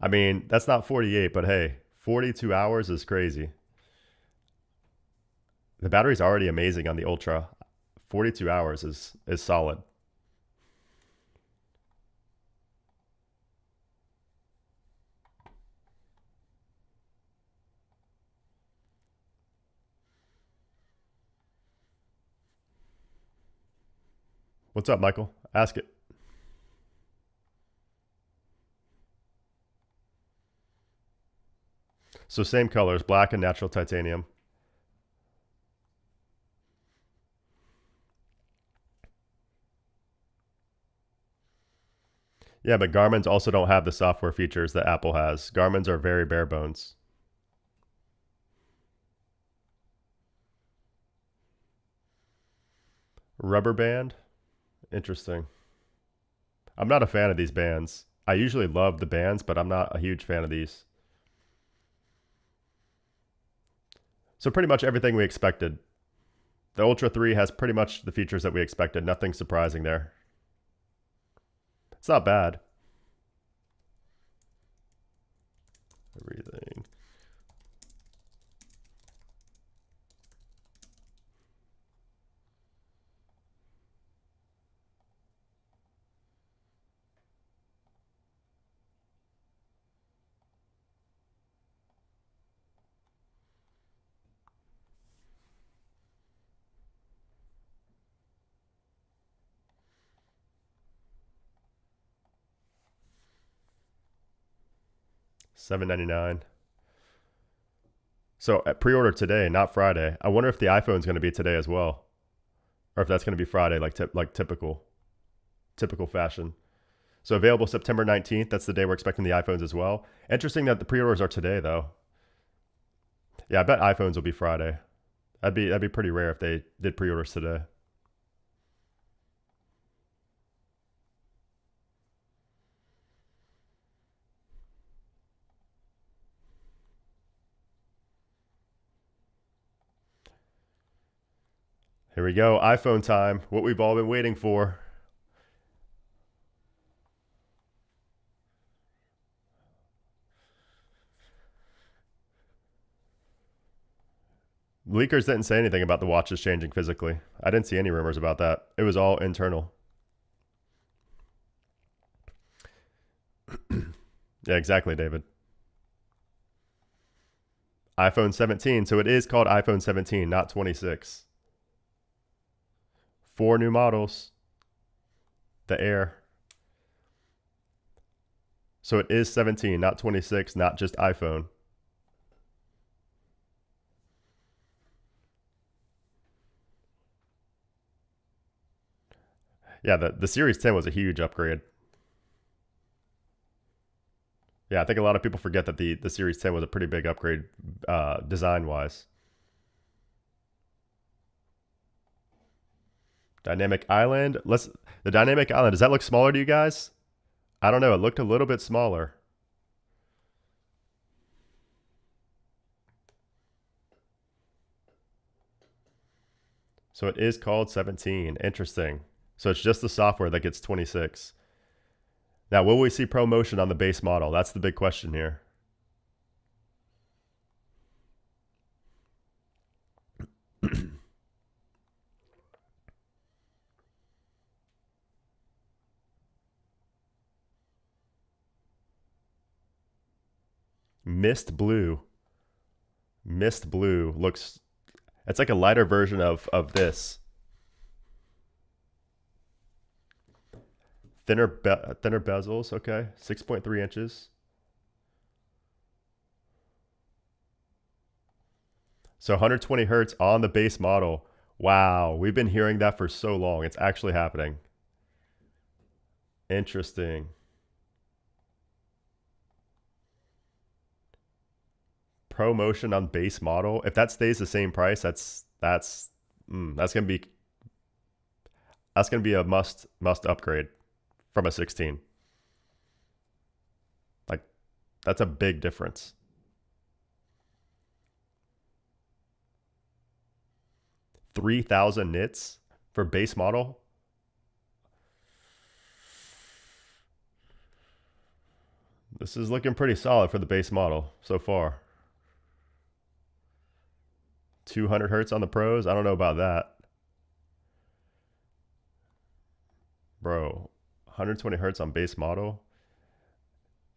I mean, that's not 48, but hey, 42 hours is crazy. The battery's already amazing on the Ultra. 42 hours is solid. What's up, Michael? Ask it. So same colors, black and natural titanium. Yeah, but Garmin's also don't have the software features that Apple has. Garmin's are very bare bones. Rubber band? Interesting. I'm not a fan of these bands. I usually love the bands, but I'm not a huge fan of these. So pretty much everything we expected. The Ultra 3 has pretty much the features that we expected. Nothing surprising there. It's not bad. Everything. $7.99. So at pre-order today, not Friday. I wonder if the iPhone's going to be today as well, or if that's going to be Friday, like typical fashion. So available September 19th. That's the day we're expecting the iPhones as well. Interesting that the pre-orders are today, though. Yeah, I bet iPhones will be Friday. That'd be pretty rare if they did pre-orders today. Here we go, iPhone time. What we've all been waiting for. Leakers didn't say anything about the watches changing physically. I didn't see any rumors about that. It was all internal. Yeah, exactly, David. iPhone 17. So it is called iPhone 17, not 26. 4 new models. The Air. So it is 17, not 26, not just iPhone. Yeah, the Series 10 was a huge upgrade. Yeah, I think a lot of people forget that the Series 10 was a pretty big upgrade design-wise. Dynamic Island. The Dynamic Island, does that look smaller to you guys? I don't know. It looked a little bit smaller. So it is called 17. Interesting. So it's just the software that gets 26. Now, will we see ProMotion on the base model? That's the big question here. Mist Blue. Mist Blue looks, it's like a lighter version of this. Thinner bezels, okay. 6.3 inches. So 120 hertz on the base model. Wow, we've been hearing that for so long. It's actually happening. Interesting. ProMotion on base model. If that stays the same price, that's gonna be a must upgrade from a 16. Like, that's a big difference. 3,000 nits for base model. This is looking pretty solid for the base model so far. 200 hertz on the pros. I don't know about that. Bro, 120 hertz on base model.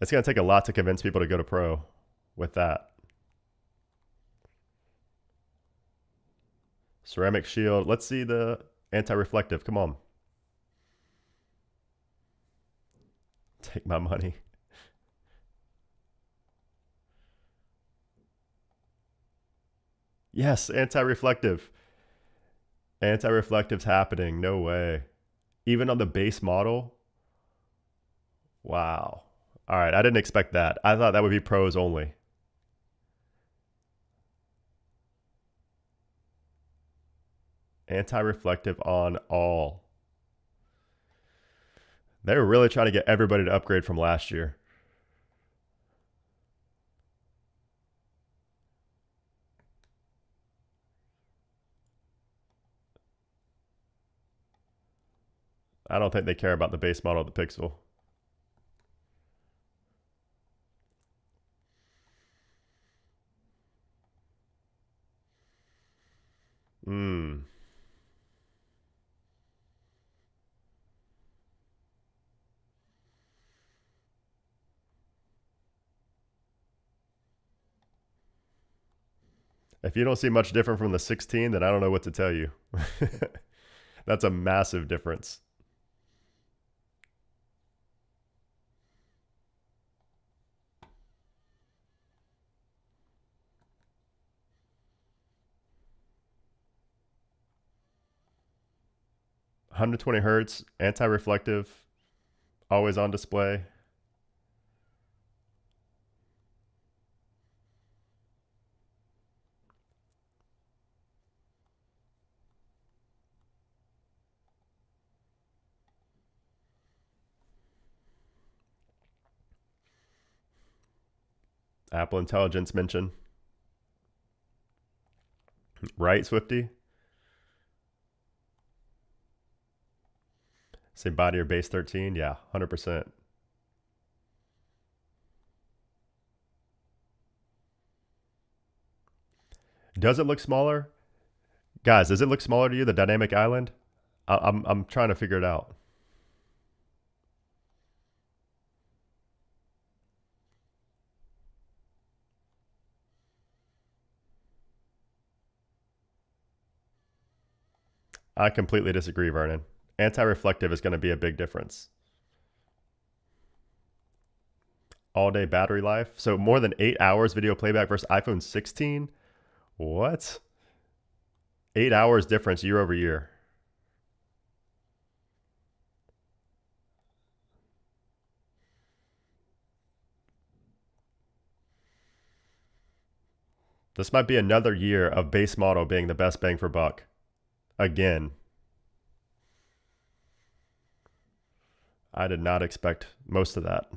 It's going to take a lot to convince people to go to pro with that. Ceramic shield. Let's see the anti-reflective. Come on. Take my money. Yes, anti-reflective. Anti-reflective's happening. No way. Even on the base model? Wow. All right, I didn't expect that. I thought that would be pros only. Anti-reflective on all. They were really trying to get everybody to upgrade from last year. I don't think they care about the base model of the Pixel. If you don't see much different from the 16, then I don't know what to tell you. That's a massive difference. (120 hertz, anti-reflective, always on display. Apple Intelligence mention. Right, Swifty? Say body or base 13? Yeah, 100%. Does it look smaller? Guys, does it look smaller to you, the Dynamic Island? I'm trying to figure it out. I completely disagree, Vernon. Anti-reflective is going to be a big difference. All day battery life. So more than 8 hours video playback versus iPhone 16. What? 8 hours difference year over year. This might be another year of base model being the best bang for buck. Again. I did not expect most of that.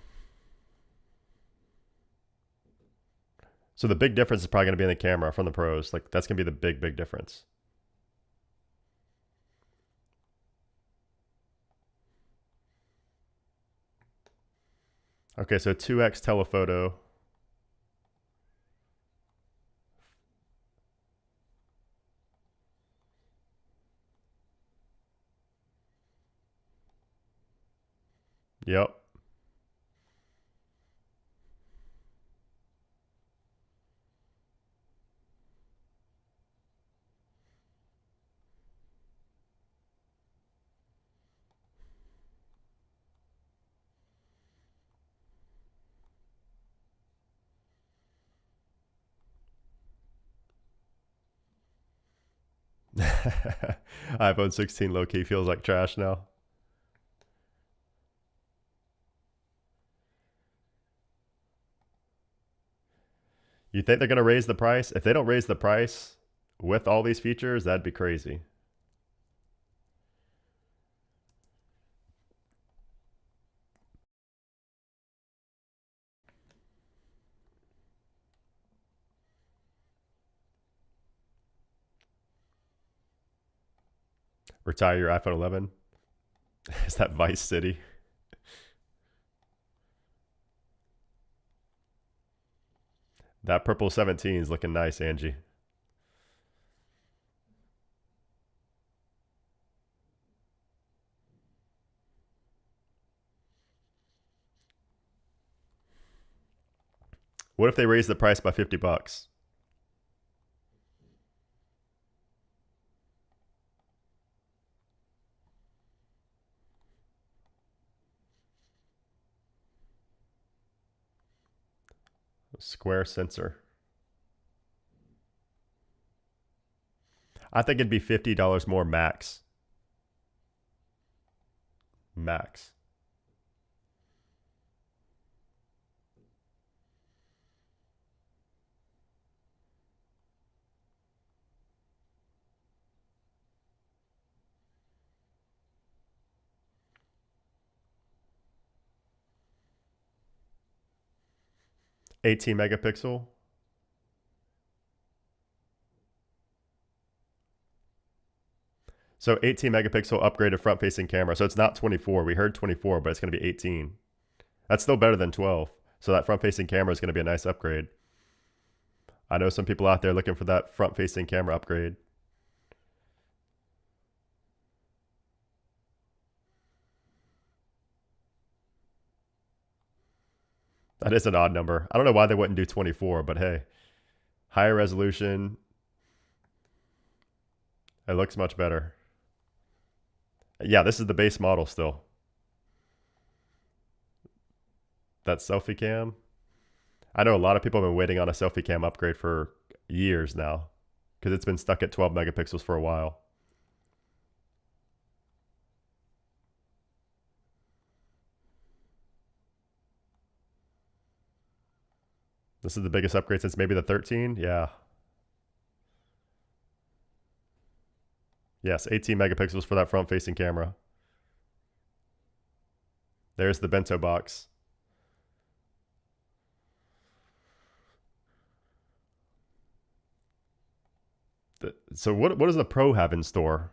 So the big difference is probably going to be in the camera from the pros. Like that's going to be the big, big difference. Okay, so 2x telephoto. Yep. iPhone 16 low-key feels like trash now. You think they're going to raise the price? If they don't raise the price with all these features, that'd be crazy. Retire your iPhone 11. Is that Vice City? That purple 17 is looking nice, Angie. What if they raise the price by 50 bucks? Square sensor. I think it'd be $50 more max. Max. $18 megapixel. So 18 megapixel upgraded front facing camera. So it's not 24. We heard 24, but it's going to be 18. That's still better than 12. So that front facing camera is going to be a nice upgrade. I know some people out there looking for that front facing camera upgrade. That is an odd number. I don't know why they wouldn't do 24, but hey, higher resolution. It looks much better. Yeah, this is the base model still. That selfie cam. I know a lot of people have been waiting on a selfie cam upgrade for years now because it's been stuck at 12 megapixels for a while. This is the biggest upgrade since maybe the 13. Yeah. Yes, 18 megapixels for that front facing camera. There's the bento box. So what does the Pro have in store?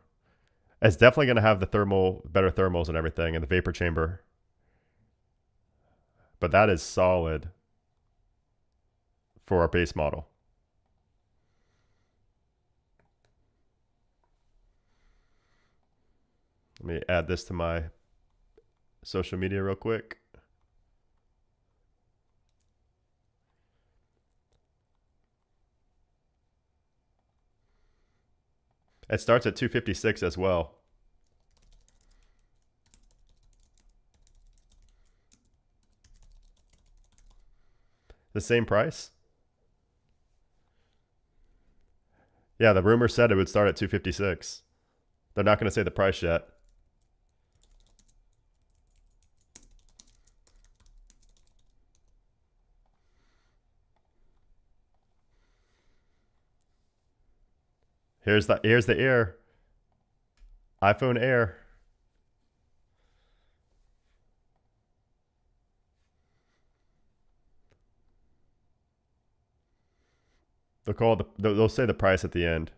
It's definitely going to have the better thermals and everything, and the vapor chamber. But that is solid for our base model. Let me add this to my social media real quick. It starts at 256 as well. The same price? Yeah, the rumor said it would start at 256. They're not going to say the price yet. Here's the Air. iPhone Air. They'll say the price at the end.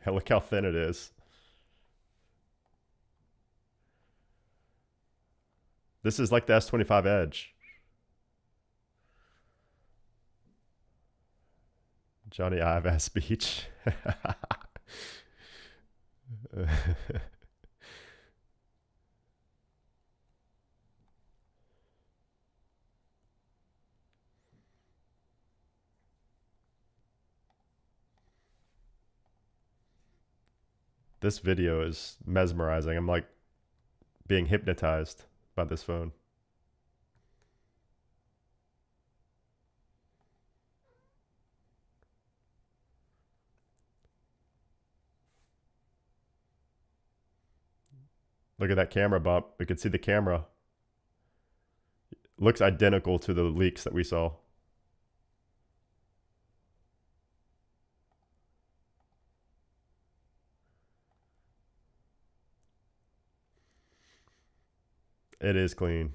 Yeah, look how thin it is. This is like the S25 Edge. Johnny Ive ass beach. This video is mesmerizing. I'm like being hypnotized by this phone. Look at that camera bump. We can see the camera. Looks identical to the leaks that we saw. It is clean.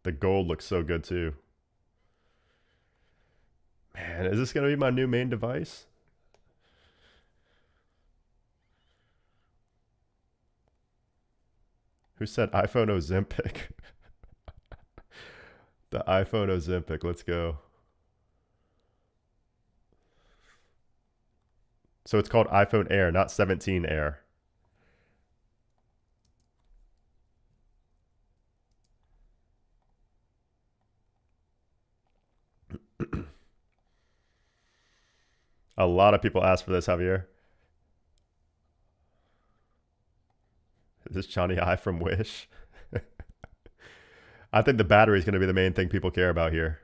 The gold looks so good too. Man, is this going to be my new main device? Who said iPhone Ozempic? The iPhone Ozempic. Let's go. So it's called iPhone Air, not 17 Air. A lot of people ask for this, Javier. Is this Johnny I from Wish? I think the battery is going to be the main thing people care about here.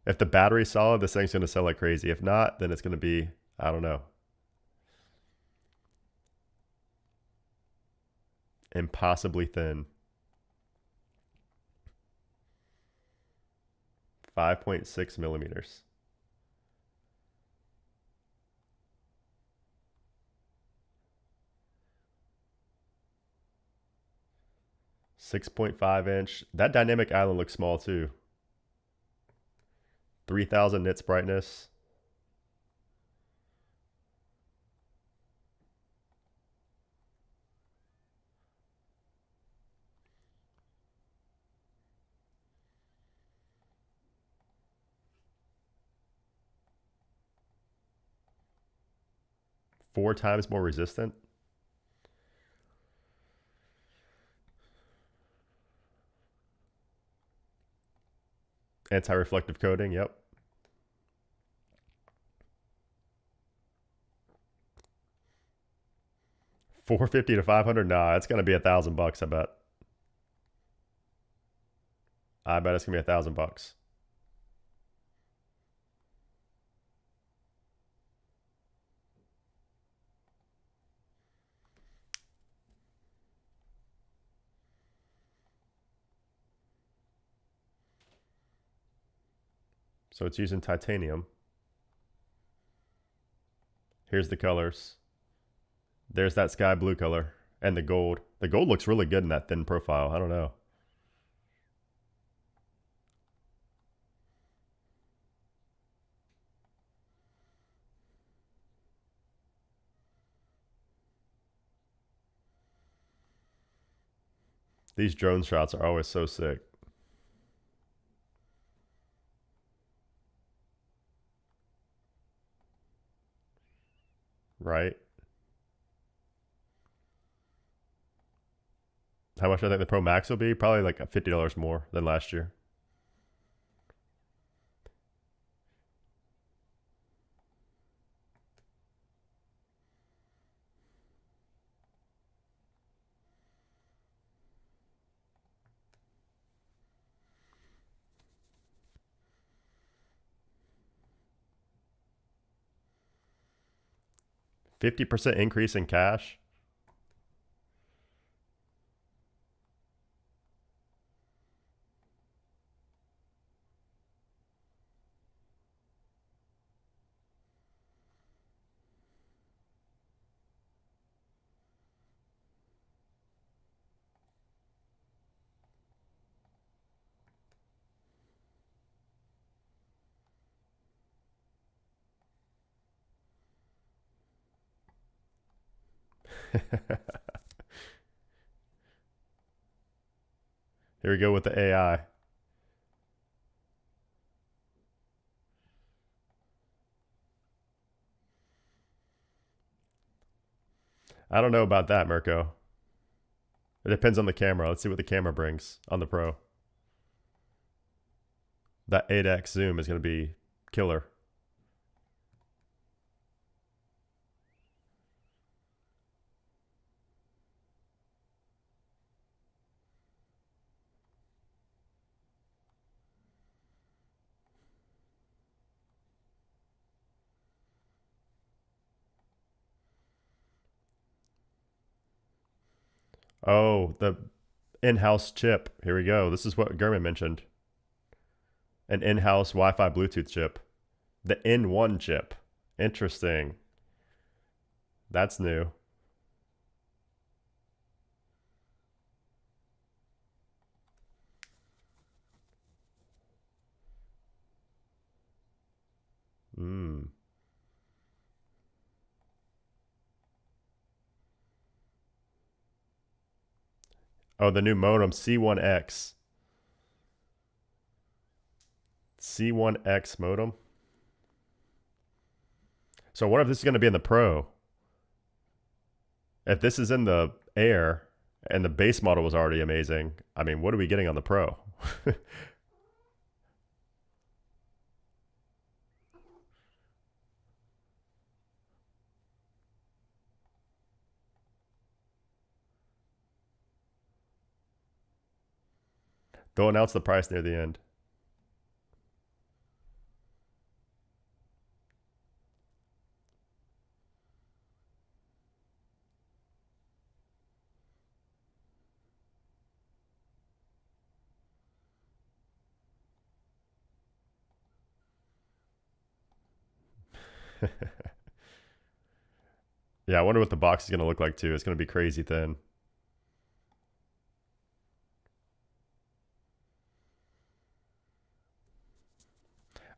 If the battery's solid, this thing's going to sell like crazy. If not, then it's going to be, I don't know, impossibly thin. 5.6 millimeters. .5 inch. That dynamic island looks small too. 3000 nits brightness. Four times more resistant. Anti-reflective coating, yep. $450 to $500. Nah, it's gonna be $1,000, I bet. I bet it's gonna be $1,000. So it's using titanium. Here's the colors. There's that sky blue color and the gold. The gold looks really good in that thin profile. I don't know. These drone shots are always so sick. Right? How much I think the Pro Max will be? Probably like $50 more than last year. 50% increase in cash. Here we go with the AI. I don't know about that, Mirko. It depends on the camera. Let's see what the camera brings on the Pro. That 8x zoom is going to be killer. Oh, the in-house chip. Here we go. This is what Gurman mentioned. An in-house Wi-Fi Bluetooth chip. The N1 chip. Interesting. That's new. Hmm. Oh, the new modem C1X. C1X modem. So I wonder if this is going to be in the Pro. If this is in the Air and the base model was already amazing, I mean, what are we getting on the Pro? They'll announce the price near the end. Yeah, I wonder what the box is going to look like too. It's going to be crazy thin.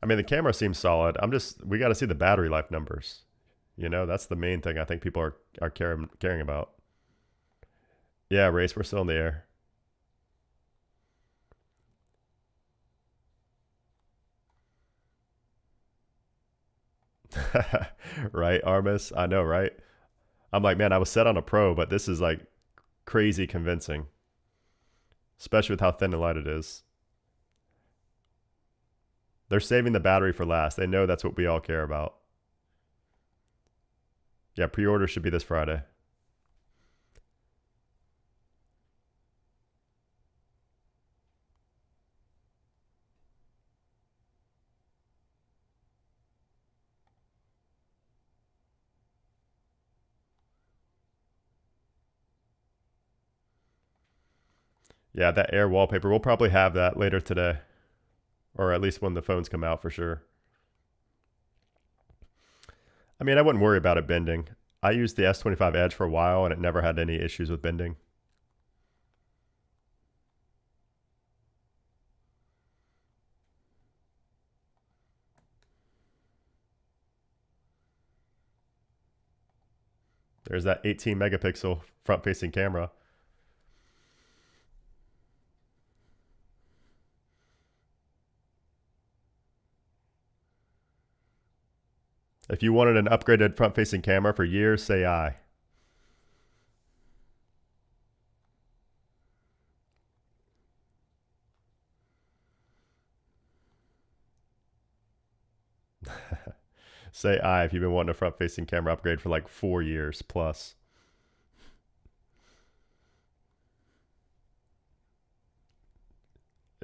I mean, the camera seems solid. We got to see the battery life numbers. You know, that's the main thing I think people are caring about. Yeah, race, we're still in the air. Right, Armis? I know, right? I'm like, man, I was set on a Pro, but this is like crazy convincing, especially with how thin and light it is. They're saving the battery for last. They know that's what we all care about. Yeah, pre-order should be this Friday. Yeah, that Air wallpaper, we'll probably have that later today, or at least when the phones come out for sure. I mean, I wouldn't worry about it bending. I used the S25 Edge for a while and it never had any issues with bending. There's that 18 megapixel front facing camera. If you wanted an upgraded front facing camera for years, say I. Say I if you've been wanting a front facing camera upgrade for like 4 years plus.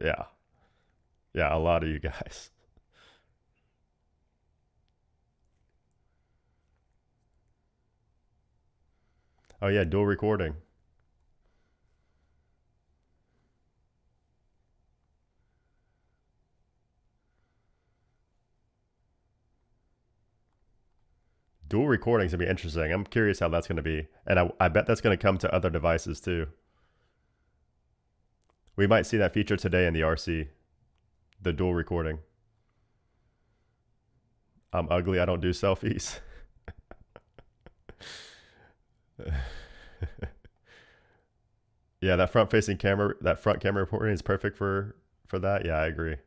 Yeah. Yeah, a lot of you guys. Oh yeah, dual recording. Dual recording is gonna be interesting. I'm curious how that's gonna be, and I bet that's gonna come to other devices too. We might see that feature today in the RC, the dual recording. I'm ugly. I don't do selfies. Yeah, that front-facing camera, that front camera recording is perfect for that. Yeah, I agree.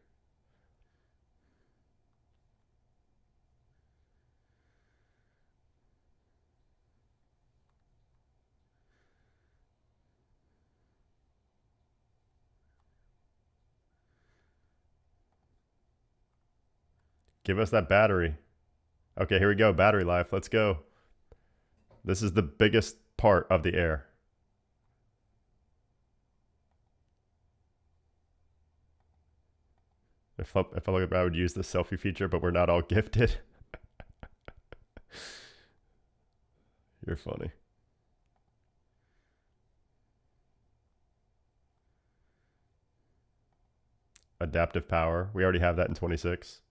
Give us that battery. Okay, here we go. Battery life. Let's go. This is the biggest part of the Air. If I look at, I would use the selfie feature, but we're not all gifted. You're funny. Adaptive power. We already have that in 26.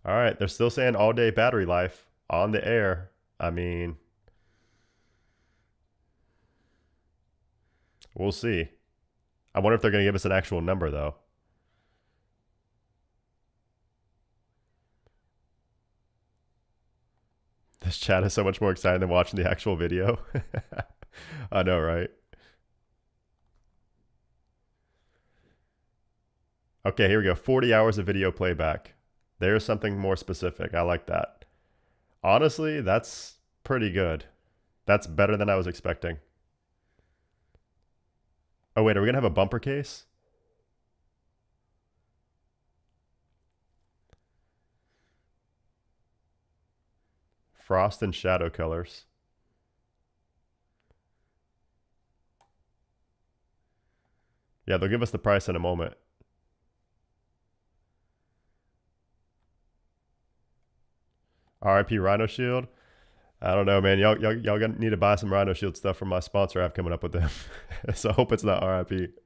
All right, they're still saying all day battery life on the Air. I mean, we'll see. I wonder if they're going to give us an actual number, though. This chat is so much more exciting than watching the actual video. I know, right? Okay, here we go. 40 hours of video playback. There's something more specific. I like that. Honestly, that's pretty good. That's better than I was expecting. Oh, wait, are we going to have a bumper case? Frost and shadow colors. Yeah, they'll give us the price in a moment. RIP Rhino Shield. I don't know, man. Y'all gonna need to buy some Rhino Shield stuff from my sponsor I have coming up with them. So I hope it's not RIP.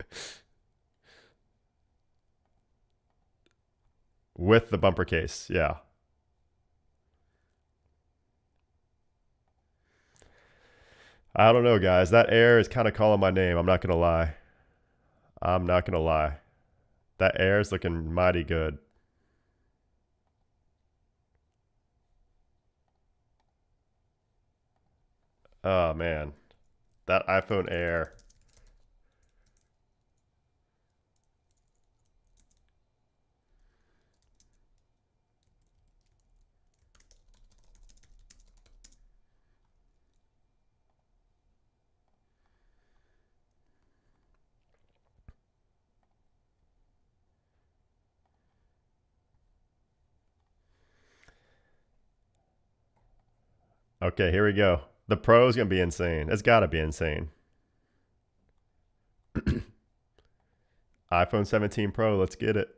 With the bumper case, yeah. I don't know, guys. That Air is kind of calling my name. I'm not gonna lie. I'm not gonna lie. That Air is looking mighty good. Oh man, that iPhone Air. Okay, here we go. The Pro is gonna be insane. It's gotta be insane. iPhone 17 Pro, let's get it.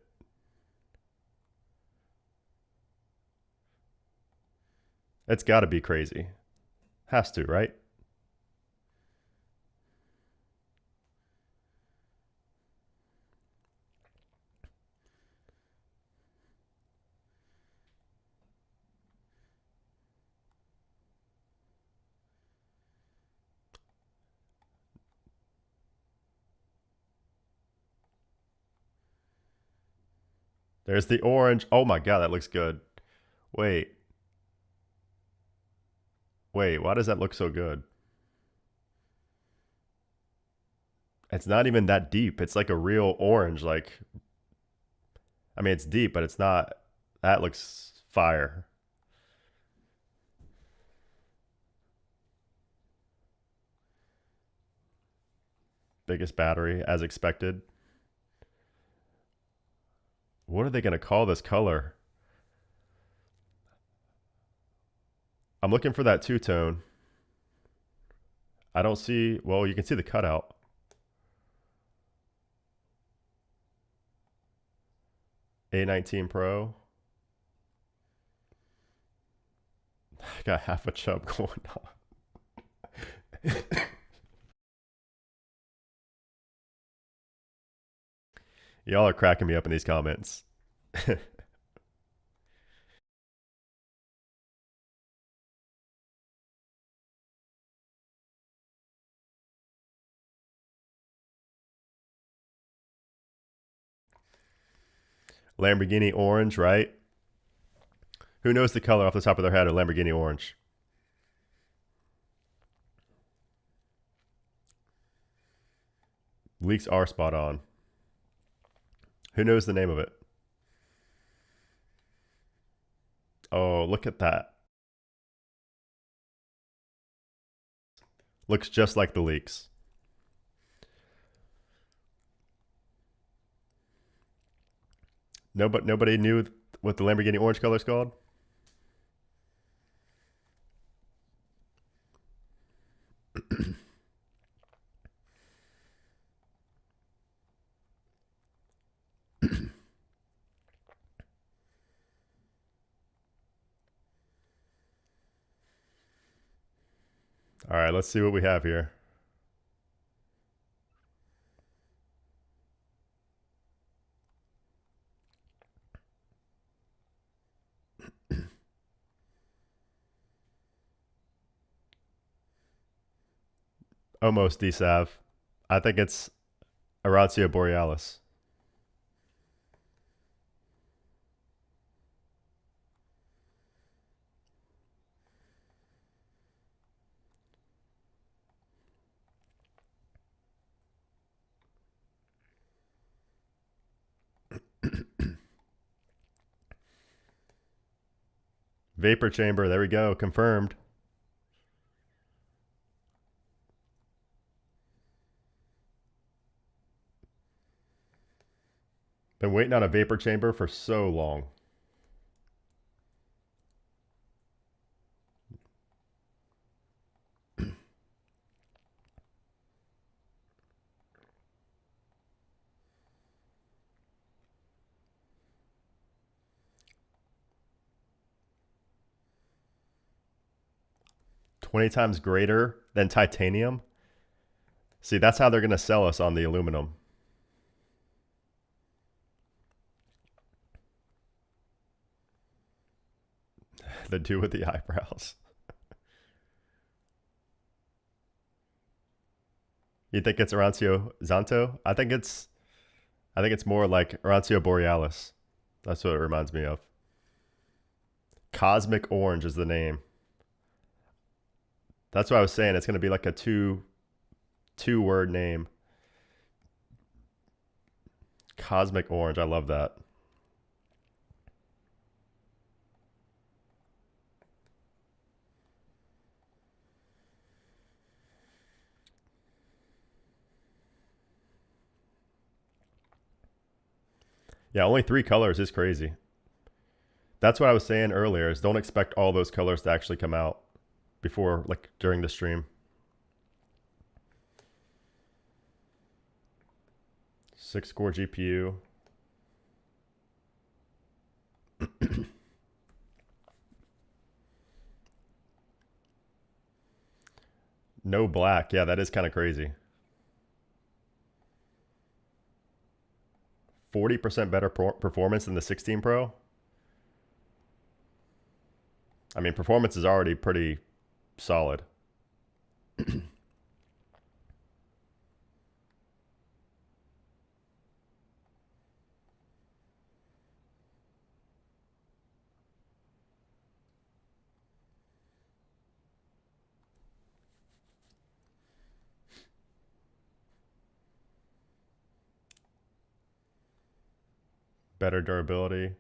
It's gotta be crazy. Has to, right? There's the orange. Oh my god, that looks good. Wait. Wait, why does that look so good? It's not even that deep. It's like a real orange. Like, I mean, it's deep, but it's not. That looks fire. Biggest battery, as expected. What are they going to call this color? I'm looking for that two-tone. I don't see, well, you can see the cutout. A19 Pro. I got half a chub going on. Y'all are cracking me up in these comments. Lamborghini orange, right? Who knows the color off the top of their head of Lamborghini orange? Leaks are spot on. Who knows the name of it? Oh, look at that. Looks just like the leaks. No, but nobody knew what the Lamborghini orange color is called? All right, let's see what we have here. Almost DSAV. I think it's Arancia Borealis. Vapor chamber, there we go, confirmed. Been waiting on a vapor chamber for so long. $20 times greater than titanium. See, that's how they're going to sell us on the aluminum. The dude with the eyebrows. You think it's Arancio Zanto? I think it's more like Arancio Borealis. That's what it reminds me of. Cosmic Orange is the name. That's what I was saying. It's going to be like a two-word name. Cosmic Orange. I love that. Yeah, only 3 colors is crazy. That's what I was saying earlier, is don't expect all those colors to actually come out before, like, during the stream. 6-core GPU. No black. Yeah, that is kind of crazy. 40% better performance than the 16 Pro. I mean, performance is already pretty solid. Better durability.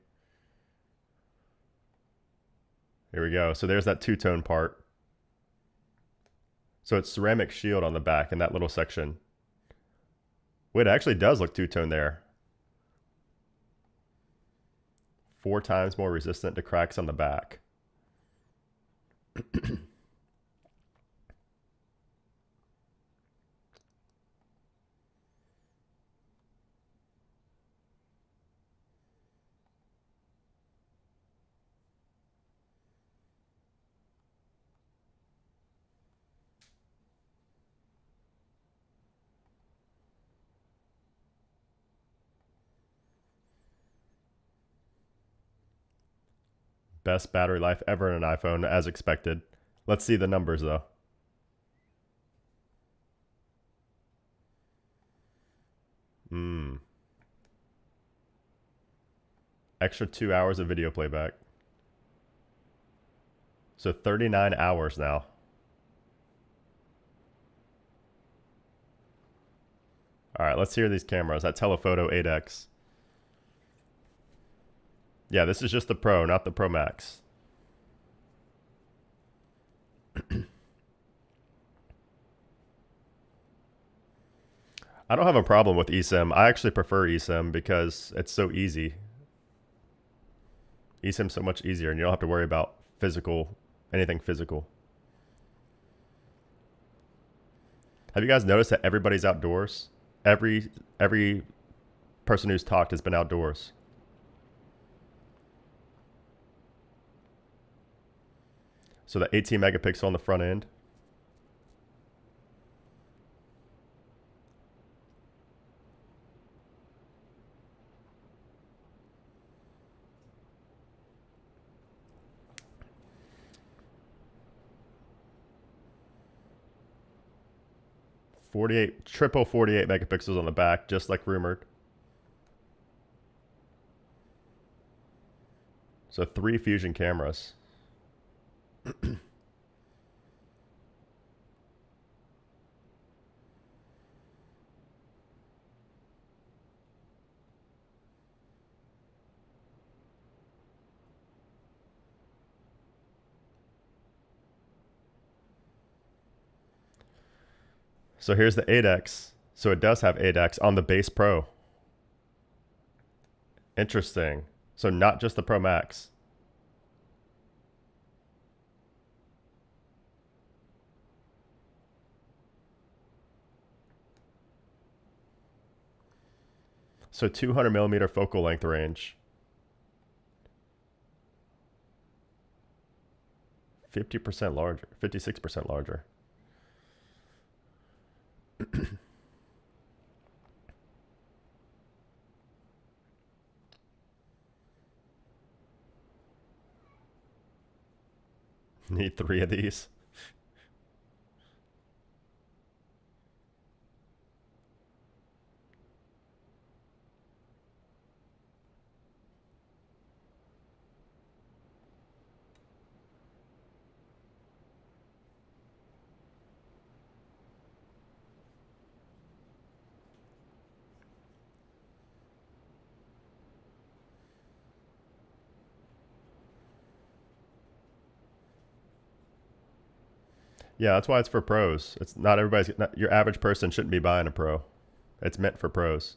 Here we go. So there's that two-tone part. So it's ceramic shield on the back in that little section. Wait, it actually does look two-tone there. 4 times more resistant to cracks on the back. Best battery life ever in an iPhone, as expected. Let's see the numbers though. Extra 2 hours of video playback. So 39 hours now. All right, let's hear these cameras. That telephoto 8X. Yeah, this is just the Pro, not the Pro Max. I don't have a problem with eSIM. I actually prefer eSIM because it's so easy. eSIM's so much easier and you don't have to worry about anything physical. Have you guys noticed that everybody's outdoors? Every person who's talked has been outdoors. So the 18 megapixel on the front end. Triple 48 megapixels on the back, just like rumored. So 3 fusion cameras. So here's the 8X. So it does have 8X on the base Pro. Interesting. So not just the Pro Max. So 200 millimeter focal length range. 50% larger, 56% larger. Need 3 of these. Yeah, that's why it's for pros. It's not everybody's. Your average person shouldn't be buying a Pro. It's meant for pros.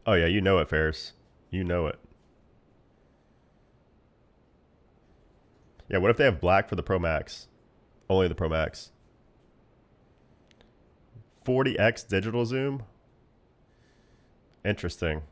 Oh yeah, you know it, Ferris. You know it. Yeah, what if they have black for the Pro Max? Only the Pro Max. 40x digital zoom? Interesting.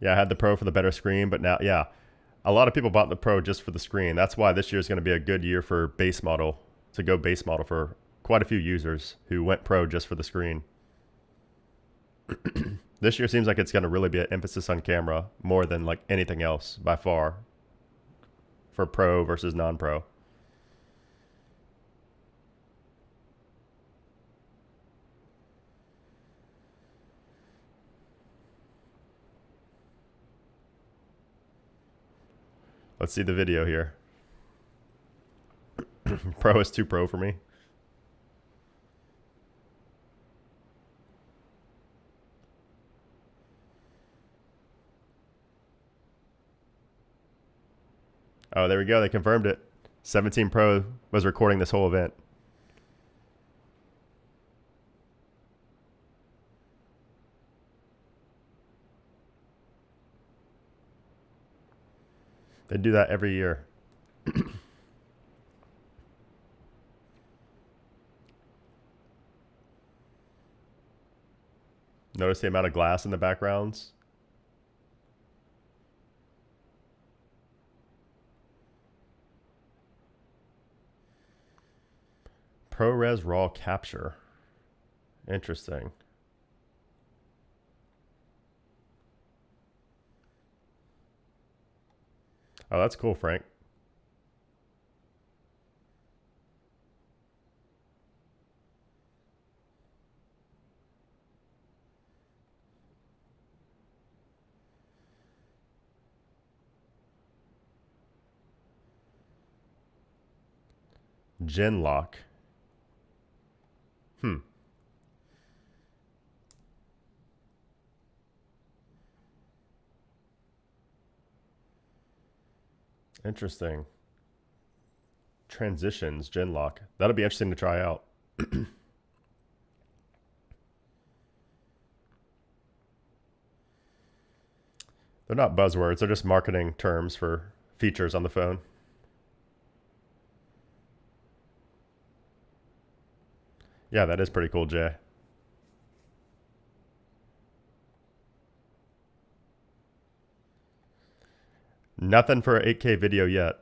Yeah, I had the Pro for the better screen, but now, yeah, a lot of people bought the Pro just for the screen. That's why this year is going to be a good year for base model, to go base model for quite a few users who went Pro just for the screen. This year seems like it's going to really be an emphasis on camera more than like anything else by far for Pro versus non-Pro. Let's see the video here. Pro is too pro for me. Oh, there we go. They confirmed it. 17 Pro was recording this whole event. They do that every year. Notice the amount of glass in the backgrounds. ProRes RAW capture. Interesting. Oh, that's cool, Frank. Gen lock. Interesting. Transitions, gen lock. That'll be interesting to try out. They're not buzzwords, they're just marketing terms for features on the phone. Yeah, that is pretty cool, Jay. Nothing for 8K video yet.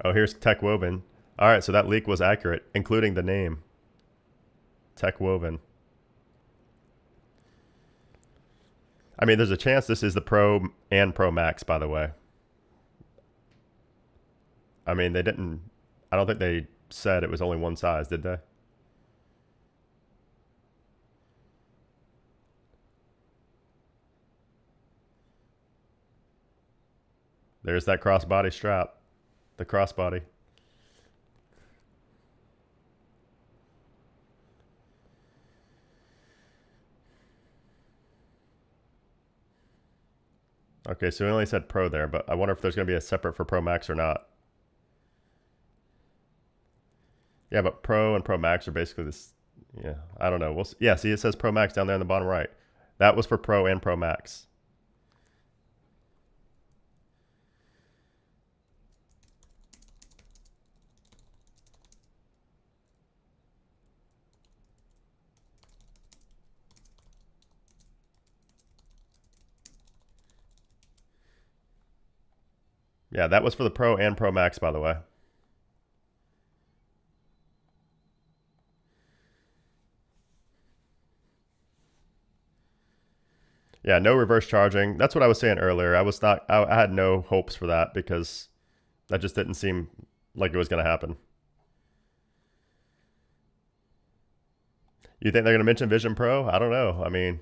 Oh, here's Tech Woven. All right, so that leak was accurate, including the name. Tech Woven. I mean, there's a chance this is the Pro and Pro Max, by the way. I mean, they didn't... I don't think they said it was only one size, did they? There's that crossbody strap. The crossbody. Okay, so we only said Pro there, but I wonder if there's going to be a separate for Pro Max or not. Yeah, but Pro and Pro Max are basically this. Yeah, I don't know. We'll see. Yeah, see, it says Pro Max down there in the bottom right. That was for Pro and Pro Max. Yeah, that was for the Pro and Pro Max, by the way. Yeah, no reverse charging. That's what I was saying earlier. I had no hopes for that because that just didn't seem like it was going to happen. You think they're going to mention Vision Pro? I don't know. I mean,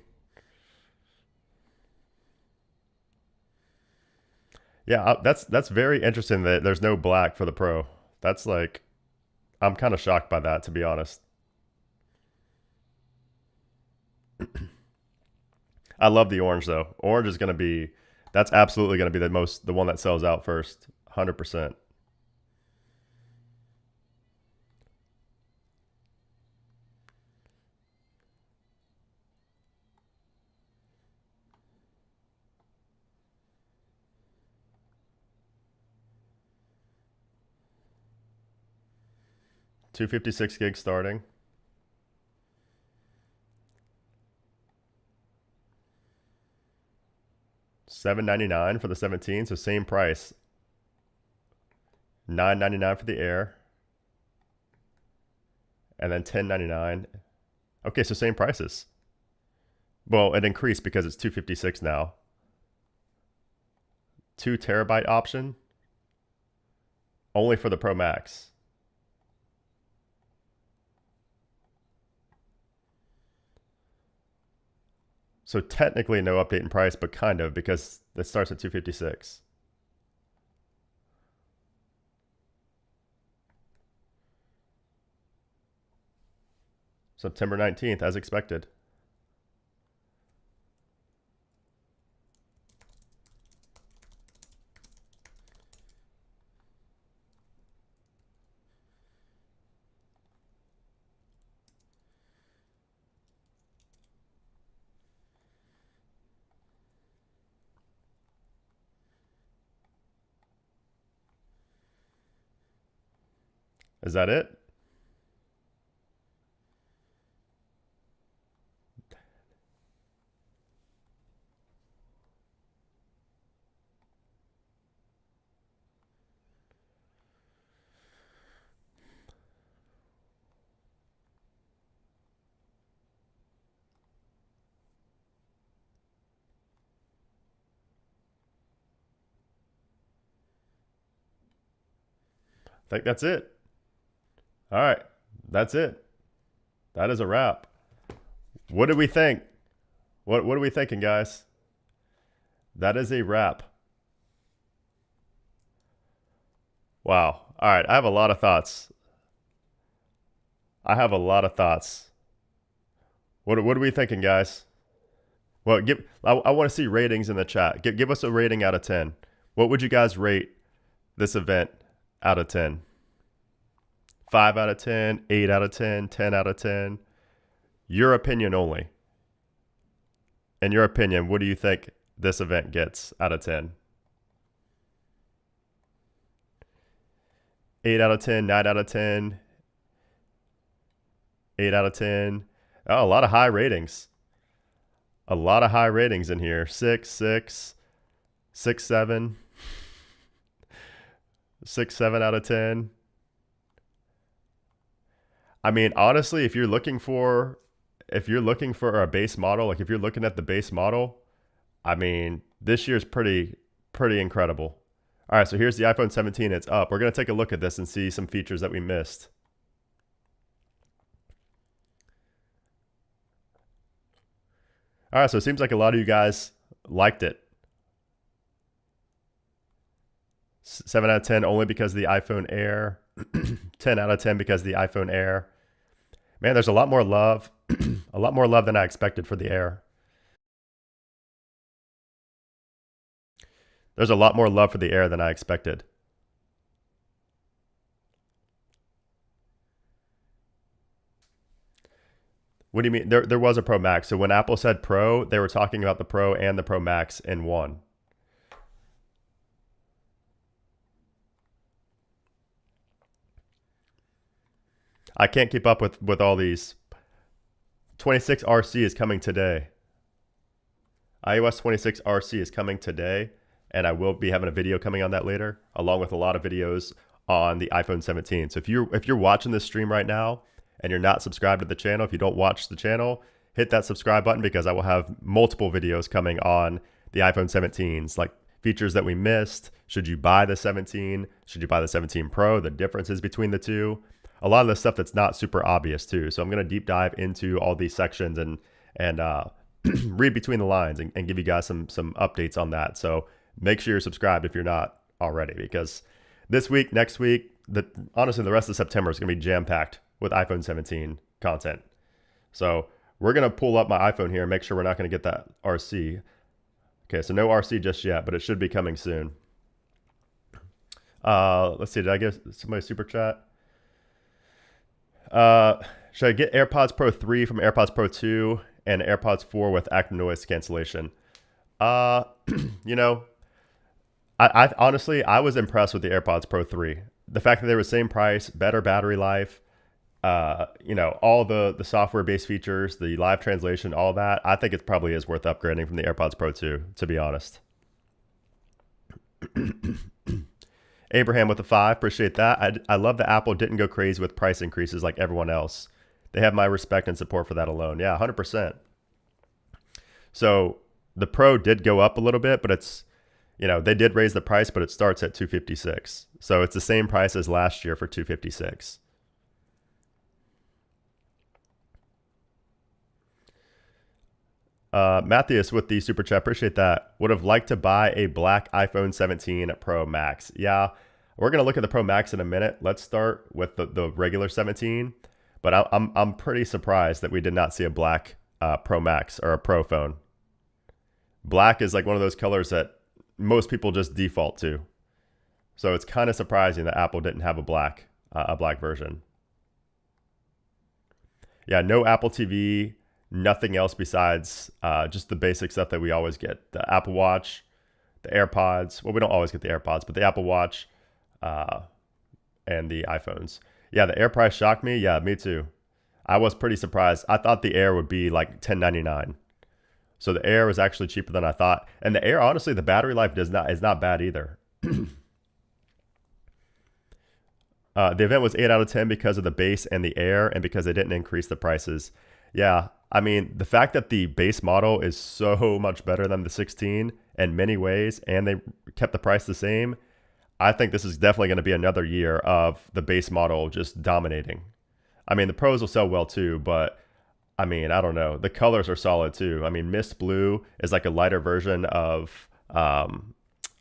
yeah, that's very interesting that there's no black for the Pro. That's like, I'm kind of shocked by that, to be honest. I love the orange though. Orange is going to be, that's absolutely going to be the one that sells out first, 100%. $256 starting. $799 for the 17, so same price. $999 for the Air. And then $1099. Okay, so same prices. Well, it increased because it's $256 now. 2 terabyte option. Only for the Pro Max. So technically no update in price, but kind of, because it starts at $256. September 19th, as expected. Is that it? I think that's it. All right. That's it. That is a wrap. What did we think? What are we thinking, guys? That is a wrap. Wow. All right. I have a lot of thoughts. I have a lot of thoughts. What are we thinking, guys? Well, I want to see ratings in the chat. Give us a rating out of 10. What would you guys rate this event out of 10? 5 out of 10, 8 out of 10, 10 out of 10. Your opinion only. In your opinion, what do you think this event gets out of 10? 8 out of 10, 9 out of 10, 8 out of 10. Oh, a lot of high ratings. A lot of high ratings in here. 6, 6, 6, 7, 6, 7 out of 10. I mean, honestly, if you're looking for a base model, like if you're looking at the base model, I mean, this year's pretty incredible. All right, so here's the iPhone 17. It's up. We're going to take a look at this and see some features that we missed. All right, so it seems like a lot of you guys liked it. 7 out of 10 only because of the iPhone Air. 10 out of 10 because of the iPhone Air. Man, there's a lot more love. A lot more love than I expected for the Air. There's a lot more love for the Air than I expected. What do you mean? There was a Pro Max. So when Apple said Pro, they were talking about the Pro and the Pro Max in one. I can't keep up with all these. 26 RC is coming today. iOS 26 RC is coming today, and I will be having a video coming on that later, along with a lot of videos on the iPhone 17. So if you're watching this stream right now and you're not subscribed to the channel, if you don't watch the channel, hit that subscribe button because I will have multiple videos coming on the iPhone 17s, like features that we missed. Should you buy the 17? Should you buy the 17 Pro? The differences between the two. A lot of the stuff that's not super obvious too. So I'm going to deep dive into all these sections and read between the lines and give you guys some updates on that. So make sure you're subscribed if you're not already, because this week, next week, honestly, the rest of September is going to be jam-packed with iPhone 17 content. So we're going to pull up my iPhone here and make sure we're not going to get that RC. Okay, so no RC just yet, but it should be coming soon. Let's see, did I give somebody super chat? Should I get AirPods Pro 3 from AirPods Pro 2 and AirPods 4 with active noise cancellation? You know, I honestly, I was impressed with the AirPods Pro 3. The fact that they were the same price, better battery life, you know, all the software-based features, the live translation, all that, I think it probably is worth upgrading from the AirPods Pro 2, to be honest. Abraham with a 5, appreciate that. I love that Apple didn't go crazy with price increases like everyone else. They have my respect and support for that alone. Yeah, 100%. So the Pro did go up a little bit, but it's, you know, they did raise the price, but it starts at $256. So it's the same price as last year for $256. Matthias with the super chat, appreciate that. Would have liked to buy a black iPhone 17 Pro Max. Yeah, we're gonna look at the Pro Max in a minute. Let's start with the regular 17. But I'm pretty surprised that we did not see a black Pro Max or a Pro phone. Black is like one of those colors that most people just default to. So it's kind of surprising that Apple didn't have a black version. Yeah, no Apple TV. Nothing else besides just the basic stuff that we always get. The Apple Watch, the AirPods. Well, we don't always get the AirPods, but the Apple Watch and the iPhones. Yeah, the Air price shocked me. Yeah, me too. I was pretty surprised. I thought the Air would be like 1099. So the Air was actually cheaper than I thought. And the Air, honestly, the battery life is not bad either. The event was 8 out of 10 because of the base and the Air and because they didn't increase the prices. Yeah, I mean, the fact that the base model is so much better than the 16 in many ways and they kept the price the same, I think this is definitely going to be another year of the base model just dominating. I mean, the Pros will sell well too, but I mean, I don't know. The colors are solid too. I mean, Mist Blue is like a lighter version of, I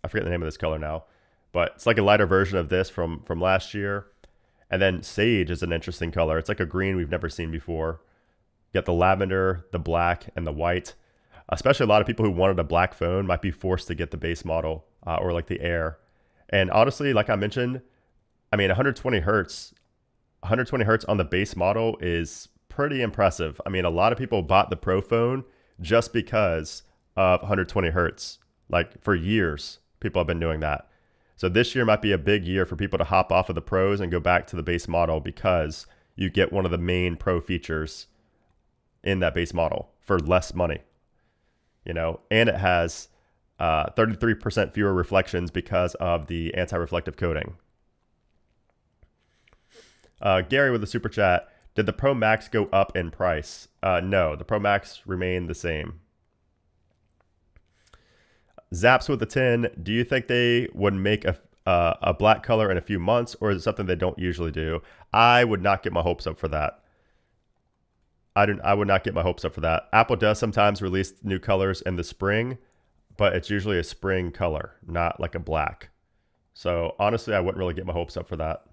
forget the name of this color now, but it's like a lighter version of this from last year. And then Sage is an interesting color. It's like a green we've never seen before. You got the lavender, the black, and the white. Especially a lot of people who wanted a black phone might be forced to get the base model or like the Air. And honestly, like I mentioned, I mean, 120 hertz on the base model is pretty impressive. I mean, a lot of people bought the Pro phone just because of 120 hertz. Like for years, people have been doing that. So this year might be a big year for people to hop off of the Pros and go back to the base model because you get one of the main Pro features in that base model for less money, you know, and it has 33% fewer reflections because of the anti-reflective coating. Gary with the super chat, did the Pro Max go up in price? No, the Pro Max remained the same. Zaps with the 10, do you think they would make a black color in a few months, or is it something they don't usually do? I would not get my hopes up for that. I would not get my hopes up for that. Apple does sometimes release new colors in the spring, but it's usually a spring color, not like a black. So honestly, I wouldn't really get my hopes up for that.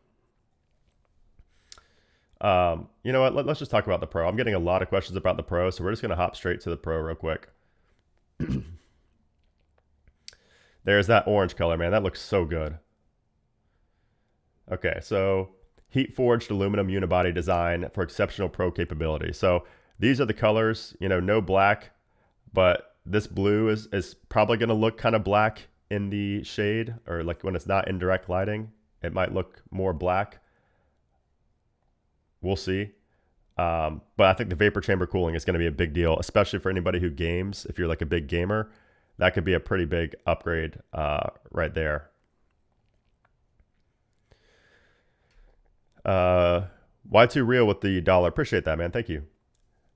You know what? Let's just talk about the Pro. I'm getting a lot of questions about the Pro, so we're just going to hop straight to the Pro real quick. There's that orange color, man. That looks so good. Okay, so heat forged aluminum unibody design for exceptional Pro capability. So these are the colors, you know, no black, but this blue is probably going to look kind of black in the shade, or like when it's not in direct lighting, it might look more black. We'll see. But I think the vapor chamber cooling is going to be a big deal, especially for anybody who games. If you're like a big gamer, that could be a pretty big upgrade right there. Y2 Real with the $1. Appreciate that, man. Thank you.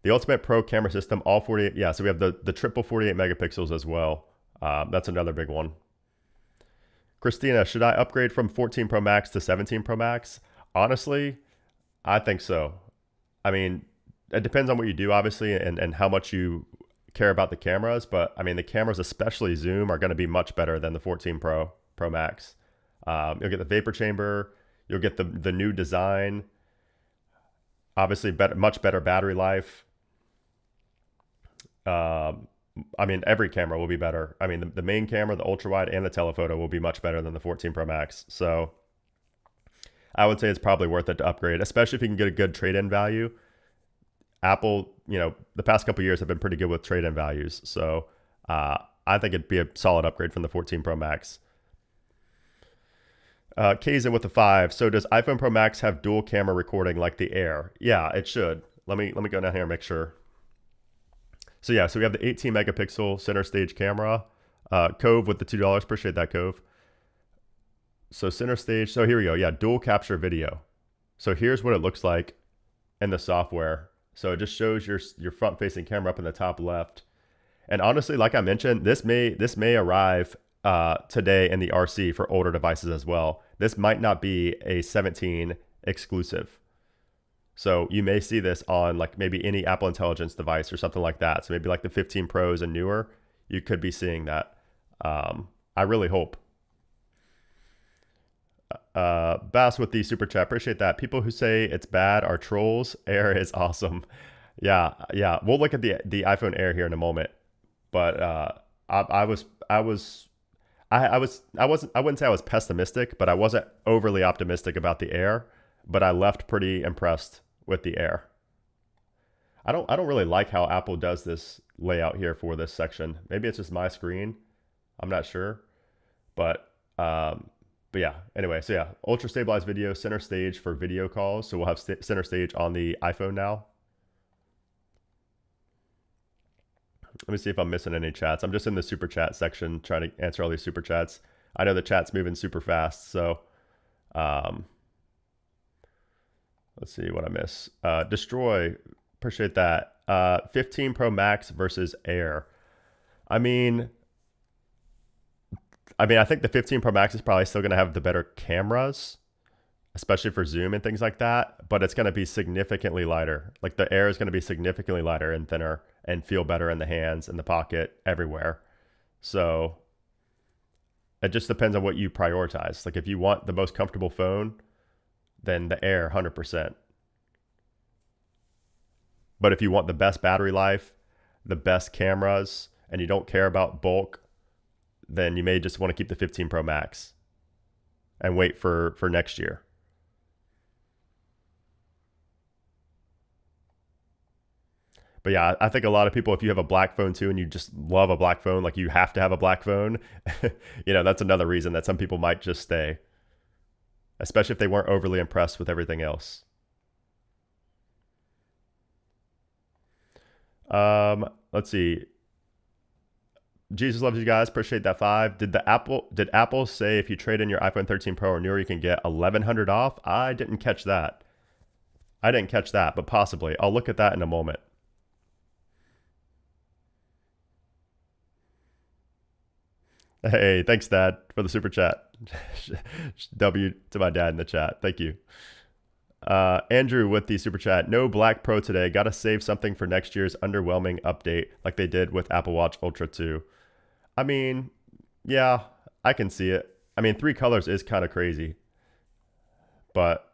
The Ultimate Pro camera system, all 48. Yeah, so we have the triple 48 megapixels as well. That's another big one. Christina, should I upgrade from 14 Pro Max to 17 Pro Max? Honestly, I think so. I mean, it depends on what you do, obviously, and how much you care about the cameras. But I mean, the cameras, especially zoom, are going to be much better than the 14 Pro Max. You'll get the vapor chamber. You'll get the new design. Obviously, much better battery life. I mean, every camera will be better. I mean, the main camera, the ultra wide, and the telephoto will be much better than the 14 Pro Max. So I would say it's probably worth it to upgrade, especially if you can get a good trade-in value. Apple, you know, the past couple of years have been pretty good with trade-in values. So I think it'd be a solid upgrade from the 14 Pro Max. Kazin with the 5. So does iPhone Pro Max have dual camera recording like the Air? Yeah, it should. Let me go down here and make sure. So yeah, so we have the 18 megapixel center stage camera. Cove with the $2. Appreciate that, Cove. So center stage. So here we go. Yeah, dual capture video. So here's what it looks like in the software. So it just shows your front facing camera up in the top left. And honestly, like I mentioned, this may arrive today in the RC for older devices as well. This might not be a 17 exclusive. So you may see this on like maybe any Apple Intelligence device or something like that. So maybe like the 15 Pros and newer, you could be seeing that. I really hope. Bass with the super chat. Appreciate that. People who say it's bad are trolls. Air is awesome. Yeah. We'll look at the iPhone Air here in a moment. But I wouldn't say I was pessimistic, but I wasn't overly optimistic about the Air. But I left pretty impressed with the Air. I don't really like how Apple does this layout here for this section. Maybe it's just my screen. I'm not sure. But But yeah, anyway, so yeah, ultra stabilized video, center stage for video calls. So we'll have center stage on the iPhone now. Let me see if I'm missing any chats. I'm just in the super chat section trying to answer all these super chats. I know the chat's moving super fast, so let's see what I miss. Destroy, appreciate that. 15 Pro Max versus Air. I mean, I think the 15 Pro Max is probably still going to have the better cameras, especially for zoom and things like that, but it's going to be significantly lighter. Like the Air is going to be significantly lighter and thinner and feel better in the hands, in the pocket, everywhere. So it just depends on what you prioritize. Like if you want the most comfortable phone, then the Air 100%. But if you want the best battery life, the best cameras, and you don't care about bulk, then you may just want to keep the 15 Pro Max and wait for next year. But yeah, I think a lot of people, if you have a black phone too, and you just love a black phone, like you have to have a black phone, that's another reason that some people might just stay, especially if they weren't overly impressed with everything else. Let's see. Jesus loves you guys. Appreciate that 5. Did Apple say if you trade in your iPhone 13 Pro or newer, you can get $1,100 off? I didn't catch that. But possibly. I'll look at that in a moment. Hey, thanks, Dad, for the super chat. W to my dad in the chat. Thank you. Andrew with the super chat. No Black Pro today. Got to save something for next year's underwhelming update like they did with Apple Watch Ultra 2. I mean, yeah, I can see it. I mean, 3 colors is kind of crazy. But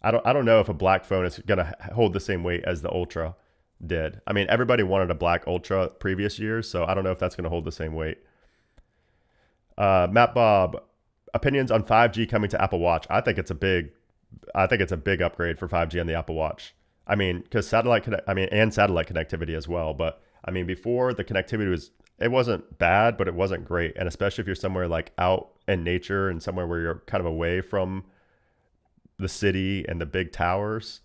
I don't know if a black phone is going to hold the same weight as the Ultra did. I mean, everybody wanted a black Ultra previous years, so I don't know if that's going to hold the same weight. Matt Bob, opinions on 5G coming to Apple Watch. I think it's a big upgrade for 5G on the Apple Watch. I mean, because satellite connectivity as well. But I mean, before the connectivity it wasn't bad, but it wasn't great. And especially if you're somewhere like out in nature and somewhere where you're kind of away from the city and the big towers,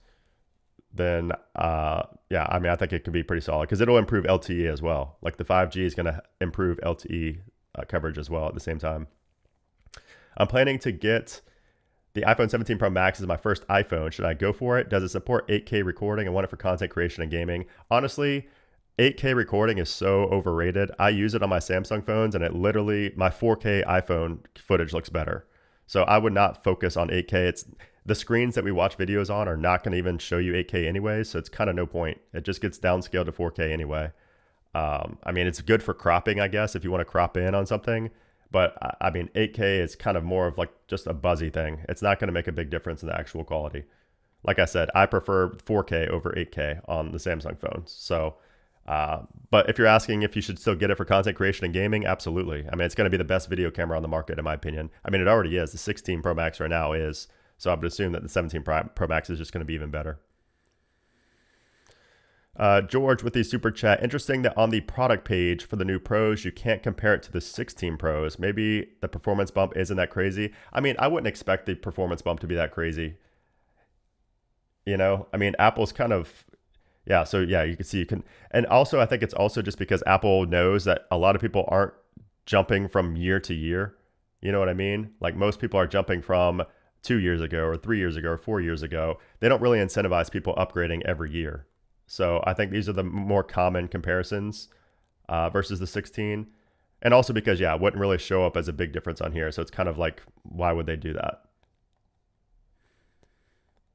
then yeah, I mean, I think it could be pretty solid because it'll improve LTE as well. Like the 5G is going to improve LTE coverage as well at the same time. I'm planning to get the iPhone 17 Pro Max as my first iPhone. Should I go for it? Does it support 8K recording? I want it for content creation and gaming. Honestly, 8K recording is so overrated. I use it on my Samsung phones and it literally, my 4K iPhone footage looks better. So I would not focus on 8K. The screens that we watch videos on are not going to even show you 8K anyway, so it's kind of no point. It just gets downscaled to 4K anyway. I mean, it's good for cropping, I guess, if you want to crop in on something. But I mean, 8K is kind of more of like just a buzzy thing. It's not going to make a big difference in the actual quality. Like I said, I prefer 4K over 8K on the Samsung phones. So, but if you're asking if you should still get it for content creation and gaming, absolutely. I mean, it's going to be the best video camera on the market, in my opinion. I mean, it already is. The 16 Pro Max right now is. So I would assume that the 17 Pro Max is just going to be even better. George with the super chat. Interesting that on the product page for the new Pros, you can't compare it to the 16 Pros. Maybe the performance bump isn't that crazy. I mean, I wouldn't expect the performance bump to be that crazy. I mean, Apple's kind of, yeah. So yeah, you can see and also I think it's also just because Apple knows that a lot of people aren't jumping from year to year. You know what I mean? Like most people are jumping from 2 years ago or 3 years ago or 4 years ago. They don't really incentivize people upgrading every year. So I think these are the more common comparisons versus the 16. And also because, yeah, it wouldn't really show up as a big difference on here. So it's kind of like, why would they do that?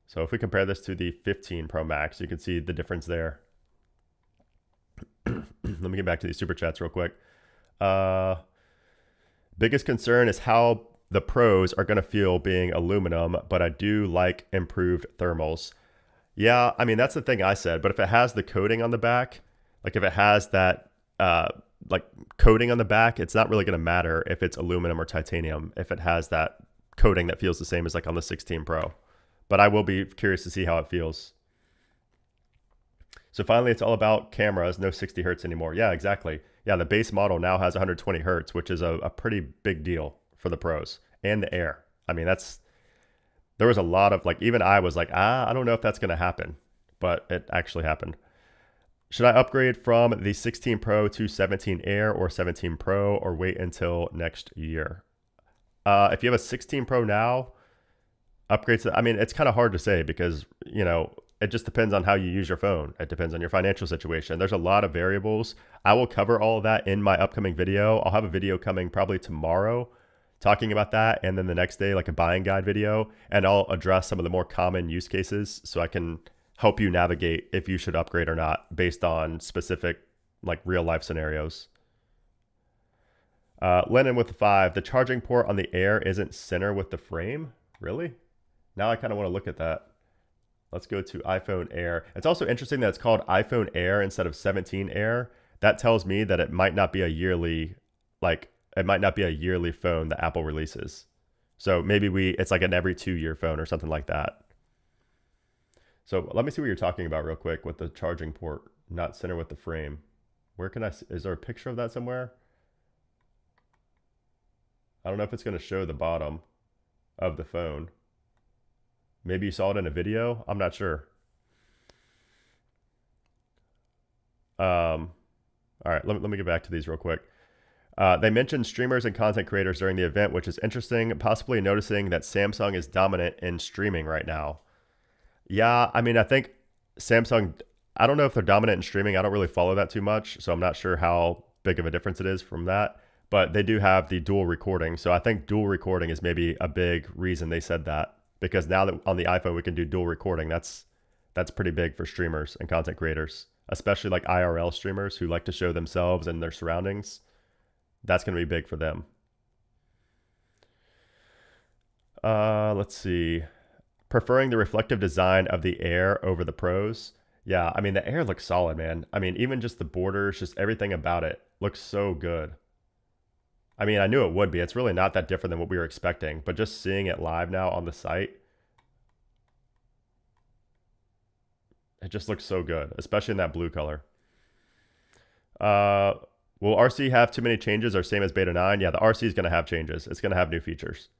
So if we compare this to the 15 Pro Max, you can see the difference there. Let me get back to these super chats real quick. Biggest concern is how the Pros are going to feel being aluminum, but I do like improved thermals. Yeah, I mean, that's the thing I said, but if it has the coating on the back, like if it has that like coating on the back, it's not really going to matter if it's aluminum or titanium, if it has that coating that feels the same as like on the 16 Pro. But I will be curious to see how it feels. So finally, it's all about cameras, no 60 hertz anymore. Yeah, exactly. Yeah, the base model now has 120 hertz, which is a pretty big deal for the Pros. and the Air. I mean, there was a lot of like, even I was like, I don't know if that's going to happen, but it actually happened. Should I upgrade from the 16 Pro to 17 Air or 17 Pro, or wait until next year? If you have a 16 Pro now, upgrade to, I mean, it's kind of hard to say because, it just depends on how you use your phone. It depends on your financial situation. There's a lot of variables. I will cover all of that in my upcoming video. I'll have a video coming probably tomorrow talking about that. And then the next day, like a buying guide video, and I'll address some of the more common use cases so I can help you navigate if you should upgrade or not based on specific like real life scenarios. Lennon with the 5, the charging port on the Air isn't center with the frame. Really? Now I kind of want to look at that. Let's go to iPhone Air. It's also interesting that it's called iPhone Air instead of 17 Air. That tells me that it might not be a yearly, phone that Apple releases. So maybe it's like an every 2-year phone or something like that. So let me see what you're talking about real quick with the charging port, not center with the frame. Where can is there a picture of that somewhere? I don't know if it's going to show the bottom of the phone. Maybe you saw it in a video. I'm not sure. All right, let me get back to these real quick. They mentioned streamers and content creators during the event, which is interesting, possibly noticing that Samsung is dominant in streaming right now. Yeah, I mean, I think Samsung, I don't know if they're dominant in streaming. I don't really follow that too much, so I'm not sure how big of a difference it is from that. But they do have the dual recording. So I think dual recording is maybe a big reason they said that. Because now that on the iPhone we can do dual recording, that's pretty big for streamers and content creators, especially like IRL streamers who like to show themselves and their surroundings. That's going to be big for them. Let's see. Preferring the reflective design of the Air over the Pros. Yeah, I mean, the Air looks solid, man. I mean, even just the borders, just everything about it looks so good. I mean, I knew it would be. It's really not that different than what we were expecting, but just seeing it live now on the site, it just looks so good, especially in that blue color. Will RC have too many changes or same as Beta 9? Yeah, the RC is going to have changes. It's going to have new features.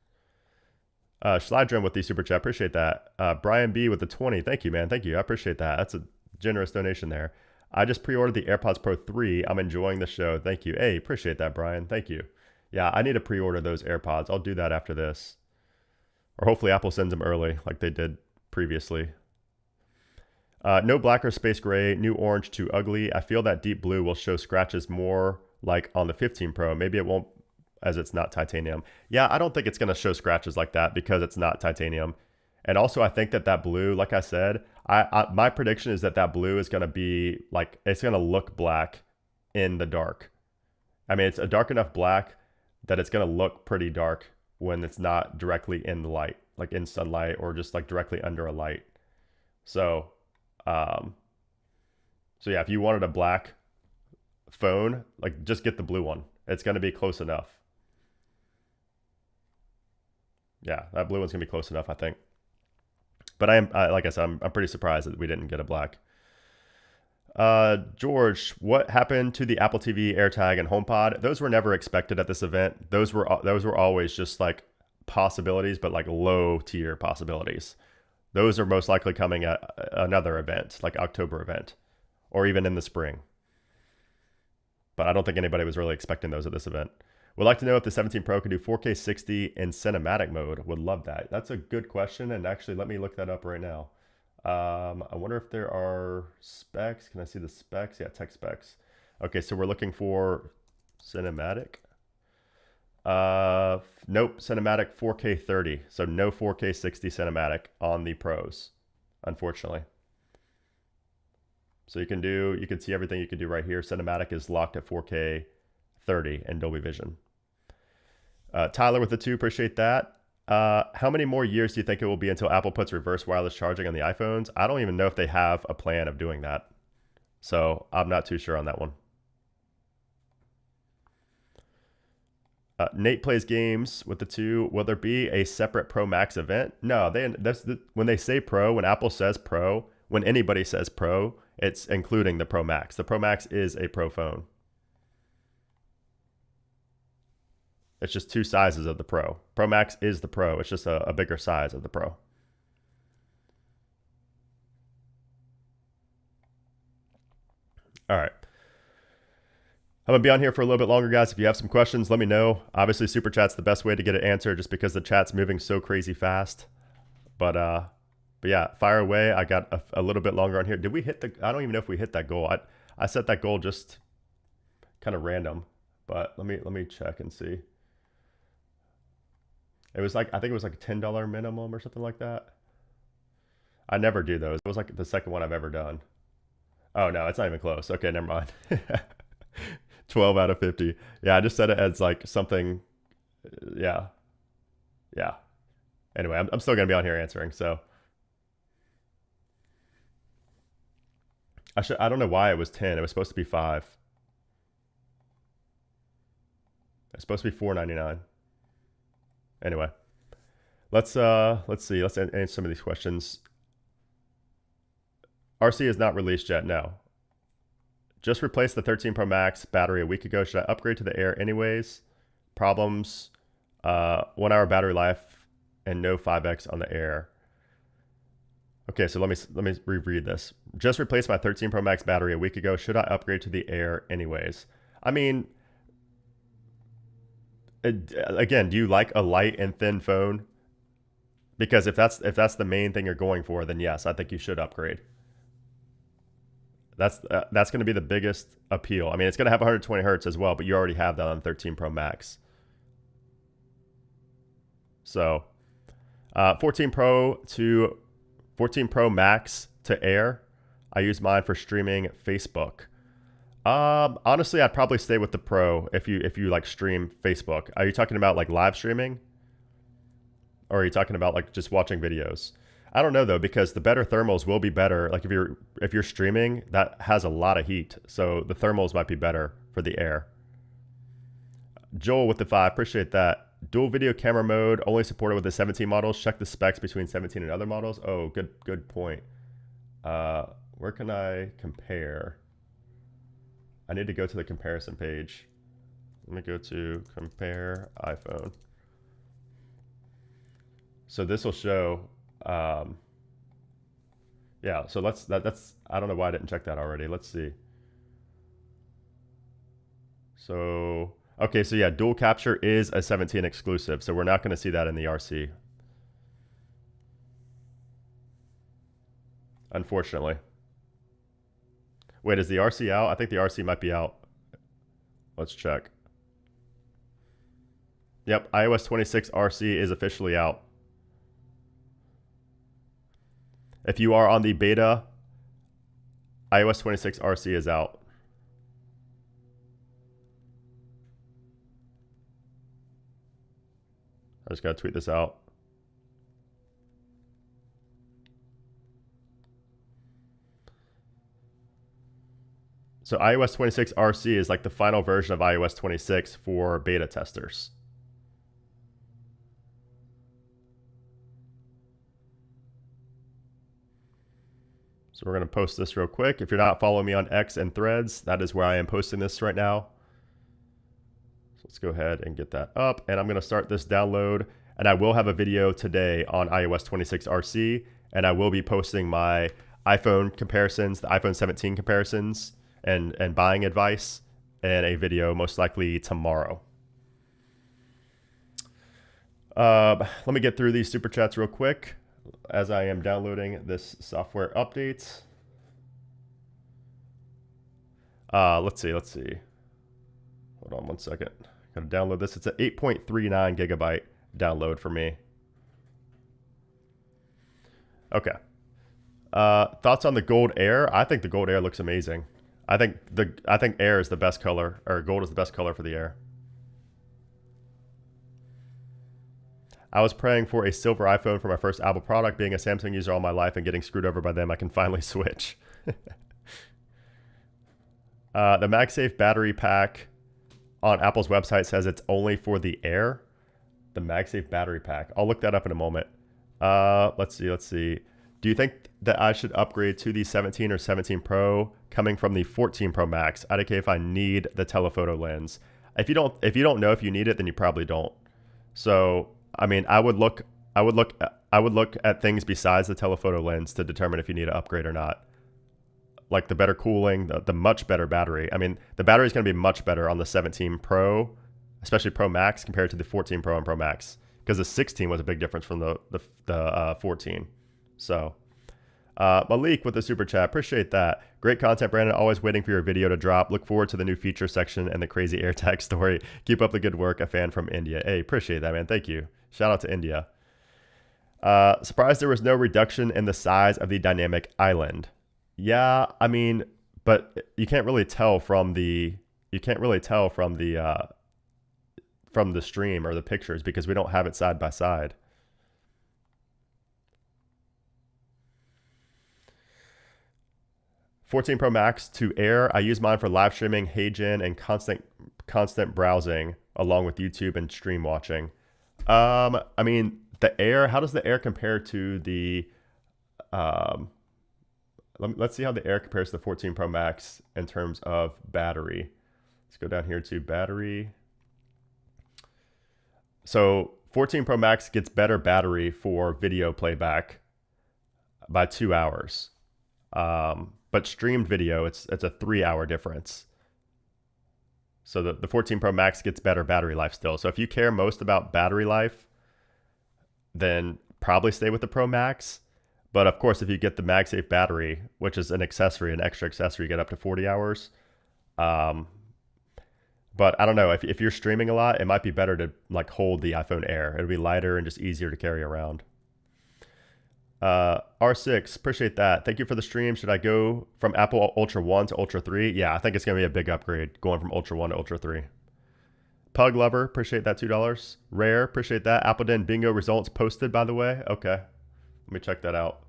Slidedrum with the super chat. Appreciate that. Brian B with the 20. Thank you, man. Thank you. I appreciate that. That's a generous donation there. I just pre-ordered the AirPods Pro 3. I'm enjoying the show. Thank you. Hey, appreciate that, Brian. Thank you. Yeah, I need to pre-order those AirPods. I'll do that after this. Or hopefully Apple sends them early like they did previously. No black or space gray, new orange too ugly. I feel that deep blue will show scratches more like on the 15 Pro. Maybe it won't as it's not titanium. Yeah, I don't think it's going to show scratches like that because it's not titanium. And also I think that blue, like I said, my prediction is that blue is going to be like, it's going to look black in the dark. I mean, it's a dark enough black that it's going to look pretty dark when it's not directly in the light, like in sunlight or just like directly under a light. So yeah, if you wanted a black phone, like just get the blue one. It's going to be close enough. Yeah, that blue one's going to be close enough, I think. But like I said, I'm pretty surprised that we didn't get a black. George, what happened to the Apple TV AirTag and HomePod? Those were never expected at this event. Those were always just like possibilities, but like low tier possibilities. Those are most likely coming at another event, like October event, or even in the spring. But I don't think anybody was really expecting those at this event. Would like to know if the 17 Pro can do 4K 60 in cinematic mode. Would love that. That's a good question. And actually, let me look that up right now. I wonder if there are specs. Can I see the specs? Yeah, tech specs. Okay, so we're looking for cinematic. Nope, cinematic 4K 30. So no 4K 60 cinematic on the Pros, unfortunately. So you can see everything you can do right here. Cinematic is locked at 4K 30 and Dolby Vision. Tyler with the 2, appreciate that. How many more years do you think it will be until Apple puts reverse wireless charging on the iPhones? I don't even know if they have a plan of doing that. So I'm not too sure on that one. Nate plays games with the 2. Will there be a separate Pro Max event? No, when they say Pro, when Apple says Pro, when anybody says Pro, it's including the Pro Max. The Pro Max is a Pro phone. It's just two sizes of the Pro. Pro Max is the Pro. It's just a bigger size of the Pro. All right. I'm going to be on here for a little bit longer, guys. If you have some questions, let me know. Obviously, Super Chat's the best way to get it answered just because the chat's moving so crazy fast. But yeah, fire away. I got a little bit longer on here. Did we hit the... I don't even know if we hit that goal. I set that goal just kind of random. But let me check and see. It was like, I think it was like a $10 minimum or something like that. I never do those. It was like the second one I've ever done. Oh, no, it's not even close. Okay, never mind. 12 out of 50. Yeah, I just set it as like something. Yeah. Yeah. Anyway, I'm still going to be on here answering. So I don't know why it was 10. It was supposed to be 5. It's supposed to be $4.99. Anyway, let's see. Let's answer some of these questions. RC is not released yet. No. Just replaced the 13 Pro Max battery a week ago. Should I upgrade to the Air anyways? Problems, 1 hour battery life, and no 5X on the Air. Okay, so let me reread this. Just replaced my 13 Pro Max battery a week ago. Should I upgrade to the Air anyways? I mean, again, do you like a light and thin phone? Because if that's the main thing you're going for, then yes, I think you should upgrade. That's going to be the biggest appeal. I mean, it's going to have 120 hertz as well, but you already have that on 13 Pro Max. So 14 Pro Max to Air. I use mine for streaming Facebook. Honestly, I'd probably stay with the Pro if you like stream Facebook. Are you talking about like live streaming? Or are you talking about like just watching videos? I don't know though, because the better thermals will be better. Like if you're streaming, that has a lot of heat. So the thermals might be better for the Air. Joel with the 5, appreciate that. Dual video camera mode, only supported with the 17 models. Check the specs between 17 and other models. Oh, good point. Where can I compare? I need to go to the comparison page. Let me go to compare iPhone. So this will show, yeah, so that's, I don't know why I didn't check that already. Let's see. So, okay, so yeah, dual capture is a 17 exclusive. So we're not going to see that in the RC. Unfortunately. Wait, is the RC out? I think the RC might be out. Let's check. Yep, iOS 26 RC is officially out. If you are on the beta, iOS 26 RC is out. I just gotta tweet this out. So iOS 26 RC is like the final version of iOS 26 for beta testers. So we're going to post this real quick. If you're not following me on X and Threads, that is where I am posting this right now. So let's go ahead and get that up. And I'm going to start this download. And I will have a video today on iOS 26 RC. And I will be posting my iPhone comparisons, the iPhone 17 comparisons, and buying advice in a video most likely tomorrow. Let me get through these super chats real quick as I am downloading this software update. Let's see. Hold on one second. Gotta download this. It's an 8.39 gigabyte download for me. Okay. Thoughts on the Gold Air? I think the Gold Air looks amazing. I think Air is the best color, or gold is the best color for the Air. I was praying for a silver iPhone for my first Apple product. Being a Samsung user all my life and getting screwed over by them, I can finally switch. The MagSafe battery pack on Apple's website says it's only for the Air. The MagSafe battery pack. I'll look that up in a moment. Let's see. Do you think that I should upgrade to the 17 or 17 Pro coming from the 14 Pro Max? I don't care if I need the telephoto lens. if you don't know if you need it, then you probably don't. So I mean, I would look at things besides the telephoto lens to determine if you need to upgrade or not. Like the better cooling, the much better battery. I mean, the battery is going to be much better on the 17 Pro, especially Pro Max, compared to the 14 Pro and Pro Max, because the 16 was a big difference from the 14. So, Malik with the super chat, appreciate that. Great content, Brandon. Always waiting for your video to drop. Look forward to the new feature section and the crazy AirTag story. Keep up the good work. A fan from India. Hey, appreciate that, man. Thank you. Shout out to India. Surprised there was no reduction in the size of the dynamic island. Yeah, I mean, but you can't really tell from the from the stream or the pictures because we don't have it side by side. $14 Pro Max to Air. I use mine for live streaming, HeyGen, and constant browsing along with YouTube and stream watching. I mean, the Air, how does the Air compare to the let's see how the Air compares to the 14 Pro Max in terms of battery. Let's go down here to battery. So 14 Pro Max gets better battery for video playback by 2 hours. But streamed video, it's a 3-hour difference. So the 14 Pro Max gets better battery life still. So if you care most about battery life, then probably stay with the Pro Max. But of course, if you get the MagSafe battery, which is an accessory, an extra accessory, you get up to 40 hours. But I don't know, if you're streaming a lot, it might be better to like hold the iPhone Air. It'll be lighter and just easier to carry around. R6, appreciate that. Thank you for the stream. Should I go from Apple Ultra 1 to Ultra 3? Yeah, I think it's going to be a big upgrade going from Ultra 1 to Ultra 3. Pug Lover, appreciate that $2. Rare, appreciate that. Apple Den bingo results posted, by the way. Okay, let me check that out.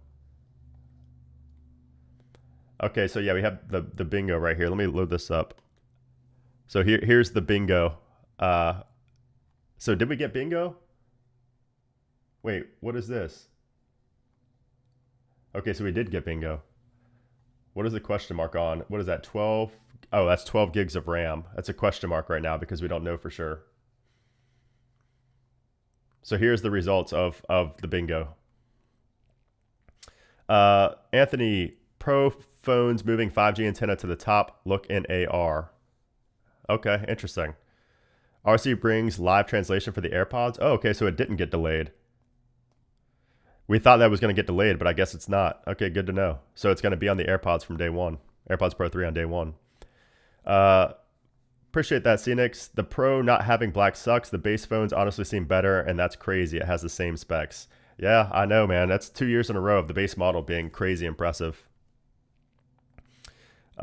Okay, so yeah, we have the bingo right here. Let me load this up. So here's the bingo. So did we get bingo? Wait, what is this? Okay, so we did get bingo. What is the question mark on? What is that, 12? Oh, that's 12 gigs of RAM. That's a question mark right now because we don't know for sure. So here's the results of the bingo. Anthony, Pro phones moving 5G antenna to the top, look in AR. Okay, interesting. RC brings live translation for the AirPods. Oh, okay, so it didn't get delayed. We thought that was going to get delayed, but I guess it's not. Okay, good to know. So it's going to be on the AirPods from day one. AirPods Pro 3 on day one. Appreciate that, Scenics. The Pro not having black sucks. The base phones honestly seem better, and that's crazy. It has the same specs. Yeah, I know, man. That's 2 years in a row of the base model being crazy impressive.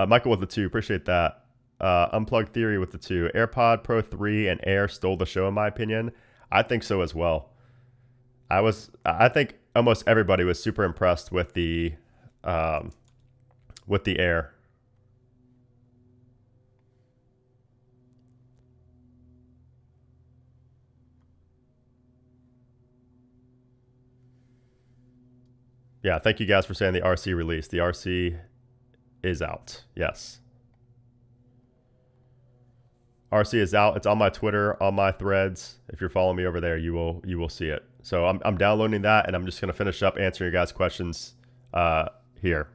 Michael with the 2, appreciate that. Unplugged Theory with the 2. AirPod Pro 3 and Air stole the show, in my opinion. I think so as well. I think almost everybody was super impressed with the Air. Yeah, thank you guys for saying the RC release. The RC is out. Yes. RC is out. It's on my Twitter, on my threads. If you're following me over there, you will see it. So I'm downloading that, and I'm just going to finish up answering your guys' questions here.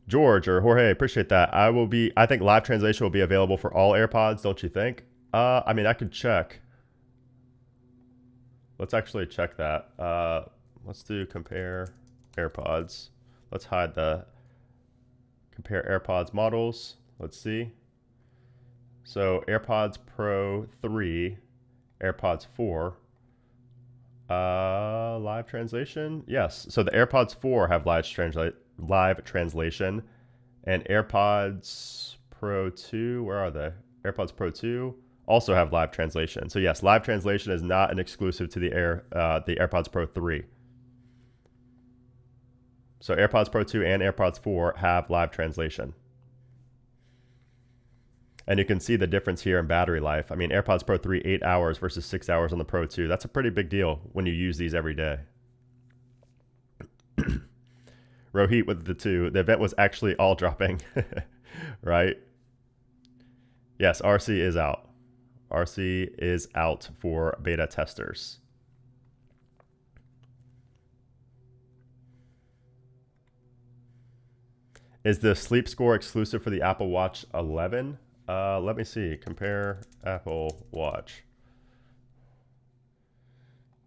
George or Jorge, appreciate that. I think live translation will be available for all AirPods, don't you think? I mean, I could check. Let's actually check that. Let's do compare AirPods. Let's hide the compare AirPods models. Let's see. So AirPods Pro 3, AirPods 4, live translation. Yes. So the AirPods 4 have live translation, and AirPods Pro 2, where are they? AirPods Pro 2 also have live translation. So yes, live translation is not an exclusive to the AirPods Pro 3. So AirPods Pro 2 and AirPods 4 have live translation. And you can see the difference here in battery life. I mean, AirPods Pro 3, 8 hours versus 6 hours on the Pro 2. That's a pretty big deal when you use these every day. Rohit with the 2. The event was actually all dropping, right? Yes, RC is out. RC is out for beta testers. Is the sleep score exclusive for the Apple Watch 11? Let me see. Compare Apple Watch.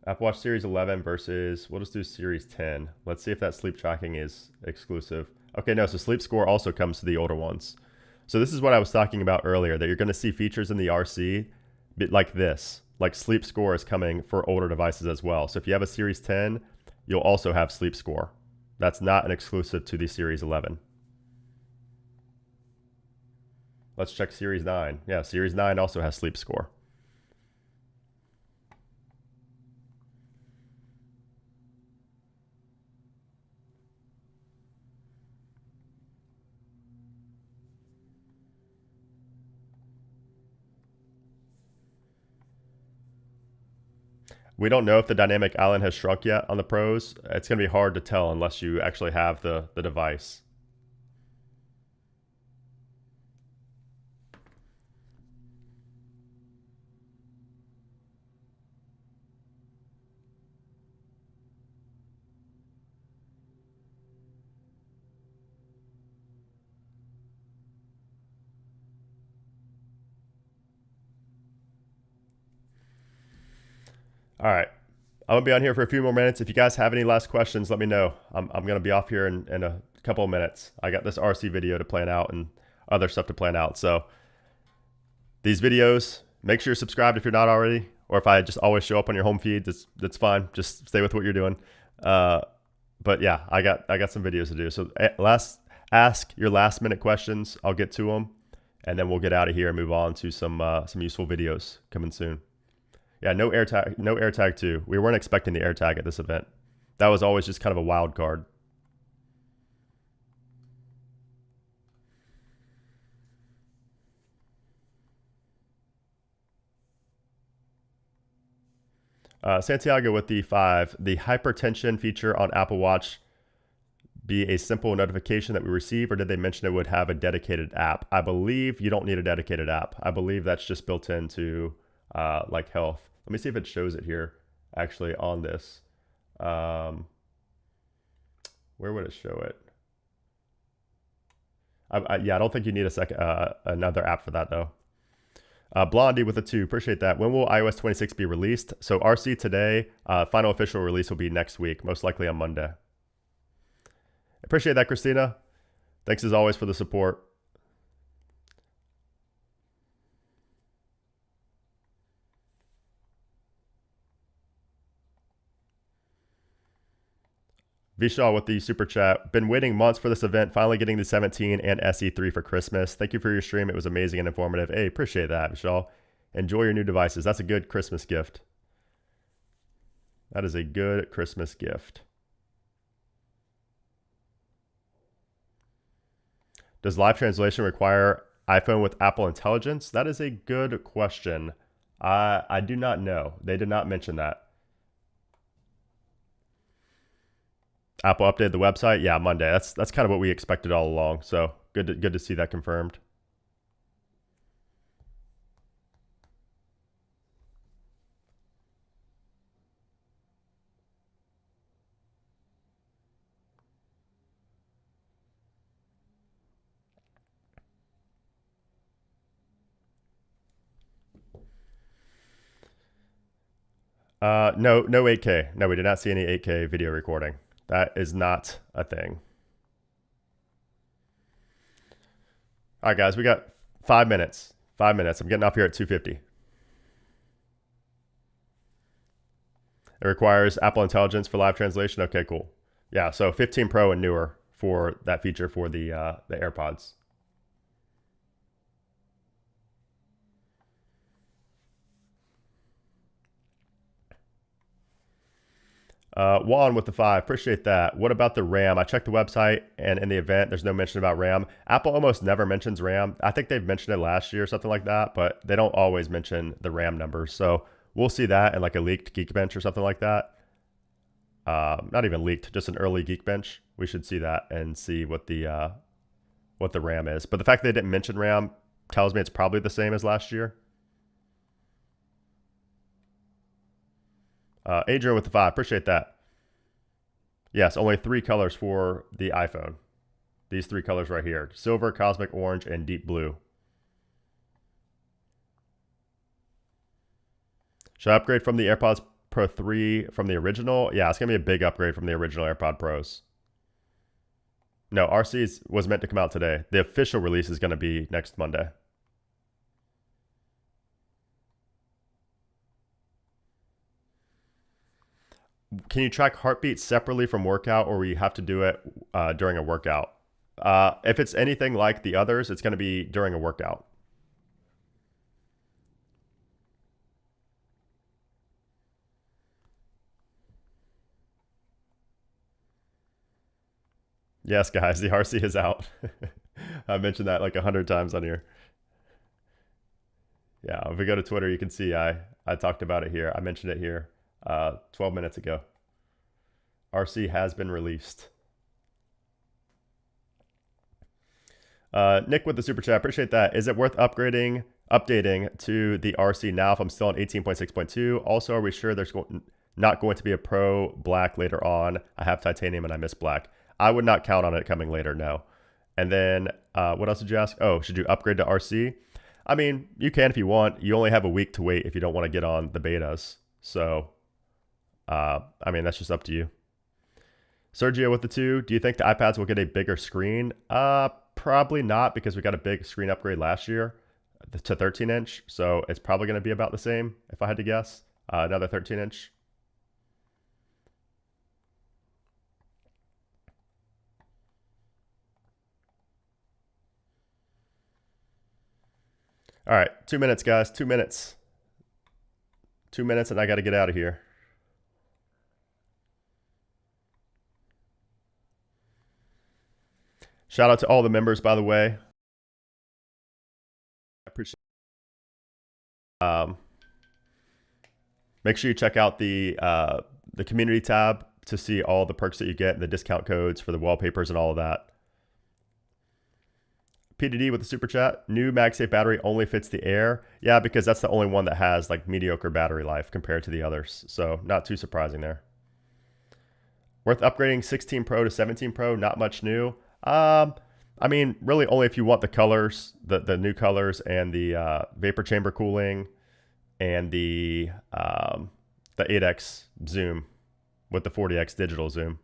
Apple Watch Series 11 versus, we'll just do Series 10. Let's see if that sleep tracking is exclusive. Okay, no, so sleep score also comes to the older ones. So this is what I was talking about earlier, that you're going to see features in the RC like this. Like sleep score is coming for older devices as well. So if you have a Series 10, you'll also have sleep score. That's not an exclusive to the Series 11. Let's check Series 9. Yeah, Series 9 also has sleep score. We don't know if the dynamic island has shrunk yet on the Pros. It's going to be hard to tell unless you actually have the device. All right. I'm going to be on here for a few more minutes. If you guys have any last questions, let me know. I'm going to be off here in a couple of minutes. I got this RC video to plan out and other stuff to plan out. So these videos, make sure you're subscribed if you're not already. Or if I just always show up on your home feed, that's fine. Just stay with what you're doing. But yeah, I got some videos to do. So ask your last minute questions. I'll get to them. And then we'll get out of here and move on to some useful videos coming soon. Yeah, no AirTag 2. We weren't expecting the AirTag at this event. That was always just kind of a wild card. Santiago with the 5. The hypertension feature on Apple Watch be a simple notification that we receive, or did they mention it would have a dedicated app? I believe you don't need a dedicated app. I believe that's just built into like health. Let me see if it shows it here actually on this. Where would it show it? Yeah, I don't think you need another app for that though. Blondie with a 2, appreciate that. When will iOS 26 be released? So RC today, final official release will be next week, most likely on Monday. Appreciate that, Christina. Thanks as always for the support. Vishal with the super chat. Been waiting months for this event, finally getting the 17 and SE3 for Christmas. Thank you for your stream. It was amazing and informative. Hey, appreciate that, Vishal. Enjoy your new devices. That's a good Christmas gift. That is a good Christmas gift. Does live translation require iPhone with Apple Intelligence? That is a good question. I do not know. They did not mention that. Apple updated the website. Yeah, Monday. That's kind of what we expected all along. So good to see that confirmed. No 8K. No, we did not see any 8K video recording. That is not a thing. All right, guys, we got 5 minutes. 5 minutes. I'm getting off here at 2:50. It requires Apple Intelligence for live translation. Okay, cool. Yeah, so 15 Pro and newer for that feature for the AirPods. Juan with the 5, appreciate that. What about the RAM? I checked the website and in the event, there's no mention about RAM. Apple almost never mentions RAM. I think they've mentioned it last year or something like that, but they don't always mention the RAM numbers. So we'll see that in like a leaked Geekbench or something like that. Not even leaked, just an early Geekbench. we should see that and see what the RAM is. But the fact they didn't mention RAM tells me it's probably the same as last year. Adrian with the 5, appreciate that. Yes, only 3 colors for the iPhone. These 3 colors right here: silver, cosmic orange, and deep blue. Should I upgrade from the AirPods Pro 3 from the original? Yeah, it's going to be a big upgrade from the original AirPod Pros. No, RC was meant to come out today. The official release is going to be next Monday. Can you track heartbeat separately from workout, or will you have to do it during a workout? If it's anything like the others, it's going to be during a workout. Yes, guys, the RC is out. I mentioned that like 100 times on here. Yeah, if we go to Twitter, you can see I talked about it here. I mentioned it here 12 minutes ago. RC has been released. Nick with the super chat, appreciate that. Is it worth updating to the RC now if I'm still on 18.6.2? Also, are we sure there's not going to be a Pro Black later on? I have titanium and I miss black. I would not count on it coming later, no. And then what else did you ask? Oh, should you upgrade to RC? I mean, you can if you want. You only have a week to wait if you don't want to get on the betas. So, I mean, that's just up to you. Sergio with the 2, do you think the iPads will get a bigger screen? Probably not, because we got a big screen upgrade last year to 13-inch. So it's probably going to be about the same, if I had to guess. Another 13-inch. All right, 2 minutes, guys. 2 minutes. 2 minutes, and I got to get out of here. Shout out to all the members, by the way. I appreciate it. Make sure you check out the community tab to see all the perks that you get and the discount codes for the wallpapers and all of that. PDD with the super chat. New MagSafe battery only fits the Air. Yeah, because that's the only one that has like mediocre battery life compared to the others. So not too surprising there. Worth upgrading 16 Pro to 17 Pro. Not much new. I mean, really only if you want the colors, the new colors and the vapor chamber cooling and the 8x zoom with the 40x digital zoom.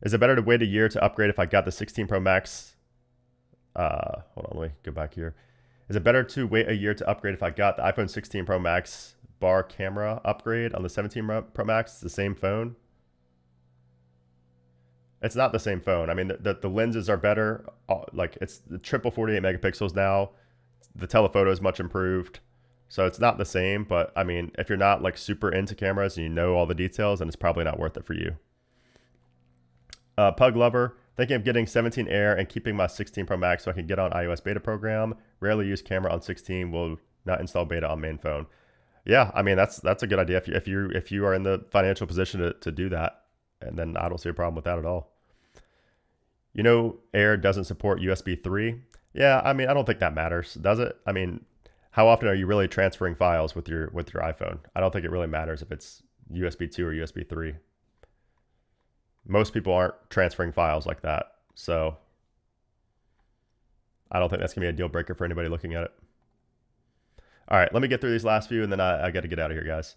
Is it better to wait a year to upgrade if I got the 16 Pro Max? Hold on, let me go back here. Is it better to wait a year to upgrade if I got the iPhone 16 Pro Max bar camera upgrade on the 17 Pro Max? It's the same phone. It's not the same phone. I mean, the lenses are better. Like, it's the triple 48 megapixels now. The telephoto is much improved. So it's not the same, but I mean, if you're not like super into cameras and you know all the details, then it's probably not worth it for you. Pug Lover, thinking of getting 17 Air and keeping my 16 Pro Max so I can get on iOS beta program. Rarely use camera on 16, will not install beta on main phone. Yeah, I mean, that's a good idea if you are in the financial position to do that. And then I don't see a problem with that at all. You know, Air doesn't support USB 3. Yeah, I mean, I don't think that matters, does it? I mean, how often are you really transferring files with your iPhone? I don't think it really matters if it's USB 2 or USB 3. Most people aren't transferring files like that. So I don't think that's going to be a deal breaker for anybody looking at it. All right, let me get through these last few and then I got to get out of here, guys.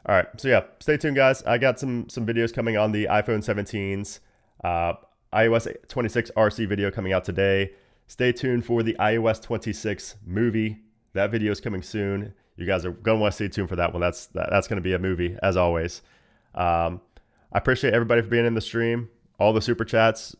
All right, so yeah, stay tuned, guys. I got some videos coming on the iPhone 17s, iOS 26 RC video coming out today. Stay tuned for the iOS 26 movie. That video is coming soon. You guys are going to want to stay tuned for that one. That's going to be a movie, as always. I appreciate everybody for being in the stream, all the super chats.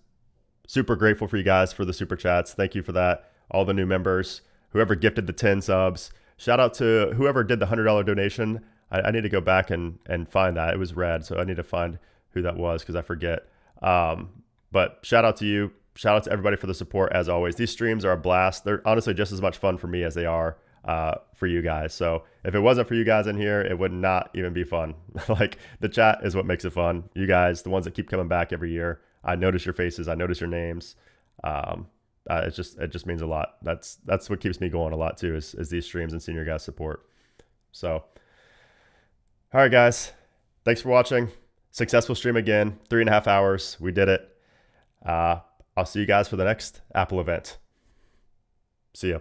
Super grateful for you guys for the super chats. Thank you for that. All the new members, whoever gifted the 10 subs. Shout out to whoever did the $100 donation. I need to go back and find that. It was red, so I need to find who that was because I forget. But shout out to you. Shout out to everybody for the support, as always. These streams are a blast. They're honestly just as much fun for me as they are for you guys. So if it wasn't for you guys in here, it would not even be fun. Like the chat is what makes it fun. You guys, the ones that keep coming back every year, I notice your faces, I notice your names. It just means a lot. That's what keeps me going a lot too, is these streams and seeing your guys' support. So, all right, guys, thanks for watching. Successful stream again, 3.5 hours. We did it. I'll see you guys for the next Apple event. See ya.